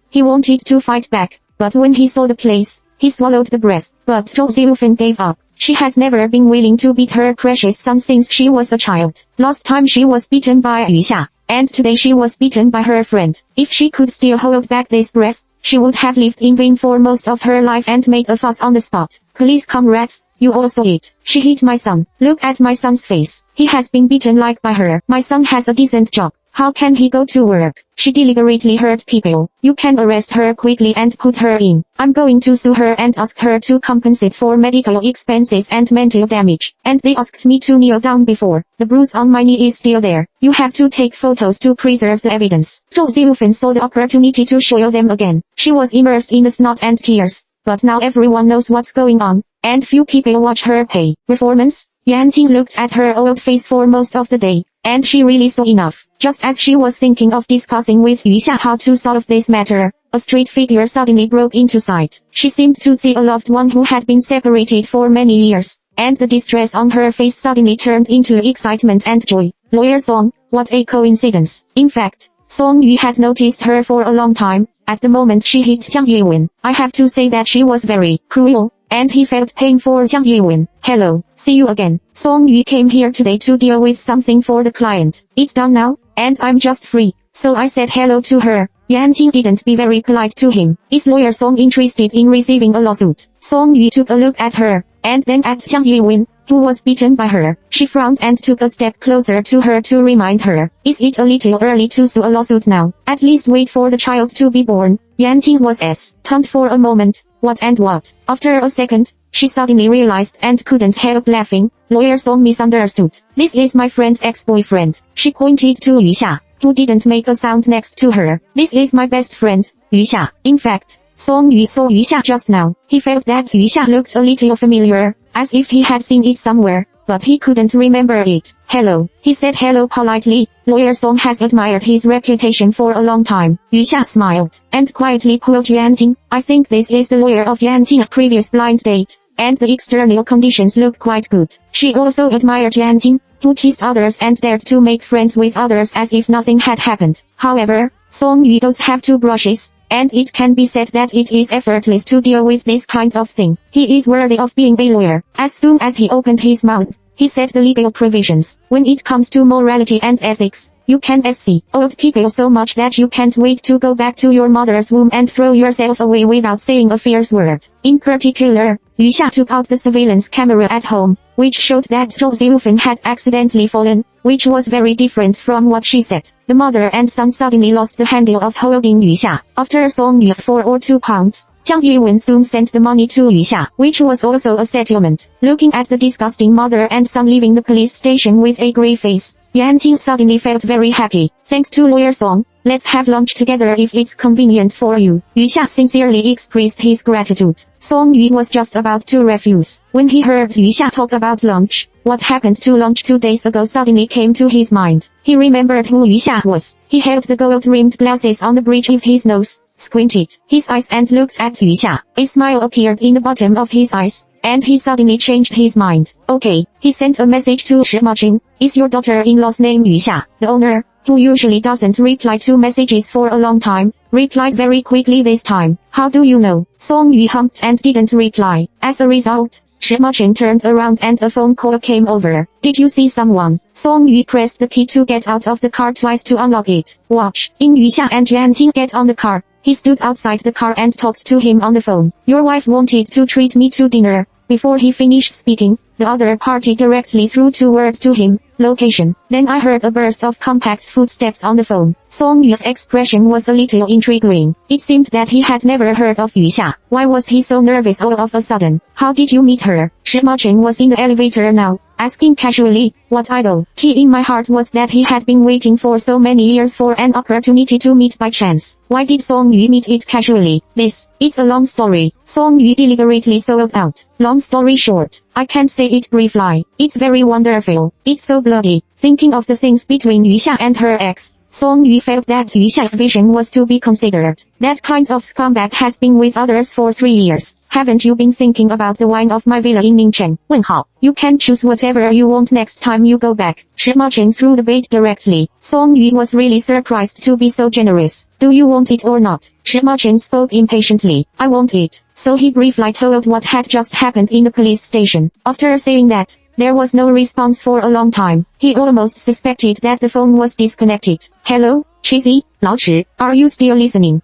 he wanted to fight back, but when he saw the place, he swallowed the breath. But Zhou Ziufen gave up. She has never been willing to beat her precious son since she was a child. Last time she was beaten by Yu Xia, and today she was beaten by her friend. If she could still hold back this breath, she would have lived in vain for most of her life and made a fuss on the spot. "Police comrades, you all saw it. She hit my son. Look at my son's face. He has been beaten like by her. My son has a decent job. How can he go to work? She deliberately hurt people. You can arrest her quickly and put her in. I'm going to sue her and ask her to compensate for medical expenses and mental damage." And they asked me to kneel down before. The bruise on my knee is still there. You have to take photos to preserve the evidence. Zhou Ziufen saw the opportunity to show them again. She was immersed in the snot and tears. But now everyone knows what's going on. and few people watch her pay performance. Yan Ting looked at her old face for most of the day, and she really saw enough. Just as she was thinking of discussing with Yu Xia how to solve this matter, a street figure suddenly broke into sight. She seemed to see a loved one who had been separated for many years, and the distress on her face suddenly turned into excitement and joy. Lawyer Song, what a coincidence. In fact, Song Yu had noticed her for a long time. At the moment she hit Jiang Yuwen, I have to say that she was very cruel, and he felt pain for Jiang Yuwen. Hello, see you again. Song Yu came here today to deal with something for the client. It's done now, and I'm just free. So I said hello to her. Yan Ting didn't be very polite to him. Is Lawyer Song interested in receiving a lawsuit? Song Yu took a look at her, and then at Jiang Yuwen, who was beaten by her. She frowned and took a step closer to her to remind her. Is it a little early to sue a lawsuit now? At least wait for the child to be born. Yan Ting was stunned for a moment. What and what? After a second, she suddenly realized and couldn't help laughing. Lawyer Song misunderstood. This is my friend's ex-boyfriend. She pointed to Yu Xia, who didn't make a sound next to her. This is my best friend, Yu Xia. In fact, Song Yu saw Yu Xia just now. He felt that Yu Xia looked a little familiar, as if he had seen it somewhere, but he couldn't remember it. Hello, he said hello politely. Lawyer Song has admired his reputation for a long time. Yu Xia smiled, and quietly pulled Yan Ting. I think this is the lawyer of Yan Ting's previous blind date, and the external conditions look quite good. She also admired Yan Ting, who teased others and dared to make friends with others as if nothing had happened. However, Song Yu does have two brushes, and it can be said that it is effortless to deal with this kind of thing. He is worthy of being a lawyer. As soon as he opened his mouth, he said the legal provisions. When it comes to morality and ethics, you can see old people so much that you can't wait to go back to your mother's womb and throw yourself away without saying a fierce word. In particular, Yu Xia took out the surveillance camera at home, which showed that Zhou Ziufen had accidentally fallen, which was very different from what she said. The mother and son suddenly lost the handle of holding Yu Xia. After Song Yu 4 or 2 pounds, Jiang Yuwen soon sent the money to Yu Xia, which was also a settlement. Looking at the disgusting mother and son leaving the police station with a grey face, Yan Ting suddenly felt very happy. Thanks to Lawyer Song, let's have lunch together if it's convenient for you. Yu Xia sincerely expressed his gratitude. Song Yu was just about to refuse. When he heard Yu Xia talk about lunch, what happened to lunch 2 days ago suddenly came to his mind. He remembered who Yu Xia was. He held the gold-rimmed glasses on the bridge of his nose, squinted his eyes and looked at Yu Xia. A smile appeared in the bottom of his eyes, and he suddenly changed his mind. Okay, he sent a message to Shima Jing. Is your daughter-in-law's name Yu Xia? The owner, who usually doesn't reply to messages for a long time, replied very quickly this time. How do you know? Song Yu humped and didn't reply. As a result, Shima Jing turned around and a phone call came over. Did you see someone? Song Yu pressed the key to get out of the car twice to unlock it. Watch. In Yu Xia and Yan Ting get on the car. He stood outside the car and talked to him on the phone. Your wife wanted to treat me to dinner. Before he finished speaking, the other party directly threw 2 words to him. Location. Then I heard a burst of compact footsteps on the phone. Song Yu's expression was a little intriguing. It seemed that he had never heard of Yu Xia. Why was he so nervous all of a sudden? How did you meet her? Shima Jing was in the elevator now, asking casually. What idol? Key in my heart was that he had been waiting for so many years for an opportunity to meet by chance. Why did Song Yu meet it casually? It's a long story. Song Yu deliberately sold out. Long story short, I can't say it briefly. It's very wonderful. It's so bloody. Thinking of the things between Yu Xia and her ex, Song Yu felt that Yu Xia's vision was to be considered. That kind of scumbag has been with others for 3 years. Haven't you been thinking about the wine of my villa in Ningchen? 问号. You can choose whatever you want next time you go back. Shima Jing threw the bait directly. Song Yu was really surprised to be so generous. Do you want it or not? Shima Jing spoke impatiently. I want it. So he briefly told what had just happened in the police station. After saying that, there was no response for a long time. He almost suspected that the phone was disconnected. Hello, Cheesy, Lao Chi, are you still listening?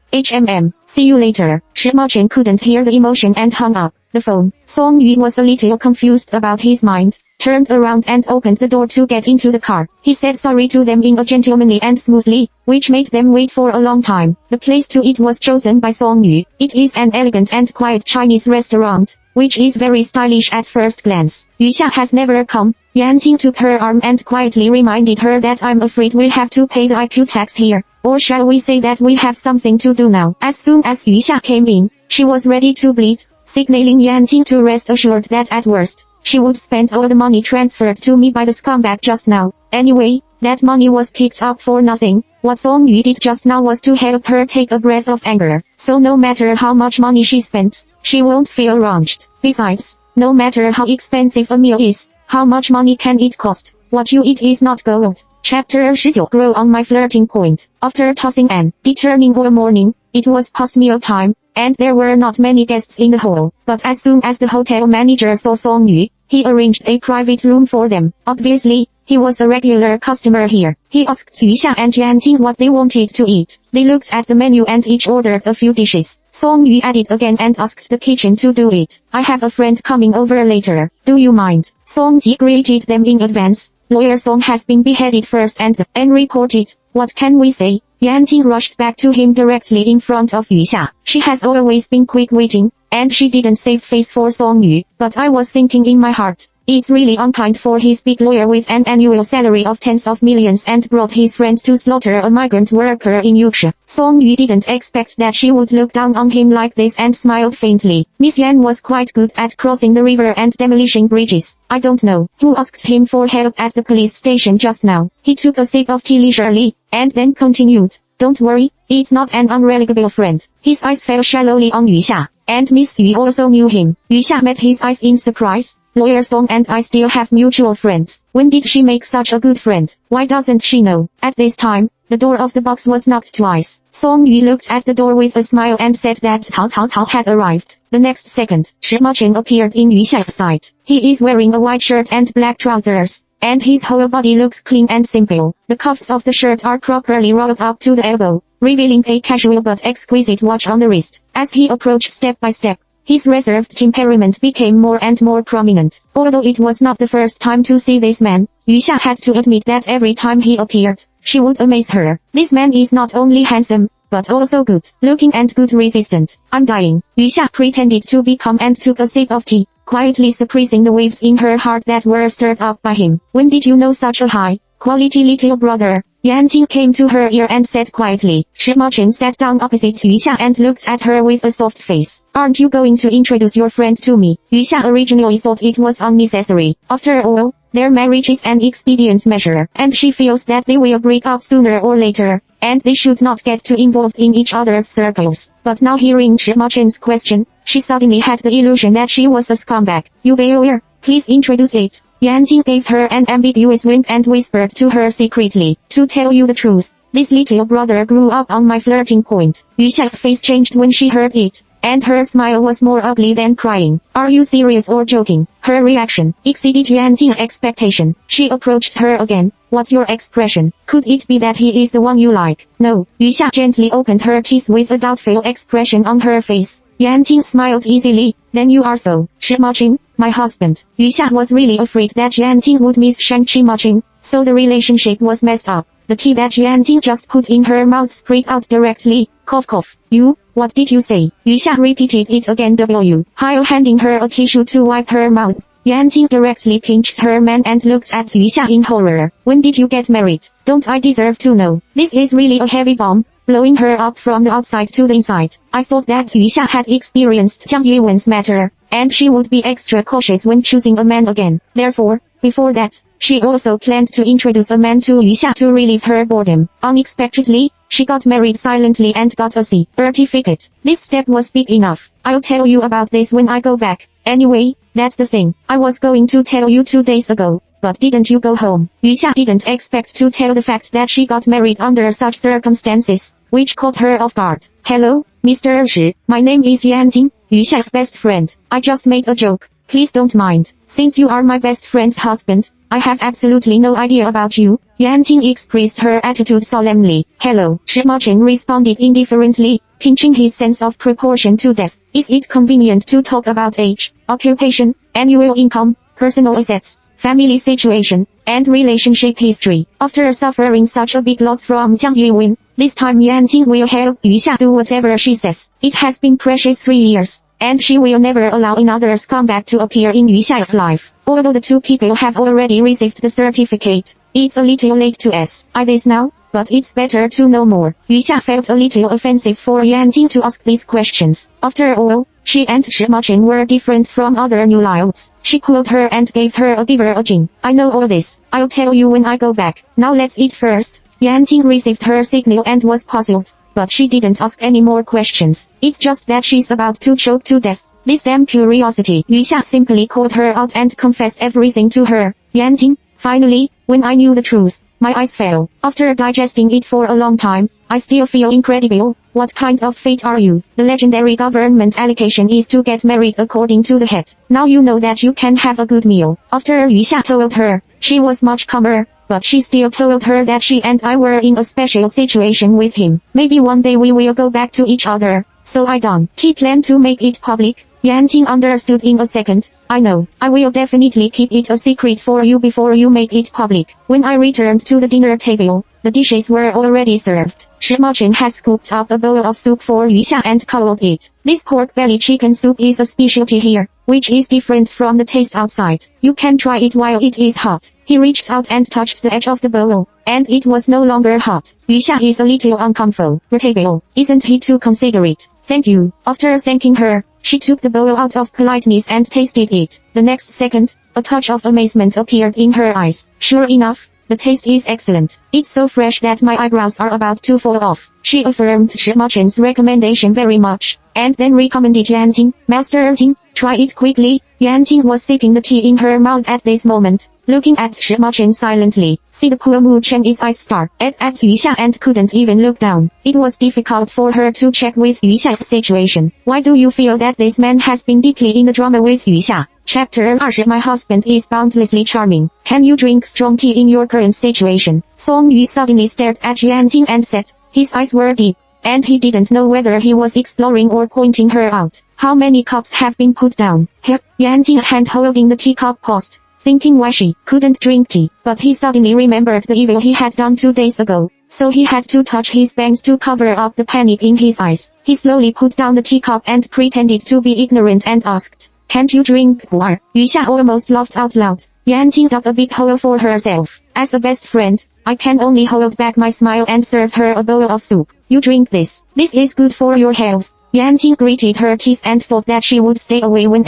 See you later. Shima Jing couldn't hear the emotion and hung up the phone. Song Yu was a little confused about his mind, turned around and opened the door to get into the car. He said sorry to them in a gentlemanly and smoothly, which made them wait for a long time. The place to eat was chosen by Song Yu. It is an elegant and quiet Chinese restaurant, which is very stylish at first glance. Yu Xia has never come. Yan Ting took her arm and quietly reminded her that I'm afraid we'll have to pay the IQ tax here. Or shall we say that we have something to do now? As soon as Yu Xia came in, she was ready to bleed. signaling Yan Jing to rest assured that at worst, she would spend all the money transferred to me by the scumbag just now. Anyway, that money was picked up for nothing. What Song Yu did just now was to help her take a breath of anger. So no matter how much money she spends, she won't feel wronged. Besides, no matter how expensive a meal is, how much money can it cost? What you eat is not gold. Chapter 19 Grow on my flirting point. After tossing and turning all morning, it was past meal time, and there were not many guests in the hall. But as soon as the hotel manager saw Song Yu, he arranged a private room for them. Obviously, he was a regular customer here. He asked Yuxia and Yan Jing what they wanted to eat. They looked at the menu and each ordered a few dishes. Song Yu added again and asked the kitchen to do it. I have a friend coming over later. Do you mind? Song Ji greeted them in advance. Lawyer Song has been beheaded first and reported. What can we say? Yan Jing rushed back to him directly in front of Yuxia. She has always been quick-witting, and she didn't save face for Song Yu. But I was thinking in my heart, it's really unkind for his big lawyer with an annual salary of tens of millions and brought his friend to slaughter a migrant worker in Yorkshire. Song Yu didn't expect that she would look down on him like this and smiled faintly. Miss Yan was quite good at crossing the river and demolishing bridges. I don't know who asked him for help at the police station just now. He took a sip of tea leisurely, and then continued. Don't worry, it's not an unreliable friend. His eyes fell shallowly on Yuxia, and Miss Yu also knew him. Yuxia met his eyes in surprise. Lawyer Song and I still have mutual friends. When did she make such a good friend? Why doesn't she know? At this time, the door of the box was knocked twice. Song Yu looked at the door with a smile and said that Cao had arrived. The next second, Shi Macheng appeared in Yuxia's sight. He is wearing a white shirt and black trousers, and his whole body looks clean and simple. The cuffs of the shirt are properly rolled up to the elbow, revealing a casual but exquisite watch on the wrist. As he approached step by step, his reserved temperament became more and more prominent. Although it was not the first time to see this man, Yuxia had to admit that every time he appeared, she would amaze her. This man is not only handsome, but also good looking and good resistant. I'm dying. Yuxia pretended to be calm and took a sip of tea, quietly suppressing the waves in her heart that were stirred up by him. When did you know such a high-quality little brother? Yan Jing came to her ear and said quietly. Shi Macheng sat down opposite Yuxia and looked at her with a soft face. Aren't you going to introduce your friend to me? Yuxia originally thought it was unnecessary. After all, their marriage is an expedient measure, and she feels that they will break up sooner or later, and they should not get too involved in each other's circles. But now hearing Shi Macheng's question, she suddenly had the illusion that she was a scumbag. You bear, please introduce it. Yan Jing gave her an ambiguous wink and whispered to her secretly. To tell you the truth, this little brother grew up on my flirting point. Yuxia's face changed when she heard it, and her smile was more ugly than crying. Are you serious or joking? Her reaction exceeded Yan Jing's expectation. She approached her again. What's your expression? Could it be that he is the one you like? No. Yuxia gently opened her teeth with a doubtful expression on her face. Yan Jing smiled easily. Then you are so. Shi Macheng, my husband. Yuxia was really afraid that Yan Jing would miss Shang Shi Macheng, so the relationship was messed up. The tea that Yan Jing just put in her mouth sprayed out directly. Cough cough. You, what did you say? Yuxia repeated it again while handing her a tissue to wipe her mouth. Yan Jing directly pinched her man and looked at Yuxia in horror. When did you get married? Don't I deserve to know? This is really a heavy bomb, blowing her up from the outside to the inside. I thought that Yuxia had experienced Jiang Yuwen's matter, and she would be extra cautious when choosing a man again. Therefore, before that, she also planned to introduce a man to Yuxia to relieve her boredom. Unexpectedly, she got married silently and got a certificate. This step was big enough. I'll tell you about this when I go back. Anyway, that's the thing. I was going to tell you 2 days ago, but didn't you go home? Yuxia didn't expect to tell the fact that she got married under such circumstances, which caught her off guard. Hello, Mr. Shi. My name is Yan Jing, Yuxia's best friend. I just made a joke. Please don't mind. Since you are my best friend's husband, I have absolutely no idea about you. Yan Jing expressed her attitude solemnly. Hello, Shi Macheng responded indifferently, pinching his sense of proportion to death. Is it convenient to talk about age, occupation, annual income, personal assets, family situation, and relationship history? After suffering such a big loss from Jiang Yuwen, this time Yan Jing will help Yuxia do whatever she says. It has been precious 3 years, and she will never allow another scumbag to appear in Yuxia's life. Although the two people have already received the certificate, it's a little late to ask this now, but it's better to know more. Yuxia felt a little offensive for Yan Jing to ask these questions. After all, She and Shi Macheng were different from other new layouts. She cooled her and gave her a giver a gin. I know all this. I'll tell you when I go back. Now let's eat first. Yanting received her signal and was puzzled, but she didn't ask any more questions. It's just that she's about to choke to death. This damn curiosity. Yu Xia simply called her out and confessed everything to her. Yanting, finally, when I knew the truth, my eyes fell. After digesting it for a long time, I still feel incredible. What kind of fate are you? The legendary government allocation is to get married according to the head. Now you know that you can have a good meal. After Yu Xia told her, she was much calmer, but she still told her that she and I were in a special situation with him. Maybe one day we will go back to each other. So I don't. He planned to make it public. Yanting understood in a second. I know. I will definitely keep it a secret for you before you make it public. When I returned to the dinner table, the dishes were already served. Shi Macheng has scooped up a bowl of soup for Yu Xia and called it. This pork belly chicken soup is a specialty here, which is different from the taste outside. You can try it while it is hot. He reached out and touched the edge of the bowl, and it was no longer hot. Yu Xia is a little uncomfortable, isn't he, too considerate? Thank you. After thanking her, she took the bowl out of politeness and tasted it. The next second, a touch of amazement appeared in her eyes. Sure enough, the taste is excellent. It's so fresh that my eyebrows are about to fall off. She affirmed Shi Macheng's recommendation very much, and then recommended Yanting. Master Ting, try it quickly. Yanting was sipping the tea in her mouth at this moment, looking at Shi Macheng silently. See, the poor Mu Cheng is eyes star at Yu Xia and couldn't even look down. It was difficult for her to check with Yu Xia's situation. Why do you feel that this man has been deeply in the drama with Yu Xia? Chapter 20. My husband is boundlessly charming. Can you drink strong tea in your current situation? Song Yu suddenly stared at Yanting and said, his eyes were deep, and he didn't know whether he was exploring or pointing her out. How many cups have been put down? Here, Yanting's hand holding the teacup paused, thinking why she couldn't drink tea. But he suddenly remembered the evil he had done 2 days ago, so he had to touch his bangs to cover up the panic in his eyes. He slowly put down the teacup and pretended to be ignorant and asked, can't you drink water? Yu Xia almost laughed out loud. Yanting dug a big hole for herself. As a best friend, I can only hold back my smile and serve her a bowl of soup. You drink this. This is good for your health. Yanting gritted her teeth and thought that she would stay away when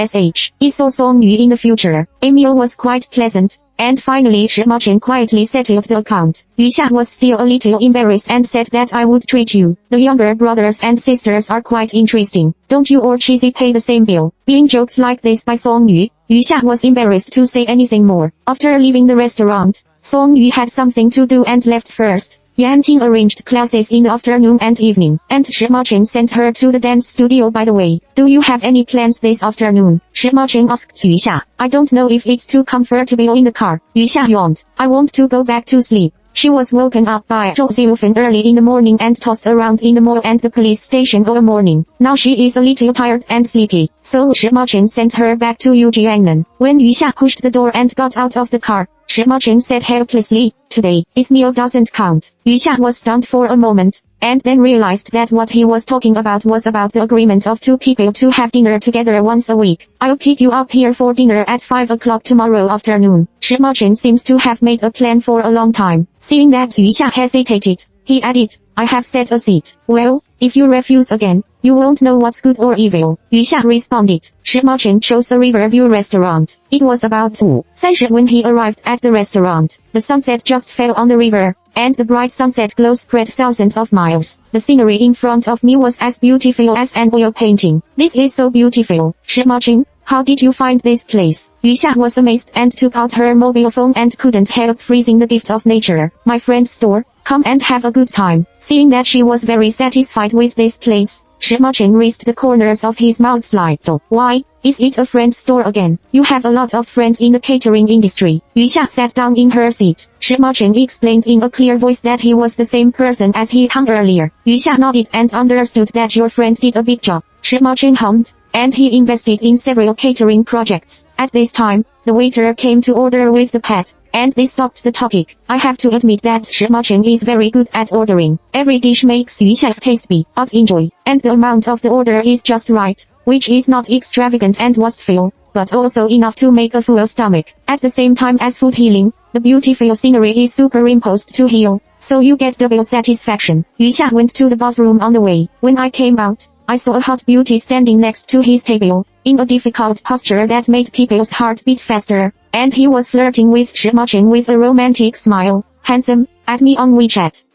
He saw Song Yu in the future. A meal was quite pleasant, and finally Shi Macheng quietly settled the account. Yu Xia was still a little embarrassed and said that I would treat you. The younger brothers and sisters are quite interesting. Don't you or Cheesy pay the same bill? Being joked like this by Song Yu, Yu Xia was embarrassed to say anything more. After leaving the restaurant, Song Yu had something to do and left first. Yanting arranged classes in the afternoon and evening, and Shi Macheng sent her to the dance studio by the way. Do you have any plans this afternoon? Shi Macheng asked Yu Xia. I don't know if it's too comfortable in the car. Yu Xia yawned. I want to go back to sleep. She was woken up by Zhou Ziufen early in the morning and tossed around in the mall and the police station all morning. Now she is a little tired and sleepy, so Shi Macheng sent her back to Yujiangnan. When Yu Xia pushed the door and got out of the car, Shi Macheng said helplessly, today, this meal doesn't count. Yu Xia was stunned for a moment, and then realized that what he was talking about was about the agreement of 2 people to have dinner together once a week. I'll pick you up here for dinner at 5 o'clock tomorrow afternoon. Shi Macheng seems to have made a plan for a long time. Seeing that Yu Xia hesitated, he added, I have set a seat. Well, if you refuse again, you won't know what's good or evil. Yu Xia responded. Shi Macheng chose the Riverview restaurant. It was about 2:30 when he arrived at the restaurant. The sunset just fell on the river, and the bright sunset glow spread thousands of miles. The scenery in front of me was as beautiful as an oil painting. This is so beautiful. Shi Macheng, how did you find this place? Yu Xia was amazed and took out her mobile phone and couldn't help freezing the gift of nature. My friend's store. Come and have a good time. Seeing that she was very satisfied with this place, Shi Macheng raised the corners of his mouth slightly. Why, is it a friend's store again? You have a lot of friends in the catering industry. Yu Xia sat down in her seat. Shi Macheng explained in a clear voice that he was the same person as he hung earlier. Yu Xia nodded and understood that your friend did a big job. Shi Macheng hummed, and he invested in several catering projects. At this time, the waiter came to order with the pet, and they stopped the topic. I have to admit that Shi Macheng is very good at ordering. Every dish makes Yu Xia's taste be out enjoy, and the amount of the order is just right, which is not extravagant and wasteful, but also enough to make a full stomach. At the same time as food healing, the beautiful scenery is superimposed to heal, so you get double satisfaction. Yu Xia went to the bathroom on the way. When I came out, I saw a hot beauty standing next to his table, in a difficult posture that made people's heart beat faster, and he was flirting with Shi Macheng with a romantic smile. Handsome, at me on WeChat.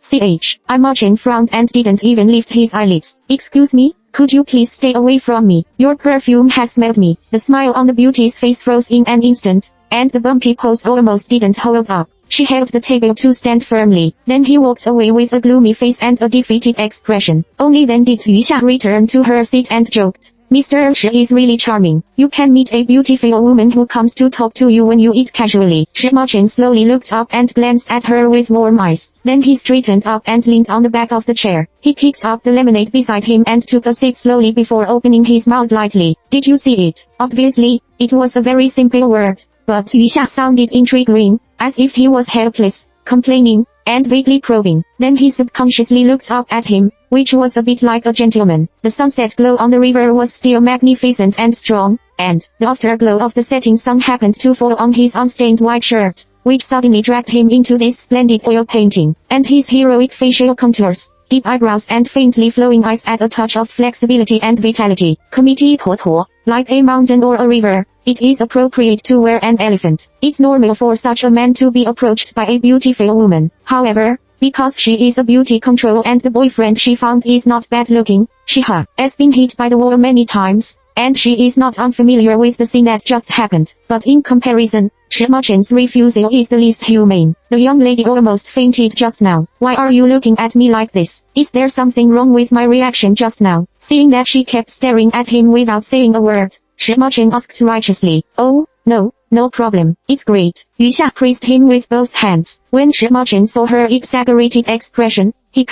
I Macheng frowned and didn't even lift his eyelids. Excuse me, could you please stay away from me? Your perfume has smelled me. The smile on the beauty's face froze in an instant, and the bumpy pose almost didn't hold up. She held the table to stand firmly. Then he walked away with a gloomy face and a defeated expression. Only then did Yu Xia return to her seat and joked. Mr. Shi is really charming. You can meet a beautiful woman who comes to talk to you when you eat casually. Shi Macheng slowly looked up and glanced at her with warm eyes. Then he straightened up and leaned on the back of the chair. He picked up the lemonade beside him and took a sip slowly before opening his mouth lightly. Did you see it? Obviously, it was a very simple word, but Yu Xia sounded intriguing, as if he was helpless, complaining, and vaguely probing. Then he subconsciously looked up at him, which was a bit like a gentleman. The sunset glow on the river was still magnificent and strong, and the afterglow of the setting sun happened to fall on his unstained white shirt, which suddenly dragged him into this splendid oil painting. And his heroic facial contours, deep eyebrows and faintly flowing eyes add a touch of flexibility and vitality. Committee Toto, like a mountain or a river, it is appropriate to wear an elephant. It's normal for such a man to be approached by a beautiful woman. However, because she is a beauty control and the boyfriend she found is not bad looking, she has been hit by the wall many times, and she is not unfamiliar with the scene that just happened. But in comparison, Shi Macheng's refusal is the least humane. The young lady almost fainted just now. Why are you looking at me like this? Is there something wrong with my reaction just now? Seeing that she kept staring at him without saying a word, Shi Macheng asked righteously. Oh, no problem. It's great. Yu Xia praised him with both hands. When Shi Macheng saw her exaggerated expression, he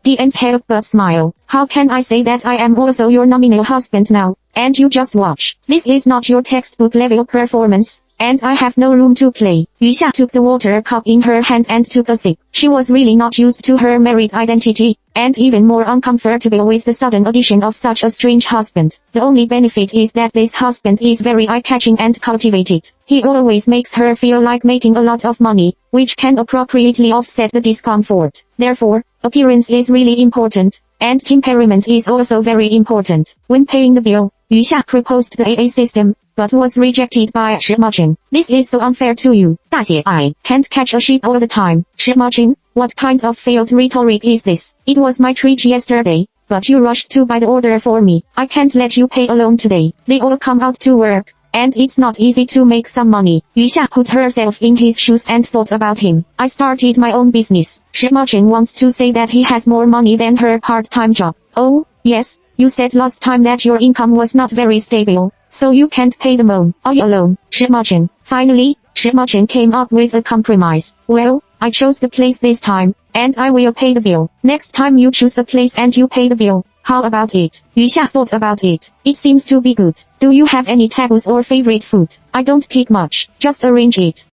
didn't help but smile. How can I say that I am also your nominal husband now? And you just watch. This is not your textbook level performance, and I have no room to play. Yu Xia took the water cup in her hand and took a sip. She was really not used to her married identity, and even more uncomfortable with the sudden addition of such a strange husband. The only benefit is that this husband is very eye-catching and cultivated. He always makes her feel like making a lot of money, which can appropriately offset the discomfort. Therefore, appearance is really important, and temperament is also very important. When paying the bill, Yu Xia proposed the AA system, but was rejected by Shi Macheng. This is so unfair to you. 大姐, I can't catch a sheep all the time. Shi Macheng, what kind of failed rhetoric is this? It was my treat yesterday, but you rushed to buy the order for me. I can't let you pay alone today. They all come out to work, and it's not easy to make some money. Yu Xia put herself in his shoes and thought about him. I started my own business. Shi Macheng wants to say that he has more money than her part-time job. Oh, yes, you said last time that your income was not very stable, so you can't pay them all alone. Shi Macheng. Finally, Shi Macheng came up with a compromise. Well, I chose the place this time, and I will pay the bill. Next time you choose the place and you pay the bill. How about it? Yu Xia thought about it. It seems to be good. Do you have any taboos or favorite food? I don't pick much. Just arrange it.